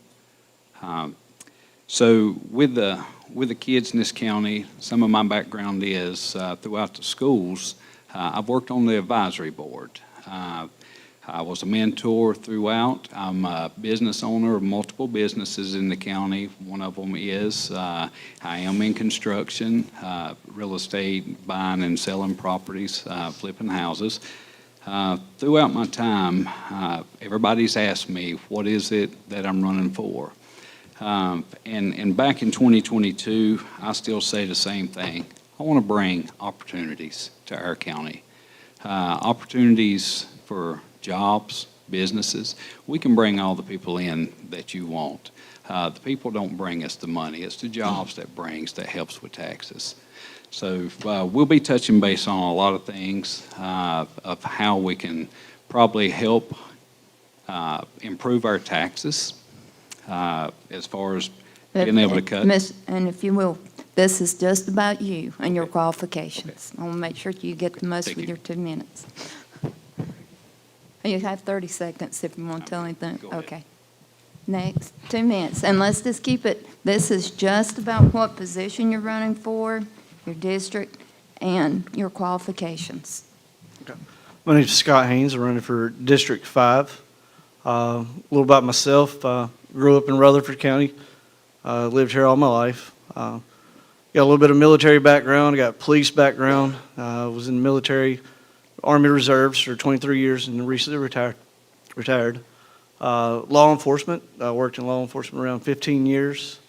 S17: So with the kids in this county, some of my background is throughout the schools. I've worked on the advisory board. I was a mentor throughout. I'm a business owner of multiple businesses in the county. One of them is I am in construction, real estate, buying and selling properties, flipping houses. Throughout my time, everybody's asked me, what is it that I'm running for? And back in 2022, I still say the same thing. I want to bring opportunities to our county. Opportunities for jobs, businesses. We can bring all the people in that you want. The people don't bring us the money. It's the jobs that helps with taxes. So we'll be touching base on a lot of things of how we can probably help improve our taxes as far as being able to cut.
S9: And if you will, this is just about you and your qualifications. I want to make sure you get the most with your 2 minutes. You have 30 seconds if you want to tell anything. Okay. Next, 2 minutes. And let's just keep it, this is just about what position you're running for, your district, and your qualifications.
S18: Okay. My name is Scott Haynes. I'm running for District 5. A little about myself. Grew up in Rutherford County. Lived here all my life. Got a little bit of military background. I got police background. Was in the military, Army Reserves for 23 years and recently retired. Law enforcement. I worked in law enforcement around 15 years.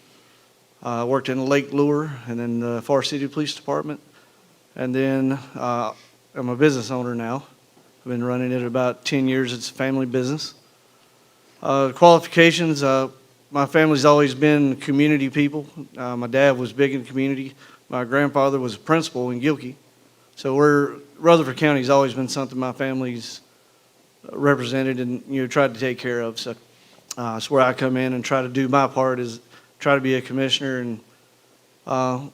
S18: Worked in Lake Lure and then the Far City Police Department. And then I'm a business owner now. I've been running it about 10 years. It's a family business. Qualifications, my family's always been community people. My dad was big in the community. My grandfather was a principal in Gilkey. So Rutherford County's always been something my family's represented and tried to take care of. So that's where I come in and try to do my part, is try to be a commissioner and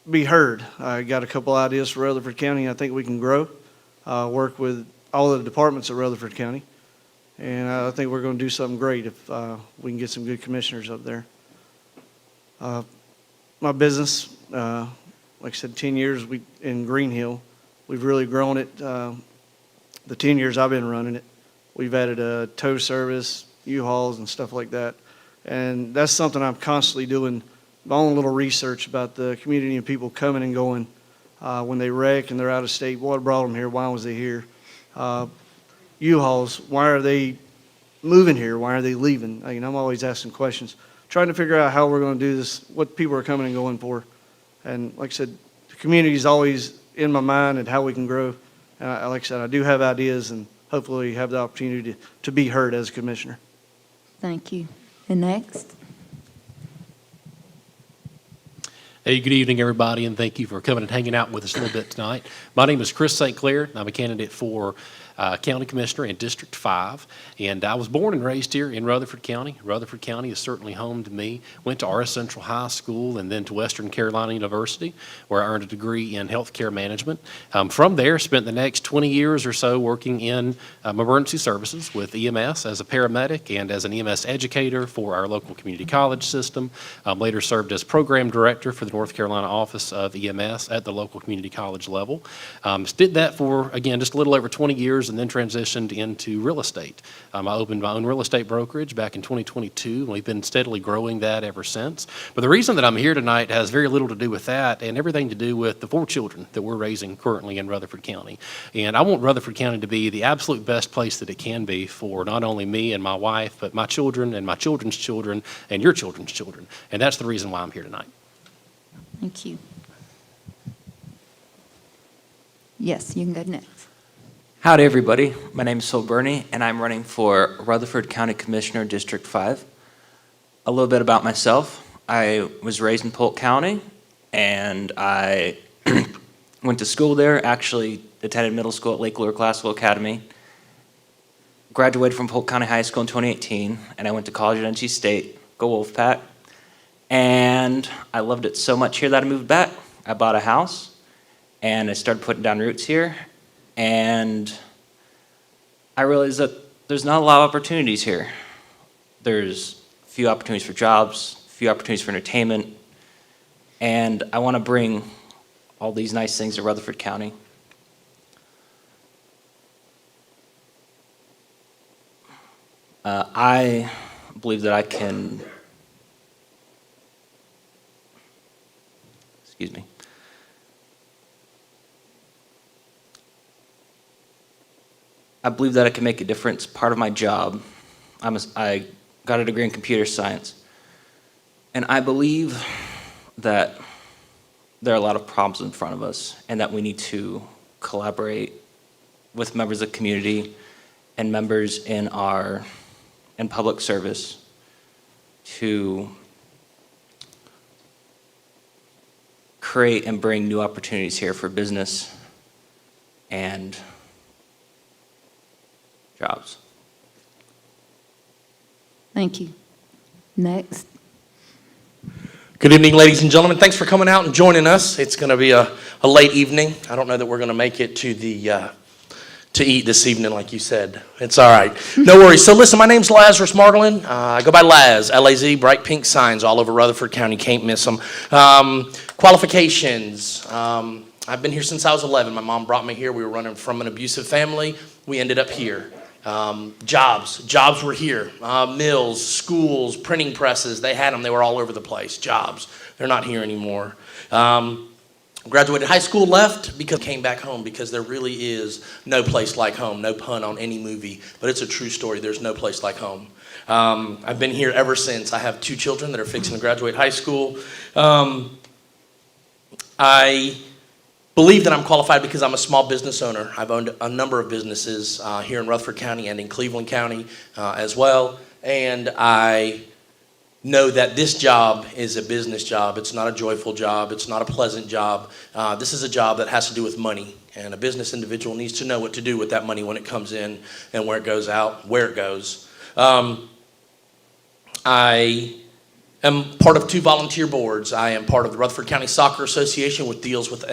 S18: be heard. I got a couple ideas for Rutherford County. I think we can grow, work with all the departments of Rutherford County, and I think we're going to do something great if we can get some good commissioners up there. My business, like I said, 10 years in Green Hill. We've really grown it. The 10 years I've been running it, we've added a tow service, U-Hauls and stuff like that. And that's something I'm constantly doing my own little research about the community and people coming and going when they wreck and they're out of state. What brought them here? Why was they here? U-Hauls, why are they moving here? Why are they leaving? I'm always asking questions, trying to figure out how we're going to do this, what people are coming and going for. And like I said, the community is always in my mind and how we can grow. And like I said, I do have ideas and hopefully have the opportunity to be heard as a commissioner.
S9: Thank you. And next?
S19: Hey, good evening, everybody, and thank you for coming and hanging out with us a little bit tonight. My name is Chris St. Clair. I'm a candidate for County Commissioner in District 5, and I was born and raised here in Rutherford County. Rutherford County is certainly home to me. Went to RS Central High School and then to Western Carolina University, where I earned a degree in healthcare management. From there, spent the next 20 years or so working in emergency services with EMS as a paramedic and as an EMS educator for our local community college system. Later served as program director for the North Carolina office of EMS at the local community college level. Did that for, again, just a little over 20 years and then transitioned into real estate. I opened my own real estate brokerage back in 2022, and we've been steadily growing that ever since. But the reason that I'm here tonight has very little to do with that and everything to do with the 4 children that we're raising currently in Rutherford County. And I want Rutherford County to be the absolute best place that it can be for not only me and my wife, but my children and my children's children and your children's children. And that's the reason why I'm here tonight.
S9: Thank you. Yes, you can go next.
S20: Howdy, everybody. My name is Phil Burney, and I'm running for Rutherford County Commissioner, District 5. A little bit about myself. I was raised in Polk County, and I went to school there, actually attended middle school at Lake Lure Classical Academy, graduated from Polk County High School in 2018, and I went to college at NC State. Go Wolfpack. And I loved it so much here that I moved back. I bought a house, and I started putting down roots here. And I realized that there's not a lot of opportunities here. There's few opportunities for jobs, few opportunities for entertainment, and I want to bring all these nice things to Rutherford County. I believe that I can, excuse me. I believe that I can make a difference. Part of my job, I got a degree in computer science, and I believe that there are a lot of problems in front of us and that we need to collaborate with members of the community and members in public service to create and bring new opportunities here for business and jobs.
S9: Thank you. Next.
S21: Good evening, ladies and gentlemen. Thanks for coming out and joining us. It's going to be a late evening. I don't know that we're going to make it to to eat this evening, like you said. It's all right. No worries. So listen, my name's Lazarus Margolin. I go by Laz, L-A-Z, bright pink signs all over Rutherford County. Can't miss them. Qualifications. I've been here since I was 11. My mom brought me here. We were running from an abusive family. We ended up here. Jobs were here. Mills, schools, printing presses, they had them. They were all over the place. Jobs. They're not here anymore. Graduated high school, left because came back home because there really is no place like home. No pun on any movie, but it's a true story. There's no place like home. I've been here ever since. I have 2 children that are fixing to graduate high school. I believe that I'm qualified because I'm a small business owner. I've owned a number of businesses here in Rutherford County and in Cleveland County as well. And I know that this job is a business job. It's not a joyful job. It's not a pleasant job. This is a job that has to do with money. And a business individual needs to know what to do with that money when it comes in and where it goes out, where it goes. I am part of 2 volunteer boards. I am part of the Rutherford County Soccer Association, which deals with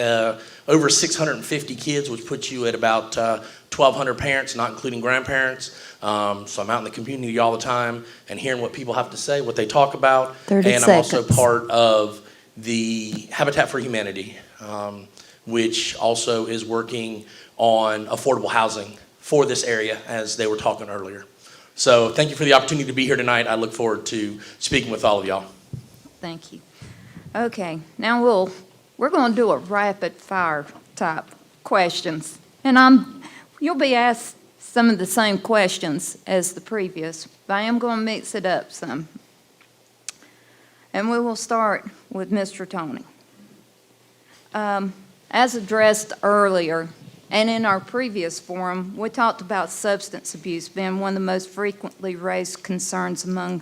S21: over 650 kids, which puts you at about 1,200 parents, not including grandparents. So I'm out in the community all the time and hearing what people have to say, what they talk about.
S9: 30
S21: and
S9: seconds.
S21: I'm also part of the Habitat for Humanity, which also is working on affordable housing for this area, as they were talking earlier. So thank you for the opportunity to be here tonight. I look forward to speaking with all of y'all.
S9: Thank you. Okay, now we're going to do a rapid fire type questions. And you'll be asked some of the same questions as the previous, but I am going to mix it up some. And we will start with Mr. Tony. As addressed earlier, and in our previous forum, we talked about substance abuse being one of the most frequently raised concerns among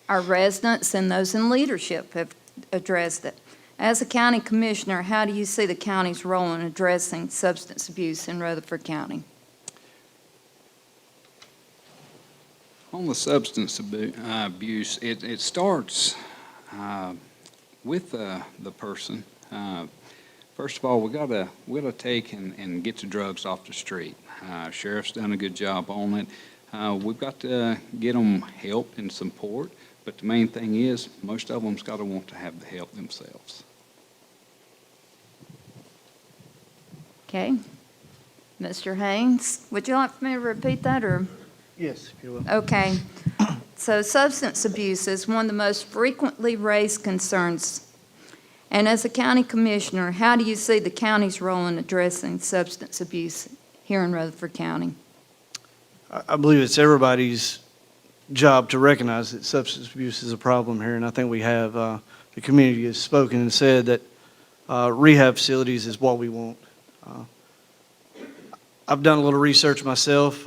S9: our residents, and those in leadership have addressed it. As a county commissioner, how do you see the county's role in addressing substance abuse in Rutherford County?
S17: On the substance abuse, it starts with the person. First of all, we gotta take and get the drugs off the street. Sheriff's done a good job on it. We've got to get them help and support, but the main thing is most of them's got to want to have the help themselves.
S9: Okay. Mr. Haynes, would you like for me to repeat that, or?
S18: Yes, if you will.
S9: Okay. So substance abuse is one of the most frequently raised concerns. And as a county commissioner, how do you see the county's role in addressing substance abuse here in Rutherford County?
S18: I believe it's everybody's job to recognize that substance abuse is a problem here, and I think we have. The community has spoken and said that rehab facilities is what we want. I've done a little research myself.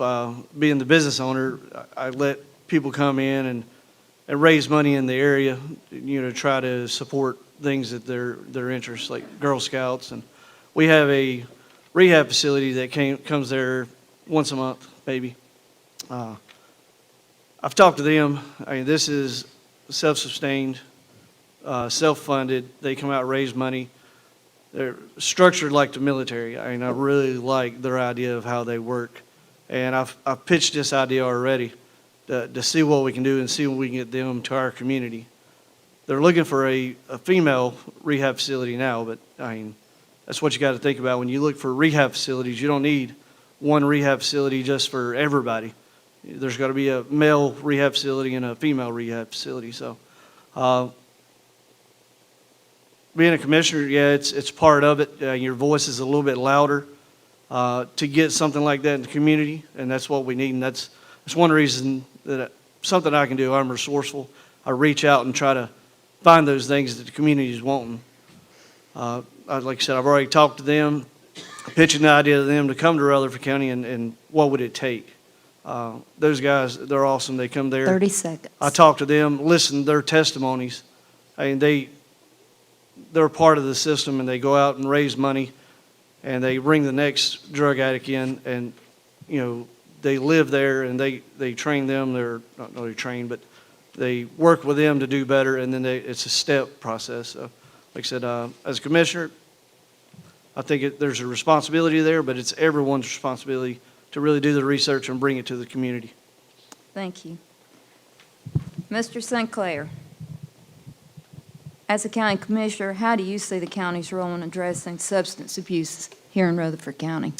S18: Being the business owner, I let people come in and raise money in the area, to try to support things that their interests, like Girl Scouts. And we have a rehab facility that comes there once a month, maybe. I've talked to them. I mean, this is self-sustained, self-funded. They come out and raise money. They're structured like the military. I mean, I really like their idea of how they work. And I've pitched this idea already to see what we can do and see what we can get them to our community. They're looking for a female rehab facility now, but I mean, that's what you got to think about. When you look for rehab facilities, you don't need one rehab facility just for everybody. There's got to be a male rehab facility and a female rehab facility. So being a commissioner, yeah, it's part of it. Your voice is a little bit louder to get something like that in the community, and that's what we need. And that's one reason that something I can do. I'm resourceful. I reach out and try to find those things that the community is wanting. Like I said, I've already talked to them, pitching the idea to them to come to Rutherford County, and what would it take? Those guys, they're awesome. They come there.
S9: 30 seconds.
S18: I talk to them, listen to their testimonies. I mean, they're part of the system, and they go out and raise money, and they bring the next drug addict in, and they live there, and they train them. They're not really trained, but they work with them to do better, and then it's a step process. So, like I said, as a commissioner, I think there's a responsibility there, but it's everyone's responsibility to really do the research and bring it to the community.
S9: Thank you. Mr. St. Clair, as a county commissioner, how do you see the county's role in addressing substance abuse here in Rutherford County?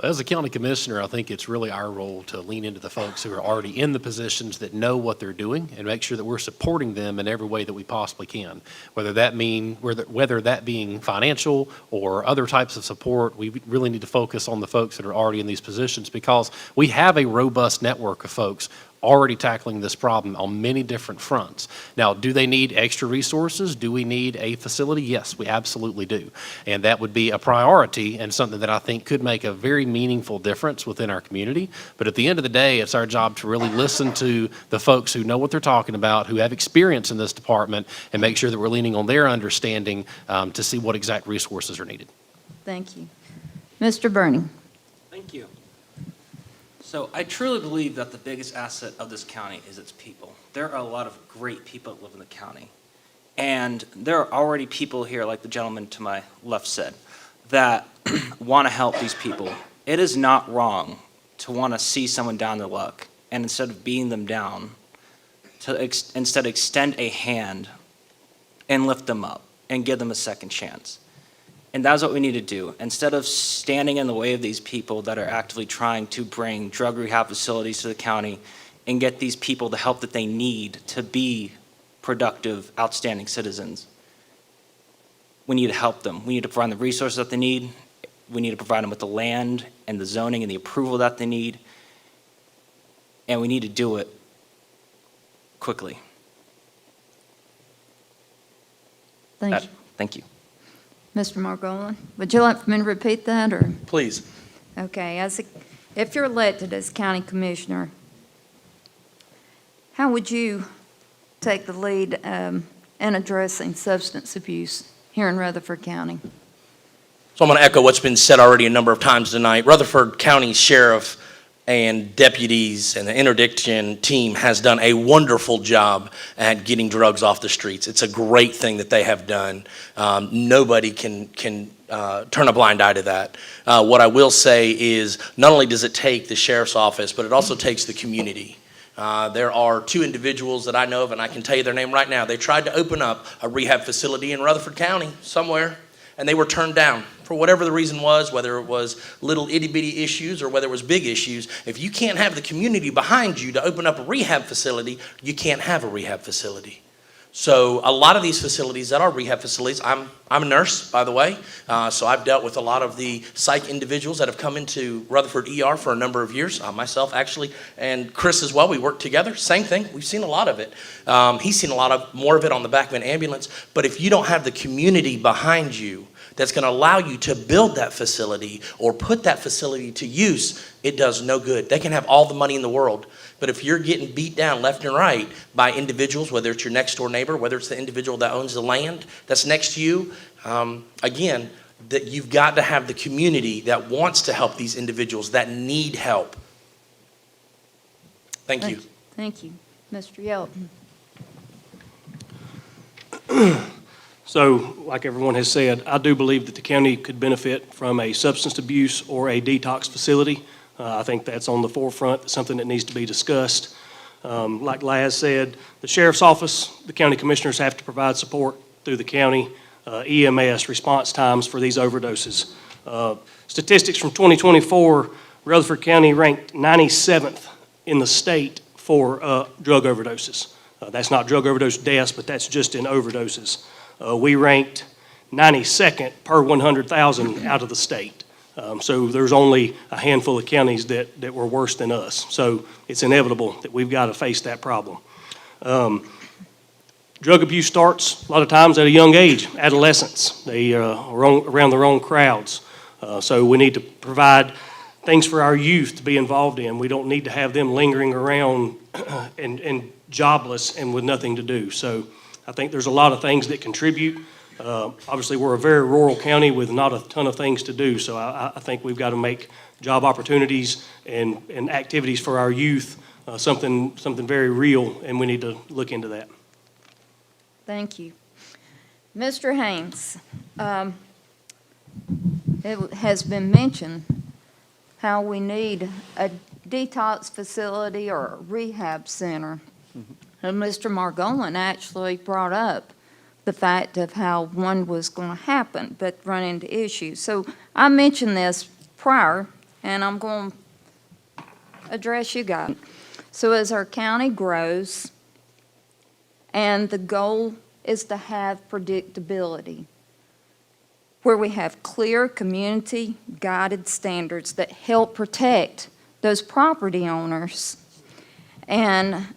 S19: As a county commissioner, I think it's really our role to lean into the folks who are already in the positions that know what they're doing and make sure that we're supporting them in every way that we possibly can. Whether that being financial or other types of support, we really need to focus on the folks that are already in these positions, because we have a robust network of folks already tackling this problem on many different fronts. Now, do they need extra resources? Do we need a facility? Yes, we absolutely do. And that would be a priority and something that I think could make a very meaningful difference within our community. But at the end of the day, it's our job to really listen to the folks who know what they're talking about, who have experience in this department, and make sure that we're leaning on their understanding to see what exact resources are needed.
S9: Thank you. Mr. Burney.
S20: Thank you. So I truly believe that the biggest asset of this county is its people. There are a lot of great people that live in the county. And there are already people here, like the gentleman to my left said, that want to help these people. It is not wrong to want to see someone down their luck, and instead of beating them down, to instead extend a hand and lift them up and give them a second chance. And that's what we need to do. Instead of standing in the way of these people that are actively trying to bring drug rehab facilities to the county and get these people the help that they need to be productive, outstanding citizens, we need to help them. We need to provide them the resources that they need. We need to provide them with the land and the zoning and the approval that they need. And we need to do it quickly.
S9: Thank you.
S20: Thank you.
S9: Mr. Margolin, would you like for me to repeat that, or?
S21: Please.
S9: Okay, if you're elected as county commissioner, how would you take the lead in addressing substance abuse here in Rutherford County?
S21: So I'm going to echo what's been said already a number of times tonight. Rutherford County Sheriff and deputies and the interdiction team has done a wonderful job at getting drugs off the streets. It's a great thing that they have done. Nobody can turn a blind eye to that. What I will say is not only does it take the sheriff's office, but it also takes the community. There are two individuals that I know of, and I can tell you their name right now. They tried to open up a rehab facility in Rutherford County somewhere, and they were turned down for whatever the reason was, whether it was little itty-bitty issues or whether it was big issues. If you can't have the community behind you to open up a rehab facility, you can't have a rehab facility. So a lot of these facilities that are rehab facilities, I'm a nurse, by the way, so I've dealt with a lot of the psych individuals that have come into Rutherford ER for a number of years, myself actually, and Chris as well. We work together, same thing. We've seen a lot of it. He's seen more of it on the back of an ambulance, but if you don't have the community behind you that's going to allow you to build that facility or put that facility to use, it does no good. They can have all the money in the world, but if you're getting beat down left and right by individuals, whether it's your next door neighbor, whether it's the individual that owns the land that's next to you, again, that you've got to have the community that wants to help these individuals that need help. Thank you.
S9: Thank you. Mr. Yelton.
S16: So, like everyone has said, I do believe that the county could benefit from a substance abuse or a detox facility. I think that's on the forefront, something that needs to be discussed. Like Laz said, the sheriff's office, the county commissioners have to provide support through the county EMS response times for these overdoses. Statistics from 2024, Rutherford County ranked 97th in the state for drug overdoses. That's not drug overdose deaths, but that's just in overdoses. We ranked 92nd per 100,000 out of the state. So there's only a handful of counties that were worse than us. So it's inevitable that we've got to face that problem. Drug abuse starts a lot of times at a young age, adolescence. They are around the wrong crowds. So we need to provide things for our youth to be involved in. We don't need to have them lingering around and jobless and with nothing to do. So I think there's a lot of things that contribute. Obviously, we're a very rural county with not a ton of things to do, so I think we've got to make job opportunities and activities for our youth something very real, and we need to look into that.
S9: Thank you. Mr. Haynes, it has been mentioned how we need a detox facility or a rehab center. And Mr. Margolin actually brought up the fact of how one was going to happen, but run into issues. So I mentioned this prior, and I'm going to address you guys. So as our county grows, and the goal is to have predictability, where we have clear community-guided standards that help protect those property owners, and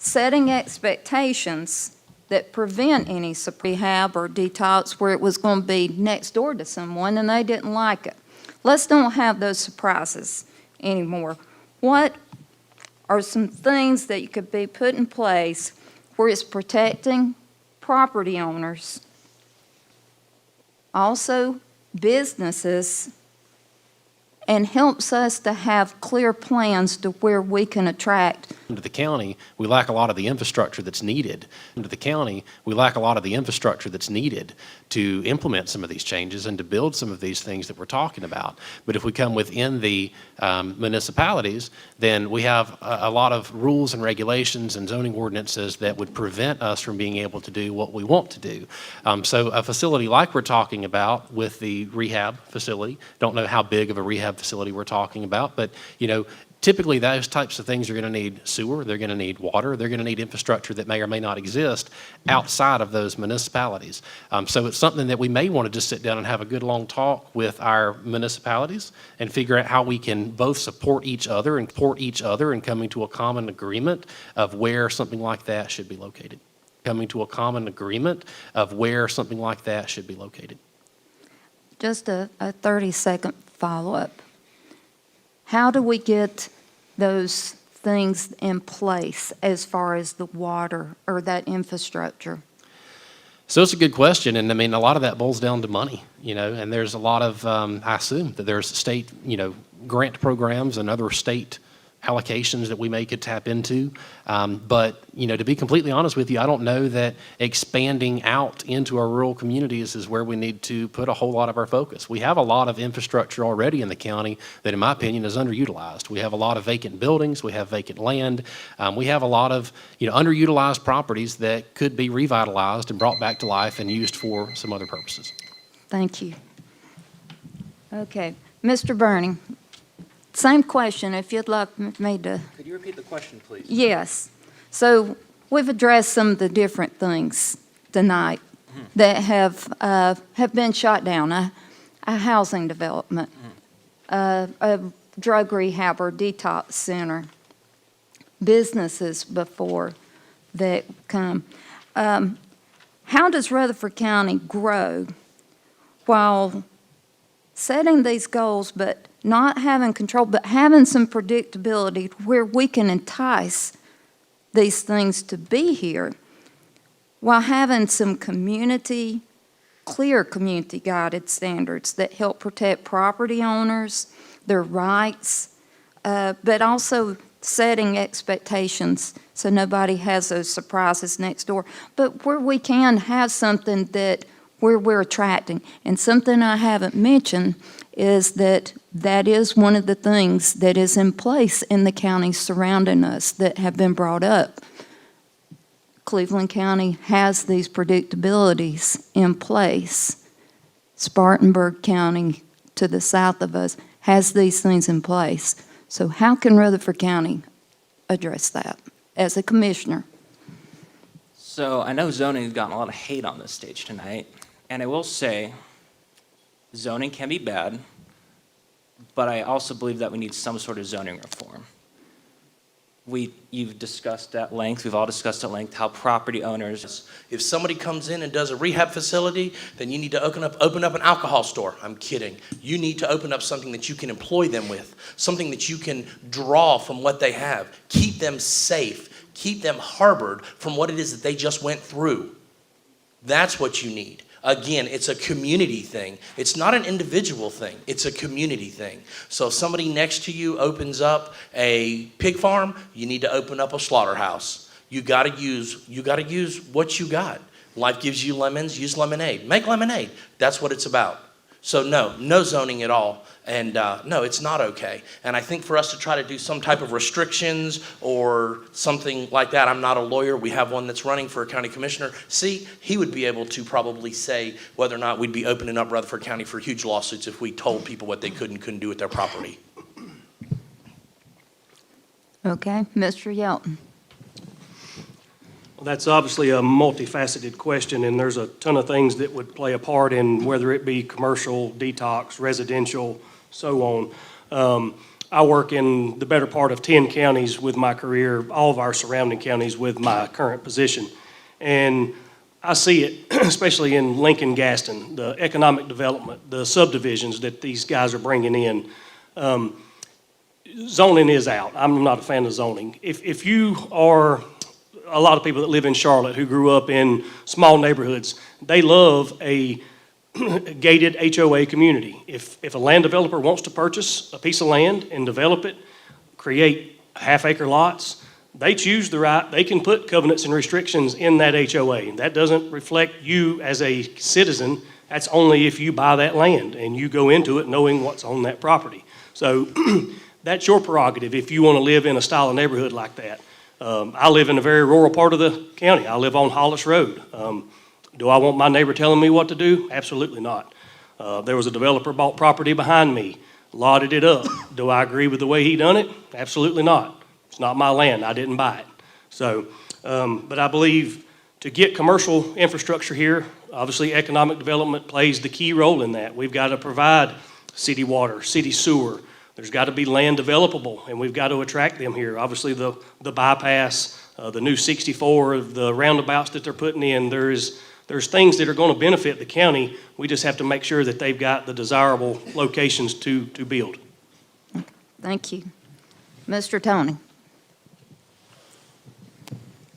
S9: setting expectations that prevent any rehab or detox where it was going to be next door to someone and they didn't like it. Let's don't have those surprises anymore. What are some things that you could be put in place where it's protecting property owners, also businesses, and helps us to have clear plans to where we can attract?
S19: Into the county, we lack a lot of the infrastructure that's needed. Into the county, we lack a lot of the infrastructure that's needed to implement some of these changes and to build some of these things that we're talking about. But if we come within the municipalities, then we have a lot of rules and regulations and zoning ordinances that would prevent us from being able to do what we want to do. So a facility like we're talking about with the rehab facility, don't know how big of a rehab facility we're talking about, but typically those types of things are going to need sewer, they're going to need water, they're going to need infrastructure that may or may not exist outside of those municipalities. So it's something that we may want to just sit down and have a good long talk with our municipalities and figure out how we can both support each other and coming to a common agreement of where something like that should be located.
S9: Just a 30-second follow-up. How do we get those things in place as far as the water or that infrastructure?
S19: So it's a good question, and I mean, a lot of that boils down to money, and there's a lot of, I assume that there's state, grant programs and other state allocations that we could tap into. But, to be completely honest with you, I don't know that expanding out into our rural communities is where we need to put a whole lot of our focus. We have a lot of infrastructure already in the county that, in my opinion, is underutilized. We have a lot of vacant buildings. We have vacant land. We have a lot of, underutilized properties that could be revitalized and brought back to life and used for some other purposes.
S9: Thank you. Okay. Mr. Burney. Same question, if you'd like me to.
S20: Could you repeat the question, please?
S9: Yes. So we've addressed some of the different things tonight that have been shot down. A housing development, a drug rehab or detox center, businesses before that come. How does Rutherford County grow while setting these goals, but not having control, but having some predictability where we can entice these things to be here while having some clear community guided standards that help protect property owners, their rights, but also setting expectations so nobody has those surprises next door, but where we can have something that where we're attracting. And something I haven't mentioned is that is one of the things that is in place in the counties surrounding us that have been brought up. Cleveland County has these predictabilities in place. Spartanburg County to the south of us has these things in place. So how can Rutherford County address that as a commissioner?
S20: So I know zoning has gotten a lot of hate on this stage tonight, and I will say zoning can be bad, but I also believe that we need some sort of zoning reform. You've discussed at length, we've all discussed at length how property owners.
S21: If somebody comes in and does a rehab facility, then you need to open up an alcohol store. I'm kidding. You need to open up something that you can employ them with, something that you can draw from what they have. Keep them safe, keep them harbored from what it is that they just went through. That's what you need. Again, it's a community thing. It's not an individual thing. It's a community thing. So if somebody next to you opens up a pig farm, you need to open up a slaughterhouse. You gotta use what you got. Life gives you lemons, use lemonade. Make lemonade. That's what it's about. So no zoning at all. And no, it's not okay. And I think for us to try to do some type of restrictions or something like that, I'm not a lawyer. We have one that's running for a county commissioner. See, he would be able to probably say whether or not we'd be opening up Rutherford County for huge lawsuits if we told people what they could and couldn't do with their property.
S9: Okay, Mr. Yelton.
S16: Well, that's obviously a multifaceted question, and there's a ton of things that would play a part in whether it be commercial, detox, residential, so on. I work in the better part of 10 counties with my career, all of our surrounding counties with my current position. And I see it, especially in Lincoln, Gaston, the economic development, the subdivisions that these guys are bringing in. Zoning is out. I'm not a fan of zoning. If you are a lot of people that live in Charlotte who grew up in small neighborhoods, they love a gated HOA community. If a land developer wants to purchase a piece of land and develop it, create half-acre lots, they choose the right. They can put covenants and restrictions in that HOA. That doesn't reflect you as a citizen. That's only if you buy that land and you go into it knowing what's on that property. So that's your prerogative if you want to live in a style of neighborhood like that. I live in a very rural part of the county. I live on Hollis Road. Do I want my neighbor telling me what to do? Absolutely not. There was a developer bought property behind me lotted it up. Do I agree with the way he done it? Absolutely not. It's not my land. I didn't buy it. So, but I believe to get commercial infrastructure here, obviously economic development plays the key role in that. We've got to provide city water, city sewer. There's got to be land developable, and we've got to attract them here. Obviously, the bypass, the new 64, the roundabouts that they're putting in, there's things that are going to benefit the county. We just have to make sure that they've got the desirable locations to build.
S9: Thank you. Mr. Tony.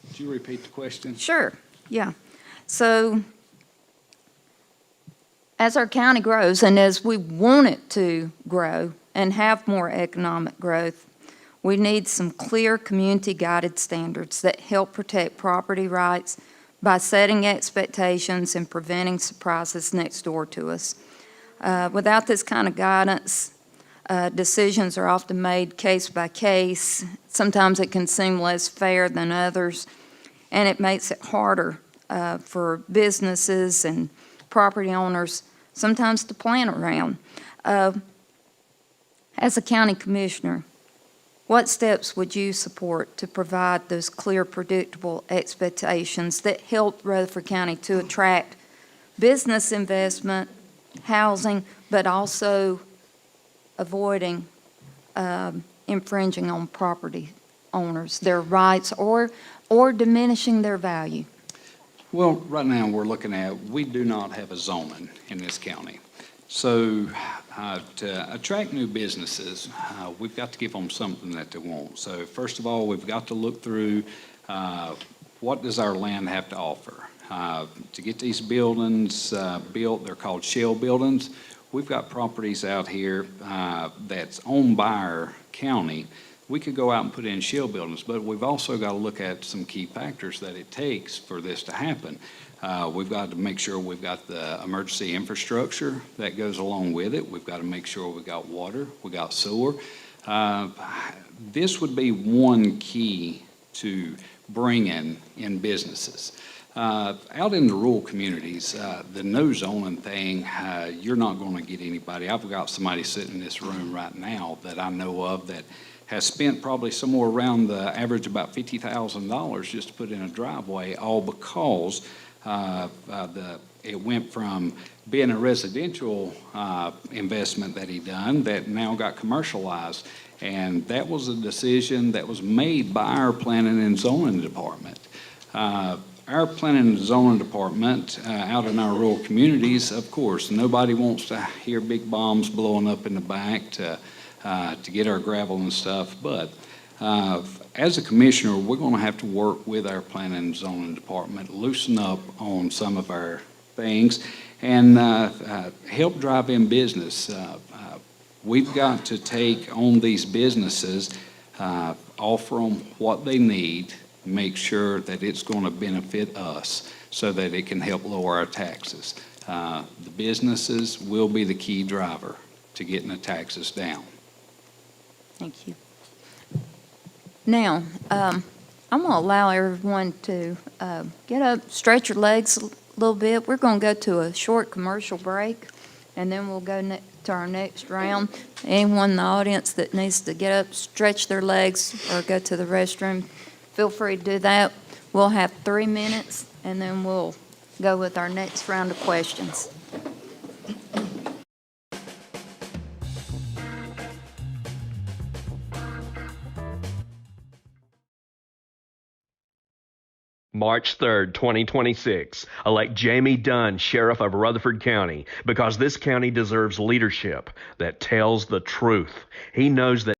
S17: Could you repeat the question?
S9: Sure, yeah. So as our county grows and as we want it to grow and have more economic growth, we need some clear community-guided standards that help protect property rights by setting expectations and preventing surprises next door to us. Without this kind of guidance, decisions are often made case by case. Sometimes it can seem less fair than others, and it makes it harder for businesses and property owners sometimes to plan around. As a county commissioner, what steps would you support to provide those clear, predictable expectations that help Rutherford County to attract business investment, housing, but also avoiding infringing on property owners, their rights, or diminishing their value?
S17: Well, right now we're looking at, we do not have a zoning in this county. So to attract new businesses, we've got to give them something that they want. So first of all, we've got to look through what does our land have to offer. To get these buildings built, they're called shell buildings. We've got properties out here that's owned by our county. We could go out and put in shell buildings, but we've also got to look at some key factors that it takes for this to happen. We've got to make sure we've got the emergency infrastructure that goes along with it. We've got to make sure we've got water, we've got sewer. This would be one key to bringing in businesses. Out in the rural communities, the no zoning thing, you're not going to get anybody. I've got somebody sitting in this room right now that I know of that has spent probably somewhere around the average about $50,000 just to put in a driveway, all because it went from being a residential investment that he done that now got commercialized. And that was a decision that was made by our planning and zoning department. Our planning and zoning department out in our rural communities, of course, nobody wants to hear big bombs blowing up in the back to get our gravel and stuff. But as a commissioner, we're going to have to work with our planning and zoning department, loosen up on some of our things, and help drive in business. We've got to take on these businesses, offer them what they need, make sure that it's going to benefit us so that it can help lower our taxes. The businesses will be the key driver to getting the taxes down.
S9: Thank you. Now, I'm going to allow everyone to get up, stretch your legs a little bit. We're going to go to a short commercial break, and then we'll go to our next round. Anyone in the audience that needs to get up, stretch their legs, or go to the restroom, feel free to do that. We'll have 3 minutes, and then we'll go with our next round of questions.
S2: March 3rd, 2026. Elect Jamie Dunn, Sheriff of Rutherford County, because this county deserves leadership that tells the truth. He knows that.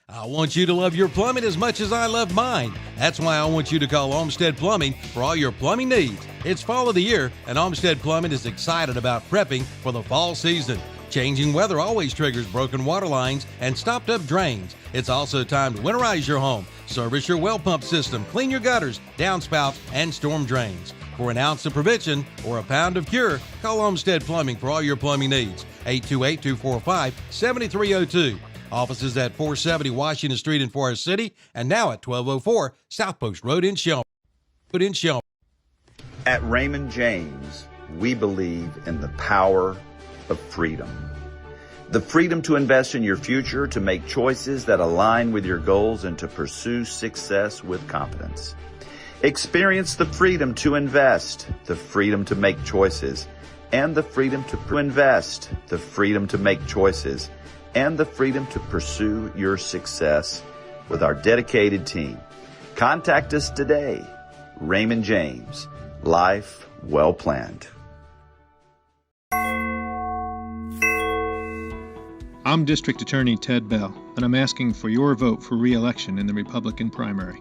S3: I want you to love your plumbing as much as I love mine. That's why I want you to call Olmsted Plumbing for all your plumbing needs. It's fall of the year, and Olmsted Plumbing is excited about prepping for the fall season. Changing weather always triggers broken water lines and stopped up drains. It's also time to winterize your home, service your well pump system, clean your gutters, downspouts, and storm drains. For an ounce of prevention or a pound of cure, call Olmsted Plumbing for all your plumbing needs. 828-245-7302. Offices at 470 Washington Street in Forest City and now at 1204 South Post Road in Shelby.
S4: At Raymond James, we believe in the power of freedom. The freedom to invest in your future, to make choices that align with your goals, and to pursue success with confidence. Experience the freedom to invest, the freedom to make choices, and the freedom to invest, the freedom to make choices, and the freedom to pursue your success with our dedicated team. Contact us today. Raymond James, life well planned.
S5: I'm District Attorney Ted Bell, and I'm asking for your vote for re-election in the Republican primary.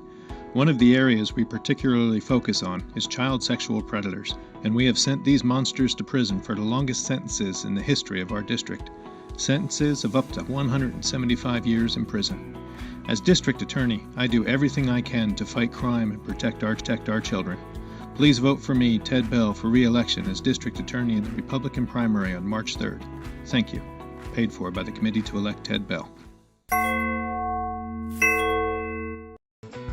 S5: One of the areas we particularly focus on is child sexual predators, and we have sent these monsters to prison for the longest sentences in the history of our district. Sentences of up to 175 years in prison. As District Attorney, I do everything I can to fight crime and protect our children. Please vote for me, Ted Bell, for re-election as District Attorney in the Republican primary on March 3rd. Thank you. Paid for by the committee to elect Ted Bell.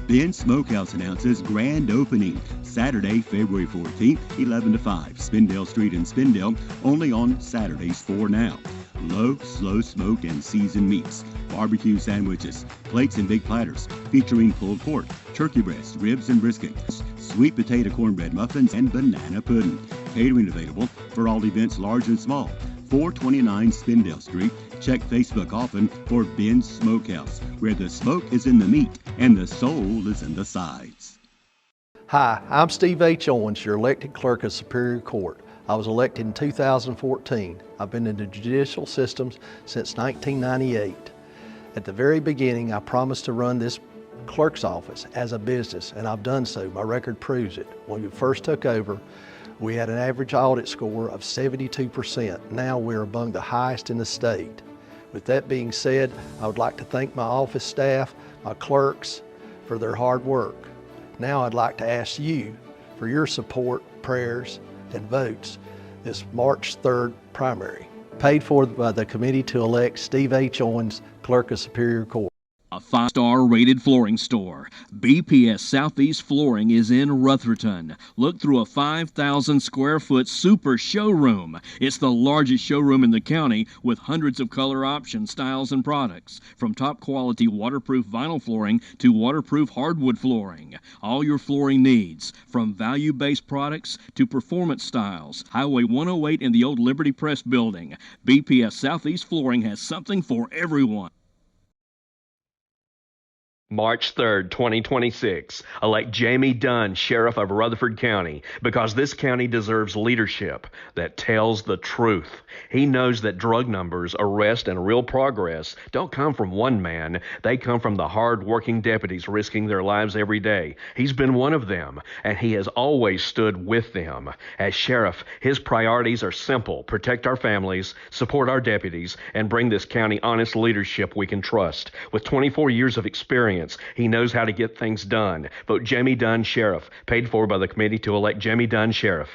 S7: Ben's Smokehouse announces grand opening Saturday, February 14th, 11 to 5, Spindale Street in Spindale, only on Saturdays 4 now. Low, slow smoked and seasoned meats, barbecue sandwiches, plates and big platters featuring pulled pork, turkey breast, ribs and brisket, sweet potato cornbread muffins, and banana pudding. Catering available for all events large and small. 429 Spindale Street. Check Facebook often for Ben's Smokehouse, where the smoke is in the meat and the soul is in the sides.
S6: Hi, I'm Steve H. Owens, your elected clerk of Superior Court. I was elected in 2014. I've been in the judicial systems since 1998. At the very beginning, I promised to run this clerk's office as a business, and I've done so. My record proves it. When we first took over, we had an average audit score of 72%. Now we're among the highest in the state. With that being said, I would like to thank my office staff, my clerks, for their hard work. Now I'd like to ask you for your support, prayers, and votes this March 3rd primary. Paid for by the committee to elect Steve H. Owens, Clerk of Superior Court.
S1: A 5-star rated flooring store. BPS Southeast Flooring is in Rutherford. Look through a 5,000 square foot super showroom. It's the largest showroom in the county with hundreds of color options, styles, and products. From top quality waterproof vinyl flooring to waterproof hardwood flooring. All your flooring needs, from value-based products to performance styles. Highway 108 in the old Liberty Press building. BPS Southeast Flooring has something for everyone.
S2: March 3rd, 2026. Elect Jamie Dunn, Sheriff of Rutherford County, because this county deserves leadership that tells the truth. He knows that drug numbers, arrest, and real progress don't come from one man. They come from the hard-working deputies risking their lives every day. He's been one of them, and he has always stood with them. As sheriff, his priorities are simple: protect our families, support our deputies, and bring this county honest leadership we can trust. With 24 years of experience, he knows how to get things done. Vote Jamie Dunn, Sheriff. Paid for by the committee to elect Jamie Dunn, Sheriff.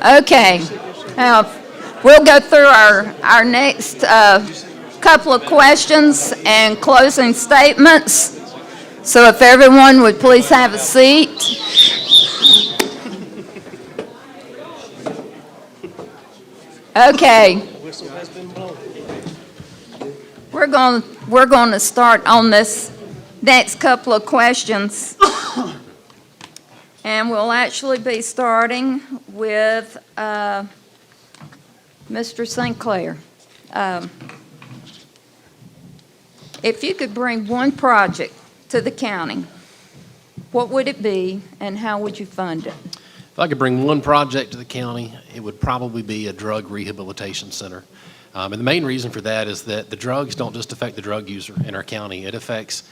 S9: Okay. Now, we'll go through our next couple of questions and closing statements. So if everyone would please have a seat. Okay. We're going to start on this next couple of questions. And we'll actually be starting with Mr. St. Clair. If you could bring one project to the county, what would it be and how would you fund it?
S19: If I could bring one project to the county, it would probably be a drug rehabilitation center. And the main reason for that is that the drugs don't just affect the drug user in our county. It affects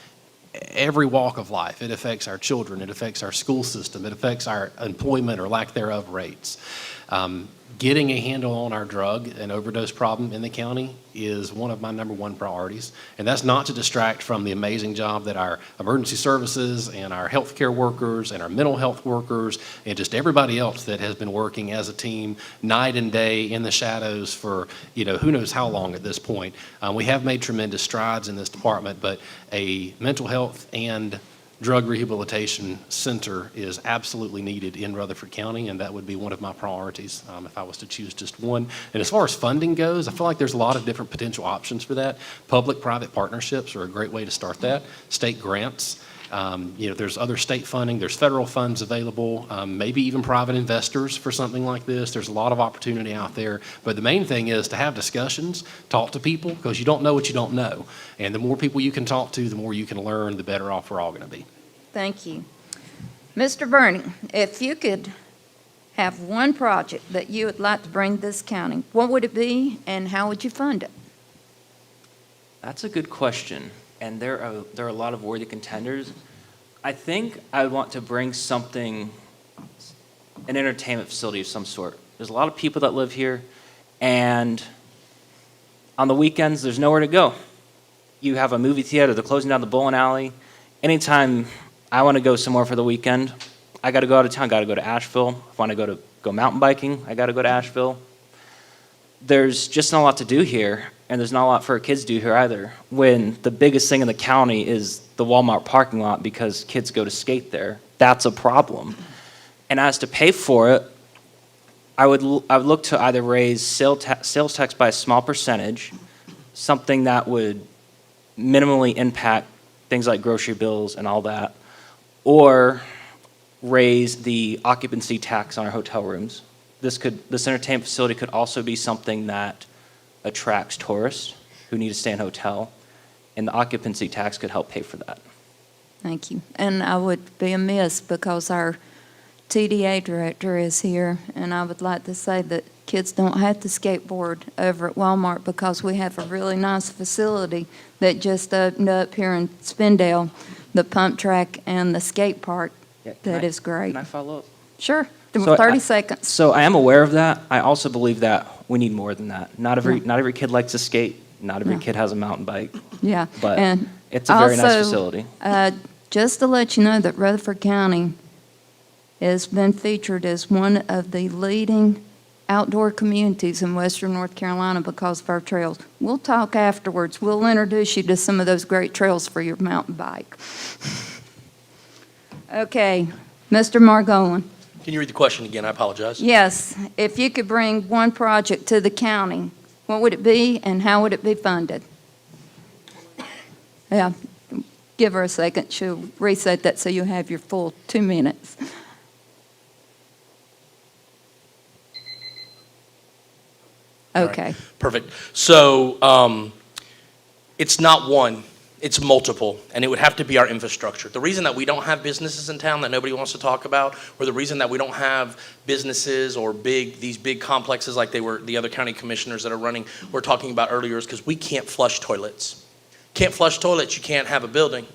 S19: every walk of life. It affects our children. It affects our school system. It affects our employment or lack thereof rates. Getting a handle on our drug and overdose problem in the county is one of my #1 priorities. And that's not to distract from the amazing job that our emergency services and our healthcare workers and our mental health workers and just everybody else that has been working as a team night and day in the shadows for, who knows how long at this point. We have made tremendous strides in this department, but a mental health and drug rehabilitation center is absolutely needed in Rutherford County, and that would be one of my priorities if I was to choose just one. And as far as funding goes, I feel like there's a lot of different potential options for that. Public-private partnerships are a great way to start that. State grants. There's other state funding. There's federal funds available, maybe even private investors for something like this. There's a lot of opportunity out there. But the main thing is to have discussions, talk to people, because you don't know what you don't know. And the more people you can talk to, the more you can learn, the better off we're all going to be.
S9: Thank you. Mr. Burney, if you could have one project that you would like to bring to this county, what would it be and how would you fund it?
S20: That's a good question. And there are a lot of worthy contenders. I think I would want to bring something, an entertainment facility of some sort. There's a lot of people that live here, and on the weekends, there's nowhere to go. You have a movie theater, they're closing down the bowling alley. Anytime I want to go somewhere for the weekend, I got to go out of town, got to go to Asheville. If I want to go mountain biking, I got to go to Asheville. There's just not a lot to do here. And there's not a lot for kids to do here either, when the biggest thing in the county is the Walmart parking lot because kids go to skate there. That's a problem. And as to pay for it, I would look to either raise sales tax by a small percentage, something that would minimally impact things like grocery bills and all that, or raise the occupancy tax on our hotel rooms. This entertainment facility could also be something that attracts tourists who need to stay in a hotel, and the occupancy tax could help pay for that.
S9: Thank you. And I would be amiss because our TDA director is here, and I would like to say that kids don't have to skateboard over at Walmart because we have a really nice facility that just opened up here in Spindale, the pump track and the skate park. That is great.
S20: Can I follow up?
S9: Sure. 30 seconds.
S20: So I am aware of that. I also believe that we need more than that. Not every kid likes to skate. Not every kid has a mountain bike.
S9: Yeah.
S20: But
S9: and
S20: it's a very nice facility.
S9: Just to let you know that Rutherford County has been featured as one of the leading outdoor communities in western North Carolina because of our trails. We'll talk afterwards. We'll introduce you to some of those great trails for your mountain bike. Okay, Mr. Margolin.
S21: Can you read the question again? I apologize.
S9: Yes, if you could bring one project to the county, what would it be and how would it be funded? Yeah, give her a second. She'll reset that so you have your full 2 minutes. Okay.
S21: Right. Perfect. So it's not one. It's multiple, and it would have to be our infrastructure. The reason that we don't have businesses in town that nobody wants to talk about, or the reason that we don't have businesses or these big complexes like they were the other county commissioners that are running were talking about earlier, is because we can't flush toilets. Can't flush toilets, you can't have a building.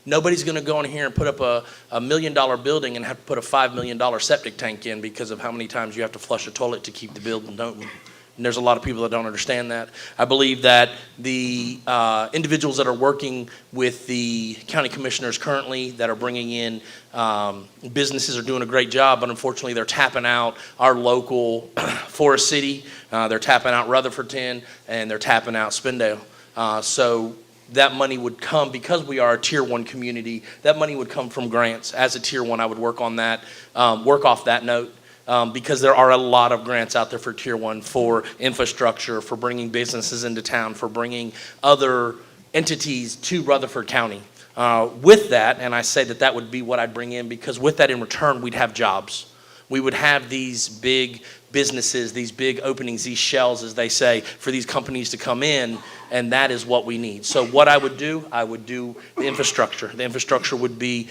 S21: Nobody's going to go in here and put up a $1 million building and have to put a $5 million septic tank in because of how many times you have to flush a toilet to keep the building And there's a lot of people that don't understand that. I believe that the individuals that are working with the county commissioners currently that are bringing in businesses are doing a great job, but unfortunately they're tapping out our local Forest City, they're tapping out Rutherford, and they're tapping out Spindale. So that money would come, because we are a Tier 1 community, that money would come from grants. As a Tier 1, I would work on that, work off that note. Because there are a lot of grants out there for Tier 1 for infrastructure, for bringing businesses into town, for bringing other entities to Rutherford County. With that, and I say that that would be what I'd bring in, because with that in return, we'd have jobs. We would have these big businesses, these big openings, these shells, as they say, for these companies to come in, and that is what we need. So what I would do the infrastructure. The infrastructure would be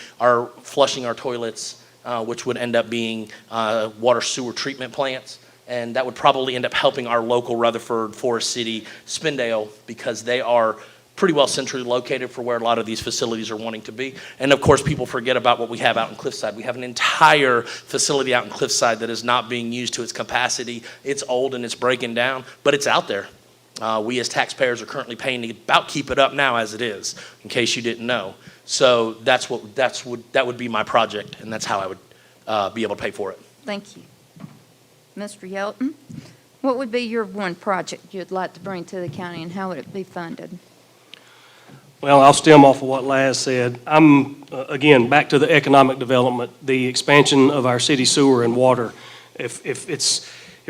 S21: flushing our toilets, which would end up being water sewer treatment plants. And that would probably end up helping our local Rutherford, Forest City, Spindale, because they are pretty well centrally located for where a lot of these facilities are wanting to be. And of course, people forget about what we have out in Cliffside. We have an entire facility out in Cliffside that is not being used to its capacity. It's old and it's breaking down, but it's out there. We as taxpayers are currently paying to about keep it up now as it is, in case you didn't know. So that would be my project, and that's how I would be able to pay for it.
S9: Thank you. Mr. Yelton, what would be your one project you'd like to bring to the county, and how would it be funded?
S16: Well, I'll stem off of what Laz said. I'm, again, back to the economic development, the expansion of our city sewer and water. If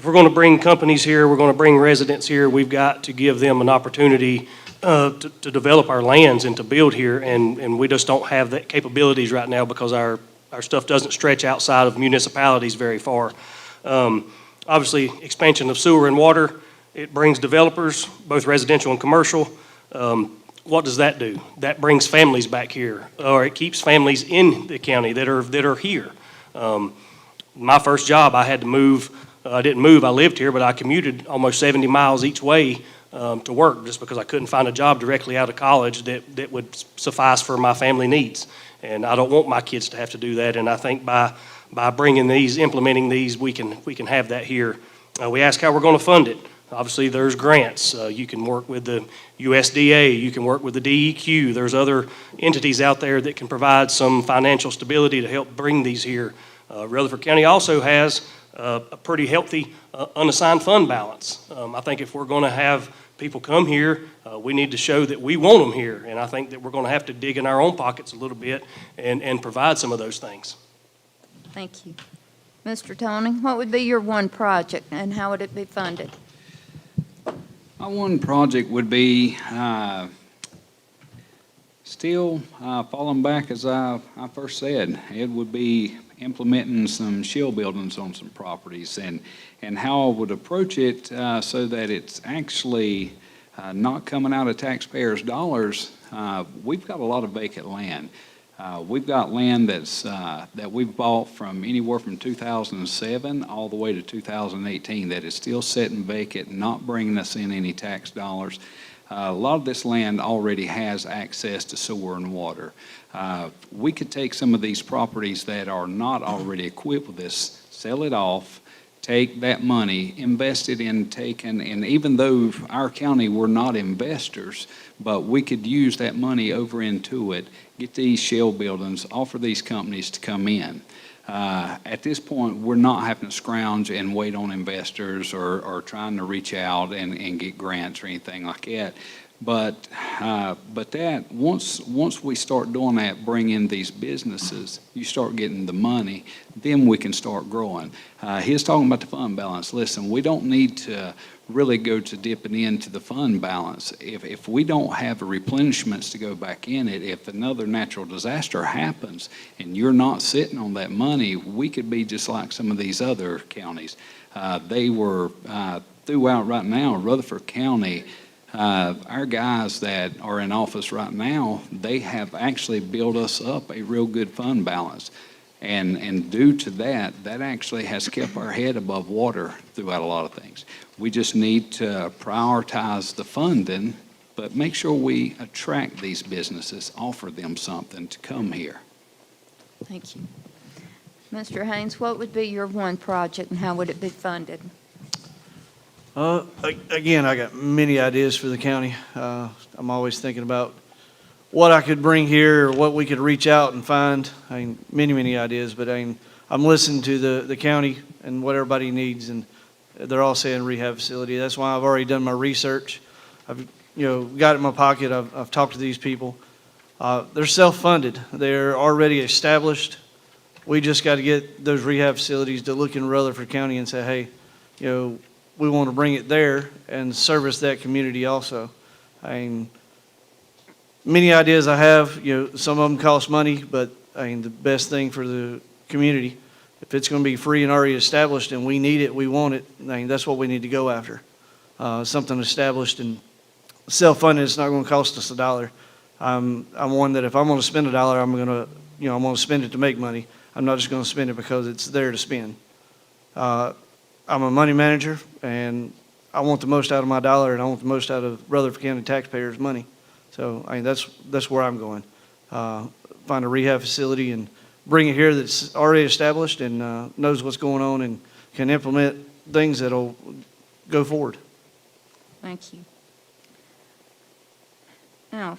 S16: we're going to bring companies here, we're going to bring residents here, we've got to give them an opportunity to develop our lands and to build here, and we just don't have that capabilities right now because our stuff doesn't stretch outside of municipalities very far. Obviously, expansion of sewer and water, it brings developers, both residential and commercial. What does that do? That brings families back here, or it keeps families in the county that are here. My first job, I had to move. I didn't move, I lived here, but I commuted almost 70 miles each way to work just because I couldn't find a job directly out of college that would suffice for my family needs. And I don't want my kids to have to do that. And I think by bringing these, implementing these, we can have that here. We ask how we're going to fund it. Obviously, there's grants. You can work with the USDA. You can work with the DEQ. There's other entities out there that can provide some financial stability to help bring these here. Rutherford County also has a pretty healthy unassigned fund balance. I think if we're going to have people come here, we need to show that we want them here. And I think that we're going to have to dig in our own pockets a little bit and provide some of those things.
S9: Thank you. Mr. Tony, what would be your one project, and how would it be funded?
S17: My one project would be still falling back as I first said. It would be implementing some shell buildings on some properties, and how I would approach it so that it's actually not coming out of taxpayers' dollars. We've got a lot of vacant land. We've got land that we've bought from anywhere from 2007 all the way to 2018 that is still sitting vacant, not bringing us in any tax dollars. A lot of this land already has access to sewer and water. We could take some of these properties that are not already equipped with this, sell it off, take that money, invest it in and even though our county we're not investors, but we could use that money over into it, get these shell buildings, offer these companies to come in. At this point, we're not having to scrounge and wait on investors or trying to reach out and get grants or anything like that. But that once we start doing that, bring in these businesses, you start getting the money, then we can start growing. He's talking about the fund balance. Listen, we don't need to really go to dipping into the fund balance. If we don't have replenishments to go back in it, if another natural disaster happens and you're not sitting on that money, we could be just like some of these other counties. They were throughout right now, Rutherford County, our guys that are in office right now, they have actually built us up a real good fund balance. And due to that, that actually has kept our head above water throughout a lot of things. We just need to prioritize the funding, but make sure we attract these businesses, offer them something to come here.
S9: Thank you. Mr. Haynes, what would be your one project, and how would it be funded?
S18: Again, I got many ideas for the county. I'm always thinking about what I could bring here, or what we could reach out and find. I mean, many ideas, but I'm listening to the county and what everybody needs, and they're all saying rehab facility. That's why I've already done my research. I've got it in my pocket. I've talked to these people. They're self-funded. They're already established. We just got to get those rehab facilities to look in Rutherford County and say, hey, we want to bring it there and service that community also. I mean, many ideas I have, some of them cost money, but I mean, the best thing for the community, if it's going to be free and already established and we need it, we want it, I mean, that's what we need to go after. Something established and self-funded, it's not going to cost us $1. I'm one that if I'm going to spend $1, I'm going to spend it to make money. I'm not just going to spend it because it's there to spend. I'm a money manager, and I want the most out of my dollar, and I want the most out of Rutherford County taxpayers' money. So I mean, that's where I'm going. Find a rehab facility and bring it here that's already established and knows what's going on and can implement things that'll go forward.
S9: Thank you. Now,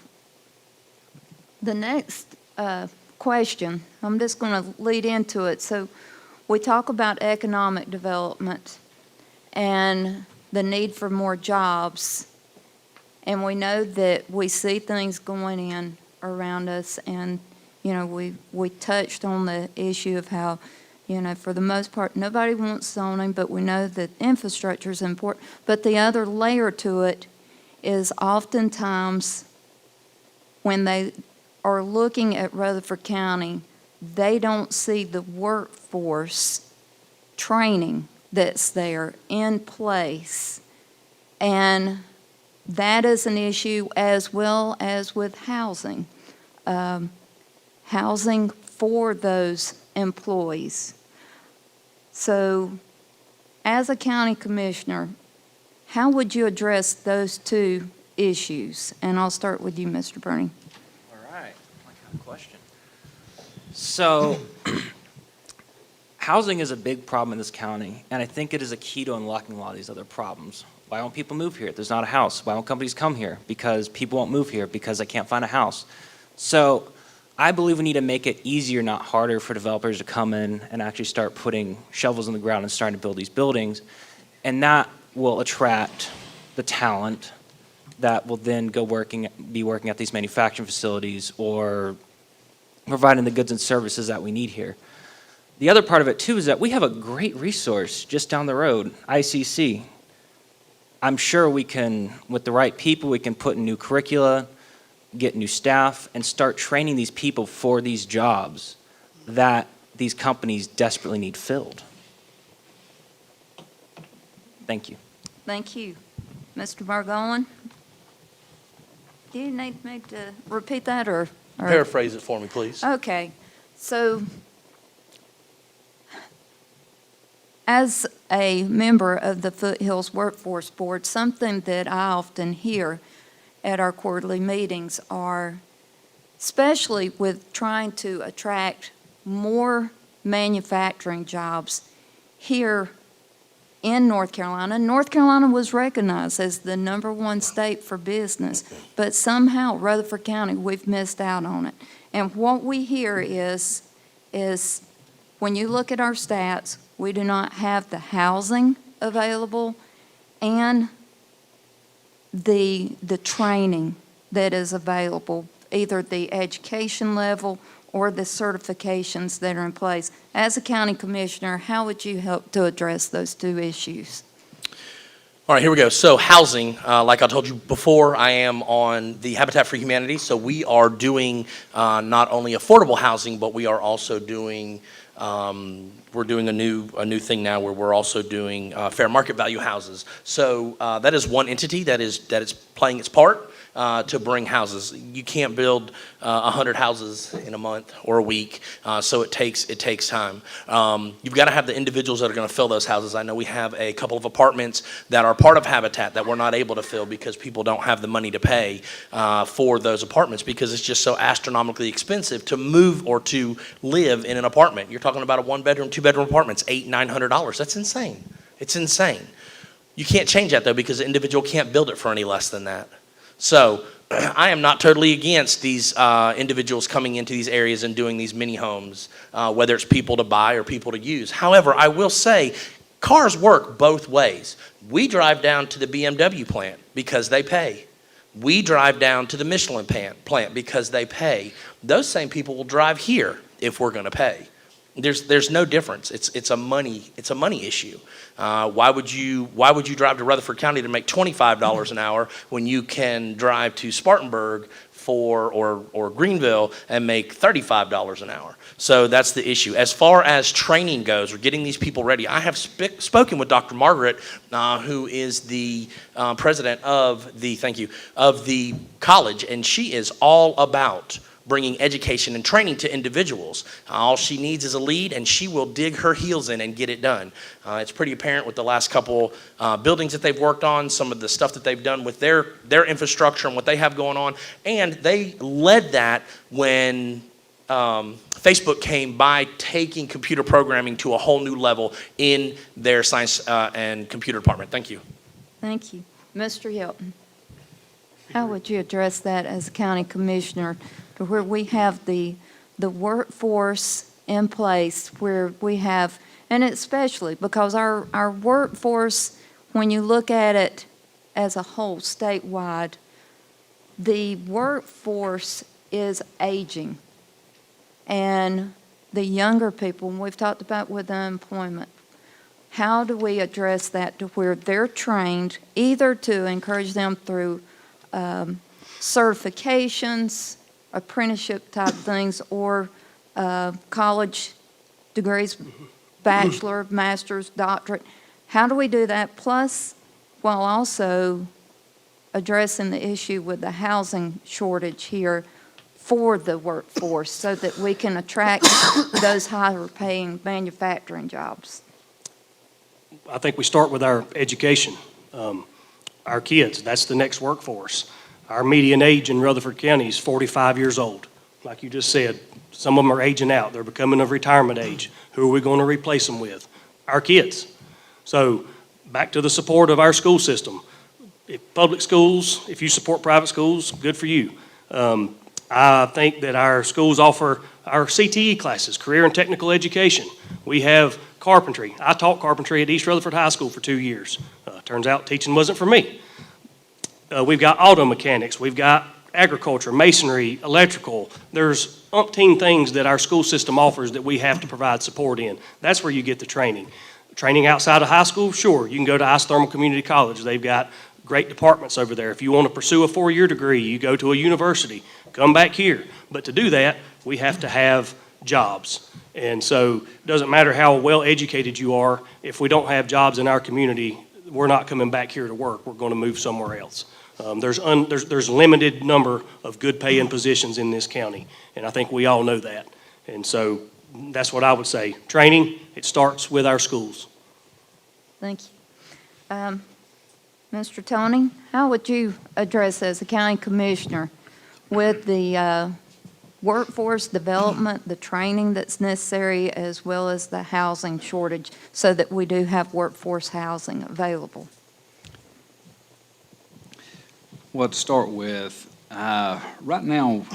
S9: the next question, I'm just going to lead into it. So we talk about economic development and the need for more jobs, and we know that we see things going in around us, and we touched on the issue of how for the most part nobody wants zoning, but we know that infrastructure is important. But the other layer to it is oftentimes when they are looking at Rutherford County, they don't see the workforce training that's there in place. And that is an issue as well as with housing. Housing for those employees. So as a county commissioner, how would you address those two issues? And I'll start with you, Mr. Burney.
S20: All right, question. So, housing is a big problem in this county, and I think it is a key to unlocking a lot of these other problems. Why won't people move here? There's not a house. Why won't companies come here? Because people won't move here because they can't find a house. So, I believe we need to make it easier, not harder, for developers to come in and actually start putting shovels in the ground and starting to build these buildings, and that will attract the talent that will then be working at these manufacturing facilities or providing the goods and services that we need here. The other part of it, too, is that we have a great resource just down the road, ICC. I'm sure we can, with the right people, we can put in new curricula, get new staff, and start training these people for these jobs that these companies desperately need filled. Thank you.
S9: Thank you. Mr. Margolin? Do you need me to repeat that or?
S21: Paraphrase it for me, please.
S9: Okay. So, as a member of the Foothills Workforce Board, something that I often hear at our quarterly meetings are, especially with trying to attract more manufacturing jobs here in North Carolina. North Carolina was recognized as the #1 state for business, but somehow Rutherford County, we've missed out on it. And what we hear is when you look at our stats, we do not have the housing available and the training that is available, either the education level or the certifications that are in place. As a county commissioner, how would you help to address those two issues?
S21: All right, here we go. So housing, like I told you before, I am on the Habitat for Humanity. So we are doing not only affordable housing, but we are also doing, we're doing a new thing now where we're also doing fair market value houses. So that is one entity that is playing its part to bring houses. You can't build 100 houses in a month or a week, so it takes time. You've got to have the individuals that are going to fill those houses. I know we have a couple of apartments that are part of Habitat that we're not able to fill because people don't have the money to pay for those apartments because it's just so astronomically expensive to move or to live in an apartment. You're talking about a 1-bedroom, 2-bedroom apartments, $800-900. That's insane. It's insane. You can't change that, though, because the individual can't build it for any less than that. So I am not totally against these individuals coming into these areas and doing these mini homes, whether it's people to buy or people to use. However, I will say cars work both ways. We drive down to the BMW plant because they pay. We drive down to the Michelin plant because they pay. Those same people will drive here if we're going to pay. There's no difference. It's a money issue. Why would you drive to Rutherford County to make $25 an hour when you can drive to Spartanburg or Greenville and make $35 an hour? So that's the issue. As far as training goes, or getting these people ready, I have spoken with Dr. Margaret, who is the president of the college, and she is all about bringing education and training to individuals. All she needs is a lead, and she will dig her heels in and get it done. It's pretty apparent with the last couple buildings that they've worked on, some of the stuff that they've done with their infrastructure and what they have going on. And they led that when Facebook came by taking computer programming to a whole new level in their science and computer department. Thank you.
S9: Thank you. Mr. Hilton, how would you address that as a county commissioner, to where we have the workforce in place, where we have, and especially because our workforce, when you look at it as a whole statewide, the workforce is aging. And the younger people, and we've talked about with unemployment, how do we address that to where they're trained either to encourage them through certifications, apprenticeship type things, or college degrees, bachelor, master's, doctorate. How do we do that? Plus, while also addressing the issue with the housing shortage here for the workforce, so that we can attract those higher paying manufacturing jobs.
S16: I think we start with our education. Our kids, that's the next workforce. Our median age in Rutherford County is 45 years old. Like you just said, some of them are aging out. They're becoming of retirement age. Who are we going to replace them with? Our kids. So back to the support of our school system. If public schools, if you support private schools, good for you. I think that our schools offer our CTE classes, career and technical education. We have carpentry. I taught carpentry at East Rutherford High School for 2 years. Turns out teaching wasn't for me. We've got auto mechanics. We've got agriculture, masonry, electrical. There's umpteen things that our school system offers that we have to provide support in. That's where you get the training. Training outside of high school, sure. You can go to Isothermal Community College. They've got great departments over there. If you want to pursue a 4-year degree, you go to a university. Come back here. But to do that, we have to have jobs. And so it doesn't matter how well educated you are, if we don't have jobs in our community, we're not coming back here to work. We're going to move somewhere else. There's limited number of good paying positions in this county, and I think we all know that. And so that's what I would say. Training, it starts with our schools.
S9: Thank you. Mr. Tony, how would you address as a county commissioner with the workforce development, the training that's necessary, as well as the housing shortage, so that we do have workforce housing available?
S17: Well, to start with, right now,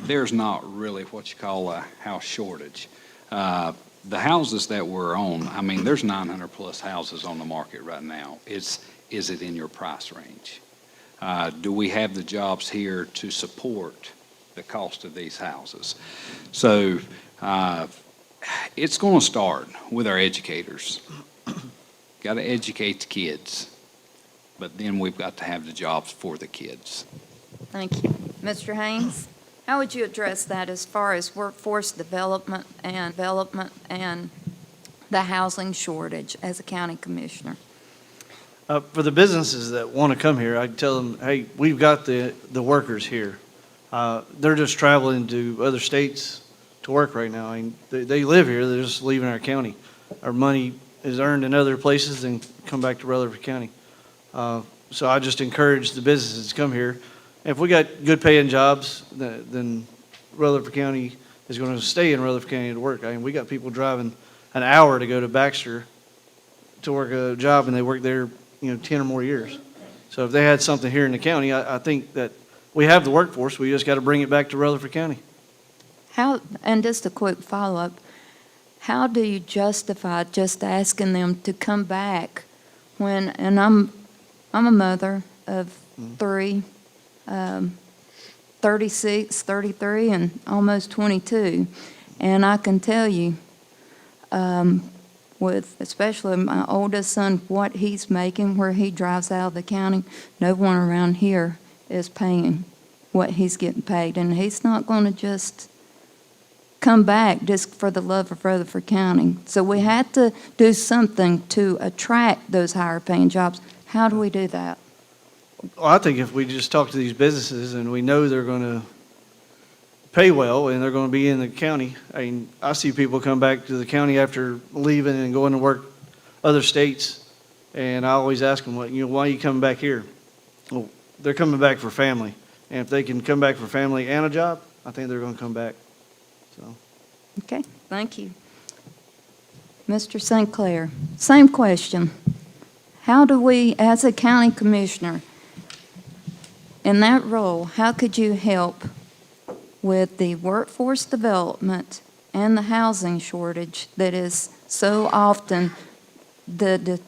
S17: there's not really what you call a house shortage. The houses that we're on, I mean, there's 900 plus houses on the market right now. Is it in your price range? Do we have the jobs here to support the cost of these houses? So it's going to start with our educators. Got to educate the kids. But then we've got to have the jobs for the kids.
S9: Thank you. Mr. Haynes, how would you address that as far as workforce development and the housing shortage as a county commissioner?
S18: For the businesses that want to come here, I tell them, hey, we've got the workers here. They're just traveling to other states to work right now. I mean, they live here. They're just leaving our county. Our money is earned in other places and come back to Rutherford County. So I just encourage the businesses to come here. If we got good paying jobs, then Rutherford County is going to stay in Rutherford County to work. I mean, we got people driving an hour to go to Baxter to work a job, and they work there 10 or more years. So if they had something here in the county, I think that we have the workforce. We just got to bring it back to Rutherford County.
S9: And just a quick follow-up, how do you justify just asking them to come back when, and I'm a mother of 3, 36, 33, and almost 22, and I can tell you, with especially my oldest son, what he's making where he drives out of the county, no one around here is paying what he's getting paid, and he's not going to just come back just for the love of Rutherford County. So we had to do something to attract those higher paying jobs. How do we do that?
S18: Well, I think if we just talk to these businesses and we know they're going to pay well and they're going to be in the county. I mean, I see people come back to the county after leaving and going to work other states, and I always ask them, why are you coming back here? Well, they're coming back for family, and if they can come back for family and a job, I think they're going to come back. So.
S9: Okay, thank you. Mr. St. Clair, same question. How do we, as a county commissioner, in that role, how could you help with the workforce development and the housing shortage that is so often the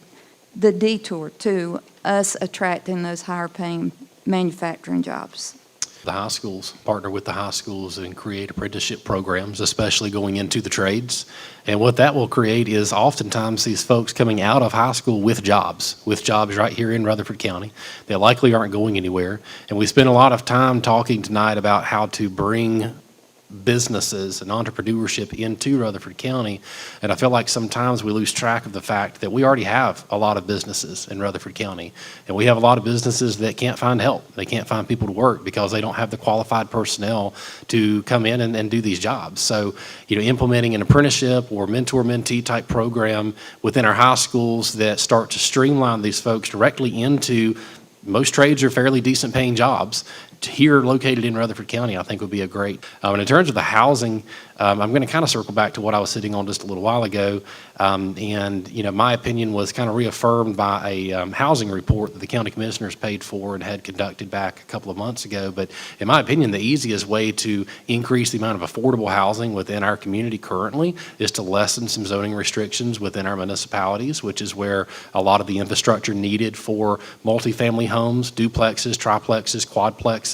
S9: detour to us attracting those higher paying manufacturing jobs?
S19: The high schools, partner with the high schools and create apprenticeship programs, especially going into the trades. And what that will create is oftentimes these folks coming out of high school with jobs right here in Rutherford County. They likely aren't going anywhere. And we spent a lot of time talking tonight about how to bring businesses and entrepreneurship into Rutherford County. And I feel like sometimes we lose track of the fact that we already have a lot of businesses in Rutherford County. And we have a lot of businesses that can't find help. They can't find people to work because they don't have the qualified personnel to come in and do these jobs. So, implementing an apprenticeship or mentor-mentee type program within our high schools that start to streamline these folks directly into, most trades are fairly decent paying jobs, here located in Rutherford County, I think would be a great. And in terms of the housing, I'm going to kind of circle back to what I was sitting on just a little while ago. My opinion was kind of reaffirmed by a housing report that the county commissioners paid for and had conducted back a couple of months ago. But in my opinion, the easiest way to increase the amount of affordable housing within our community currently is to lessen some zoning restrictions within our municipalities, which is where a lot of the infrastructure needed for multifamily homes, duplexes, triplexes, quadplexes,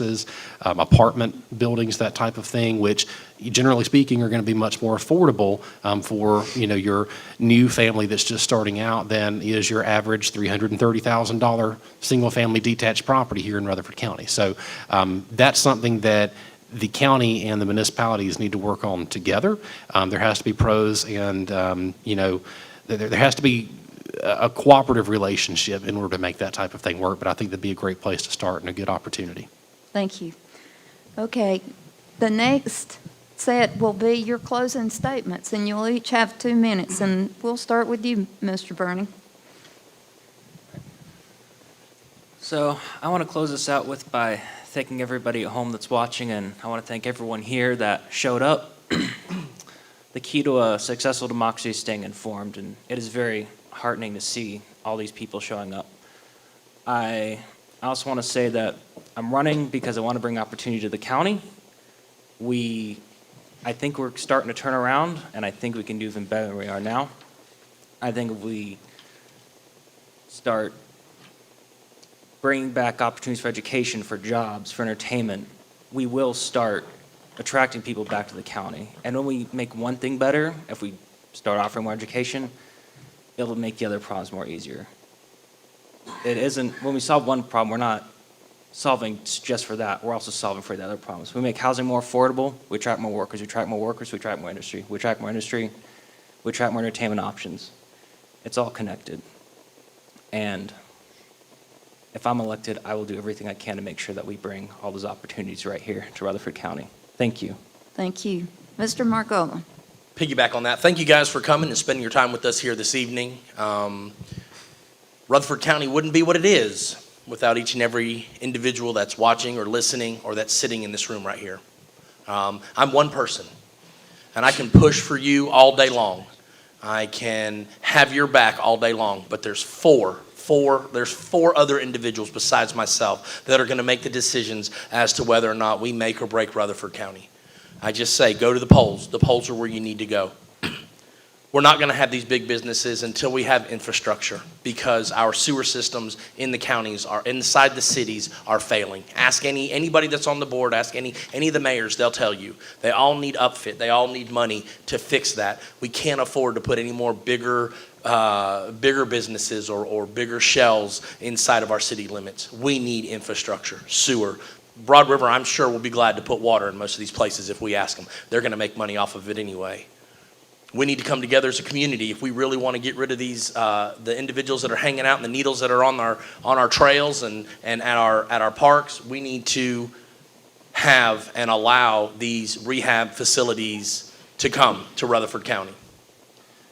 S19: apartment buildings, that type of thing, which generally speaking are going to be much more affordable for your new family that's just starting out than is your average $330,000 single family detached property here in Rutherford County. So that's something that the county and the municipalities need to work on together. There has to be pros and there has to be a cooperative relationship in order to make that type of thing work. But I think that'd be a great place to start and a good opportunity.
S9: Thank you. Okay, the next set will be your closing statements, and you'll each have 2 minutes, and we'll start with you, Mr. Burney.
S20: So I want to close this out by thanking everybody at home that's watching, and I want to thank everyone here that showed up. The key to a successful democracy is staying informed, and it is very heartening to see all these people showing up. I also want to say that I'm running because I want to bring opportunity to the county. I think we're starting to turn around, and I think we can do even better than we are now. I think if we start bringing back opportunities for education, for jobs, for entertainment, we will start attracting people back to the county. And when we make one thing better, if we start offering more education, it'll make the other problems more easier. When we solve one problem, we're not solving just for that. We're also solving for the other problems. We make housing more affordable, we attract more workers. We attract more workers, we attract more industry. We attract more industry, we attract more entertainment options. It's all connected. And if I'm elected, I will do everything I can to make sure that we bring all those opportunities right here to Rutherford County. Thank you.
S9: Thank you. Mr. Margola.
S21: Piggyback on that. Thank you guys for coming and spending your time with us here this evening. Rutherford County wouldn't be what it is without each and every individual that's watching or listening or that's sitting in this room right here. I'm one person, and I can push for you all day long. I can have your back all day long, but there's four there's four other individuals besides myself that are going to make the decisions as to whether or not we make or break Rutherford County. I just say, go to the polls. The polls are where you need to go. We're not going to have these big businesses until we have infrastructure, because our sewer systems in the counties are inside the cities are failing. Ask anybody that's on the board, ask any of the mayors, they'll tell you. They all need upfit. They all need money to fix that. We can't afford to put any more bigger businesses or bigger shells inside of our city limits. We need infrastructure, sewer. Broad River, I'm sure, will be glad to put water in most of these places if we ask them. They're going to make money off of it anyway. We need to come together as a community if we really want to get rid of these the individuals that are hanging out and the needles that are on our trails and at our parks. We need to have and allow these rehab facilities to come to Rutherford County.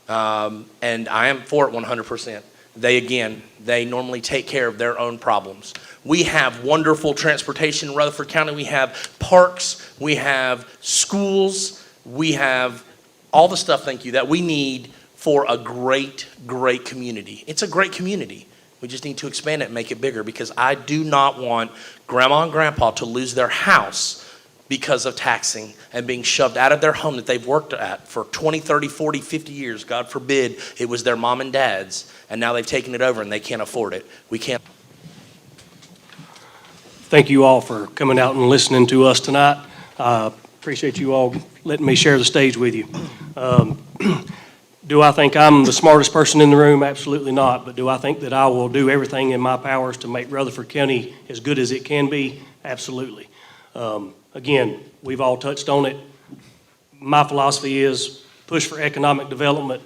S21: And I am for it 100%. They normally take care of their own problems. We have wonderful transportation in Rutherford County. We have parks, we have schools, we have all the stuff, thank you, that we need for a great, great community. It's a great community. We just need to expand it and make it bigger, because I do not want grandma and grandpa to lose their house because of taxing and being shoved out of their home that they've worked at for 20, 30, 40, 50 years. God forbid it was their mom and dad's, and now they've taken it over and they can't afford it. We can't.
S16: Thank you all for coming out and listening to us tonight. Appreciate you all letting me share the stage with you. Do I think I'm the smartest person in the room? Absolutely not. But do I think that I will do everything in my powers to make Rutherford County as good as it can be? Absolutely. Again, we've all touched on it. My philosophy is push for economic development.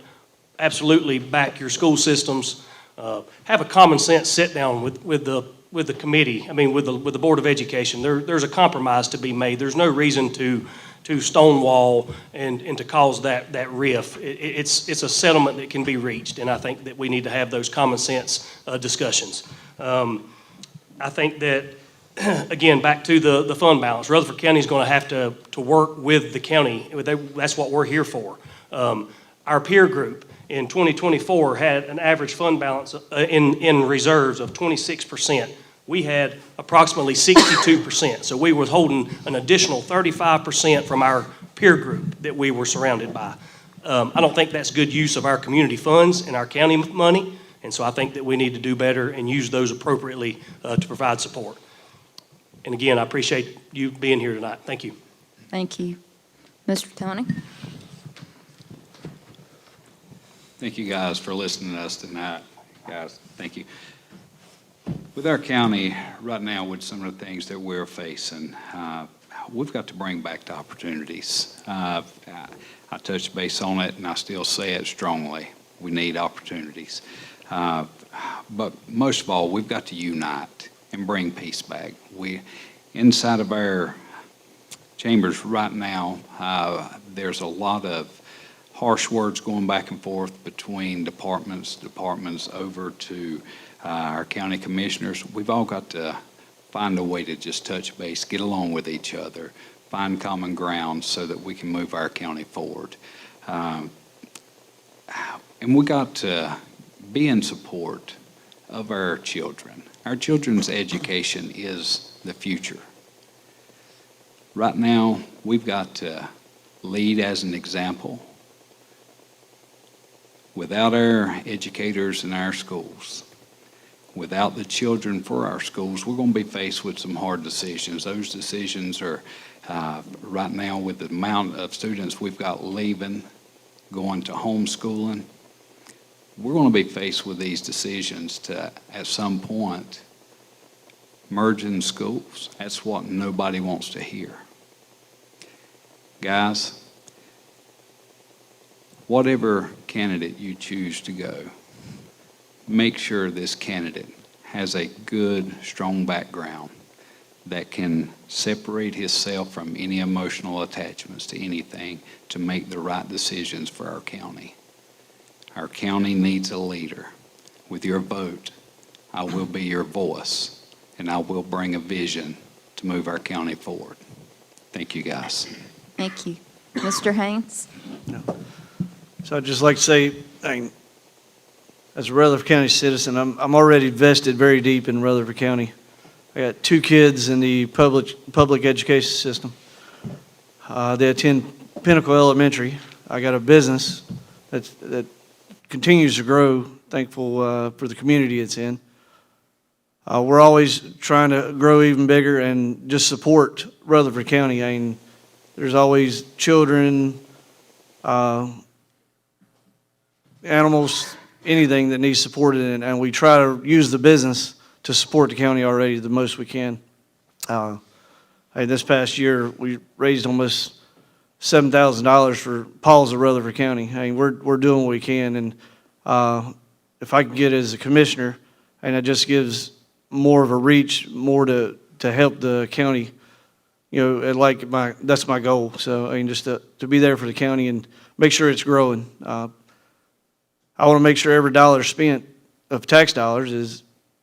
S16: Absolutely back your school systems. Have a common sense sit down with the committee. I mean, with the Board of Education. There's a compromise to be made. There's no reason to stonewall and to cause that rift. It's a settlement that can be reached, and I think that we need to have those common sense discussions. I think that, again, back to the fund balance, Rutherford County is going to have to work with the county. That's what we're here for. Our peer group in 2024 had an average fund balance in reserves of 26%. We had approximately 62%. So we were holding an additional 35% from our peer group that we were surrounded by. I don't think that's good use of our community funds and our county money. And so I think that we need to do better and use those appropriately to provide support. And again, I appreciate you being here tonight. Thank you.
S9: Thank you. Mr. Tony?
S17: Thank you guys for listening to us tonight. Guys, thank you. With our county right now, with some of the things that we're facing, we've got to bring back the opportunities. I touched base on it, and I still say it strongly. We need opportunities. But most of all, we've got to unite and bring peace back. Inside of our chambers right now, there's a lot of harsh words going back and forth between departments over to our county commissioners. We've all got to find a way to just touch base, get along with each other, find common ground so that we can move our county forward. And we got to be in support of our children. Our children's education is the future. Right now, we've got to lead as an example. Without our educators in our schools, without the children for our schools, we're going to be faced with some hard decisions. Those decisions are, right now, with the amount of students we've got leaving, going to homeschooling, we're going to be faced with these decisions to, at some point, merge in schools. That's what nobody wants to hear. Guys, whatever candidate you choose to go, make sure this candidate has a good, strong background that can separate himself from any emotional attachments to anything to make the right decisions for our county. Our county needs a leader. With your vote, I will be your voice, and I will bring a vision to move our county forward. Thank you, guys.
S9: Thank you. Mr. Haynes?
S18: So I'd just like to say, as a Rutherford County citizen, I'm already vested very deep in Rutherford County. I got 2 kids in the public education system. They attend Pinnacle Elementary. I got a business that continues to grow, thankful for the community it's in. We're always trying to grow even bigger and just support Rutherford County. I mean, there's always children, animals, anything that needs supported, and we try to use the business to support the county already the most we can. This past year, we raised almost $7,000 for Paul's of Rutherford County. I mean, we're doing what we can, and if I can get it as a commissioner, and it just gives more of a reach, more to help the county, that's my goal. So I mean, just to be there for the county and make sure it's growing. I want to make sure every dollar spent of tax dollars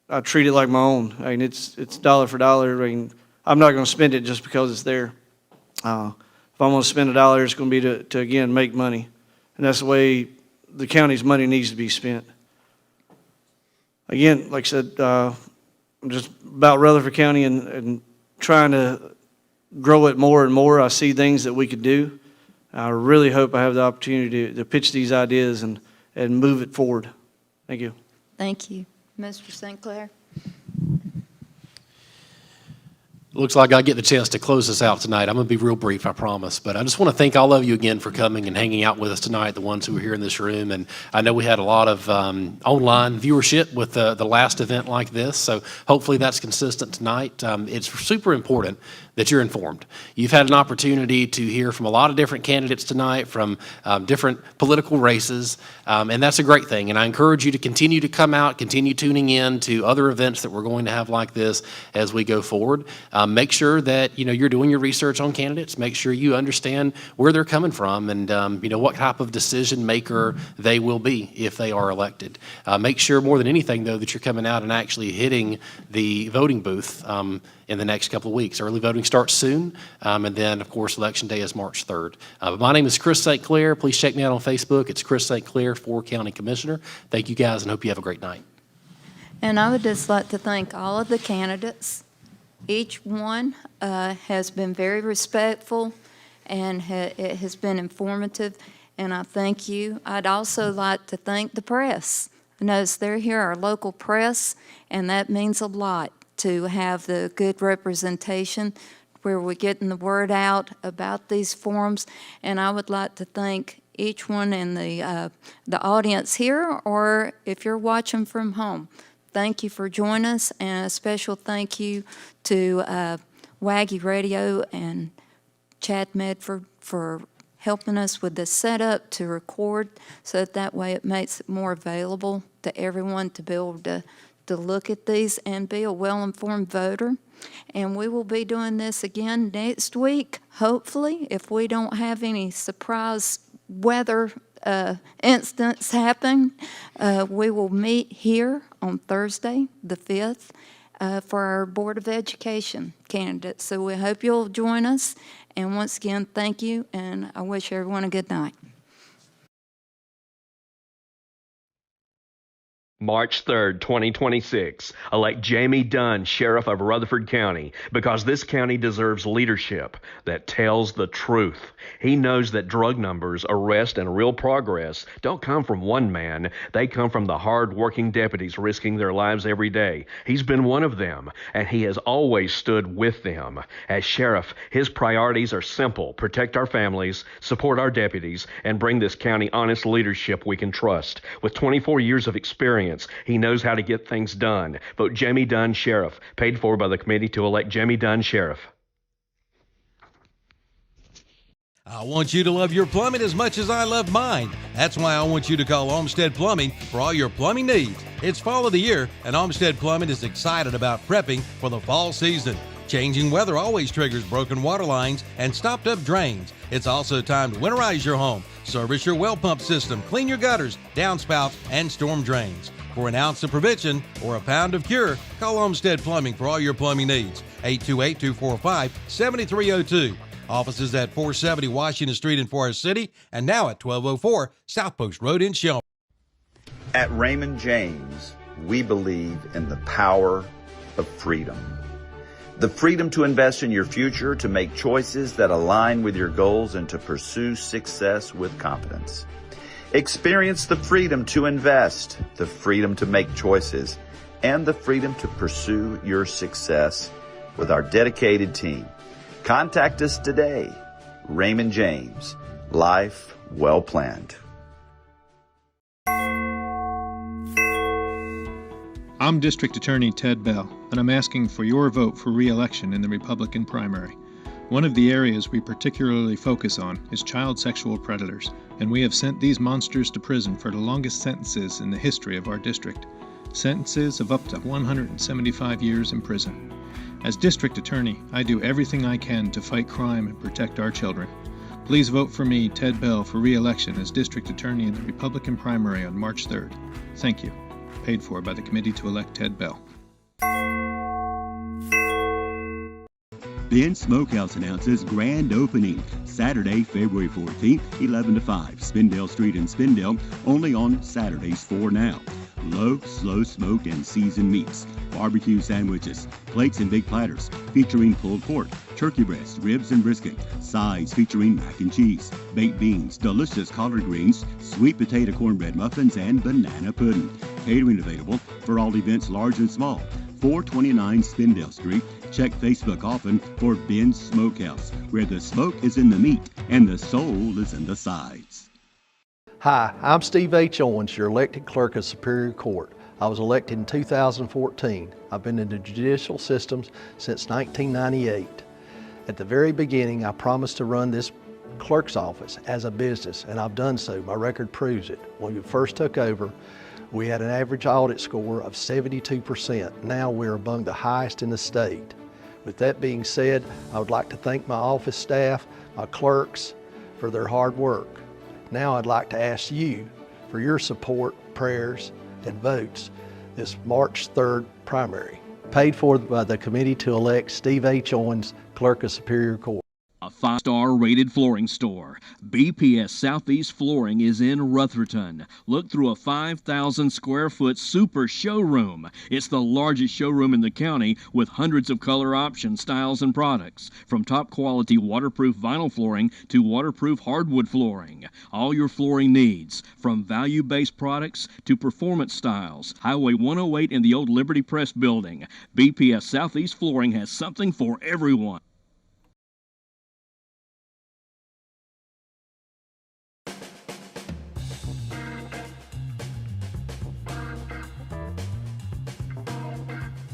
S18: I treat it like my own. I mean, it's dollar for dollar. I mean, I'm not going to spend it just because it's there. If I'm going to spend $1, it's going to be to again make money, and that's the way the county's money needs to be spent. Again, like I said, I'm just about Rutherford County and trying to grow it more and more. I see things that we could do. I really hope I have the opportunity to pitch these ideas and move it forward. Thank you.
S9: Thank you. Mr. St. Clair?
S19: Looks like I get the chance to close this out tonight. I'm going to be real brief, I promise. But I just want to thank all of you again for coming and hanging out with us tonight, the ones who were here in this room. And I know we had a lot of online viewership with the last event like this, so hopefully that's consistent tonight. It's super important that you're informed. You've had an opportunity to hear from a lot of different candidates tonight from different political races, and that's a great thing. And I encourage you to continue to come out, continue tuning in to other events that we're going to have like this as we go forward. Make sure that you're doing your research on candidates. Make sure you understand where they're coming from and what type of decision maker they will be if they are elected. Make sure more than anything, though, that you're coming out and actually hitting the voting booth in the next couple of weeks. Early voting starts soon, and then, of course, Election Day is March 3rd. But my name is Chris St. Clair. Please check me out on Facebook. It's Chris St. Clair, 4 County Commissioner. Thank you, guys, and hope you have a great night.
S9: And I would just like to thank all of the candidates. Each one has been very respectful, and it has been informative, and I thank you. I'd also like to thank the press. I notice they're here, our local press, and that means a lot to have the good representation where we're getting the word out about these forums. And I would like to thank each one in the audience here, or if you're watching from home. Thank you for joining us, and a special thank you to Waggy Radio and Chad Medford for helping us with the setup to record, so that way it makes it more available to everyone to be able to look at these and be a well-informed voter. And we will be doing this again next week, hopefully, if we don't have any surprise weather incidents happen. We will meet here on Thursday, the 5th, for our Board of Education candidates. So we hope you'll join us. And once again, thank you, and I wish everyone a good night.
S2: March 3rd, 2026, elect Jamie Dunn, Sheriff of Rutherford County, because this county deserves leadership that tells the truth. He knows that drug numbers, arrests, and real progress don't come from one man. They come from the hard-working deputies risking their lives every day. He's been one of them, and he has always stood with them. As sheriff, his priorities are simple: protect our families, support our deputies, and bring this county honest leadership we can trust. With 24 years of experience, he knows how to get things done. Vote Jamie Dunn, Sheriff. Paid for by the committee to elect Jamie Dunn, Sheriff.
S3: I want you to love your plumbing as much as I love mine. That's why I want you to call Olmsted Plumbing for all your plumbing needs. It's fall of the year, and Olmsted Plumbing is excited about prepping for the fall season. Changing weather always triggers broken water lines and stopped up drains. It's also time to winterize your home, service your well pump system, clean your gutters, downspouts, and storm drains. For an ounce of prevention or a pound of cure, call Olmsted Plumbing for all your plumbing needs. 828-245-7302. Offices at 470 Washington Street in Forest City, and now at 1204 South Post Road in Shelby.
S4: At Raymond James, we believe in the power of freedom. The freedom to invest in your future, to make choices that align with your goals, and to pursue success with confidence. Experience the freedom to invest, the freedom to make choices, and the freedom to pursue your success with our dedicated team. Contact us today. Raymond James, life well planned.
S5: I'm District Attorney Ted Bell, and I'm asking for your vote for re-election in the Republican primary. One of the areas we particularly focus on is child sexual predators, and we have sent these monsters to prison for the longest sentences in the history of our district. Sentences of up to 175 years in prison. As District Attorney, I do everything I can to fight crime and protect our children. Please vote for me, Ted Bell, for re-election as District Attorney in the Republican primary on March 3rd. Thank you. Paid for by the committee to elect Ted Bell.
S7: Ben Smokehouse announces grand opening Saturday, February 14th, 11 to 5, Spindale Street in Spindale, only on Saturdays 4 now. Low, slow smoked and seasoned meats, barbecue sandwiches, plates and big platters featuring pulled pork, turkey breast, ribs and brisket, sides featuring mac and cheese, baked beans, delicious collard greens, sweet potato cornbread muffins, and banana pudding. Catering available for all events large and small. 429 Spindale Street. Check Facebook often for Ben's Smokehouse, where the smoke is in the meat and the soul is in the sides.
S6: Hi, I'm Steve H. Owens, your elected clerk of Superior Court. I was elected in 2014. I've been in the judicial systems since 1998. At the very beginning, I promised to run this clerk's office as a business, and I've done so. My record proves it. When we first took over, we had an average audit score of 72%. Now we're among the highest in the state. With that being said, I would like to thank my office staff, my clerks, for their hard work. Now I'd like to ask you for your support, prayers, and votes this March 3rd primary. Paid for by the committee to elect Steve H. Owens, Clerk of Superior Court.
S1: A 5-star rated flooring store. BPS Southeast Flooring is in Rutherford. Look through a 5,000 square foot super showroom. It's the largest showroom in the county with hundreds of color options, styles, and products. From top quality waterproof vinyl flooring to waterproof hardwood flooring. All your flooring needs, from value-based products to performance styles. Highway 108 in the old Liberty Press building. BPS Southeast Flooring has something for everyone.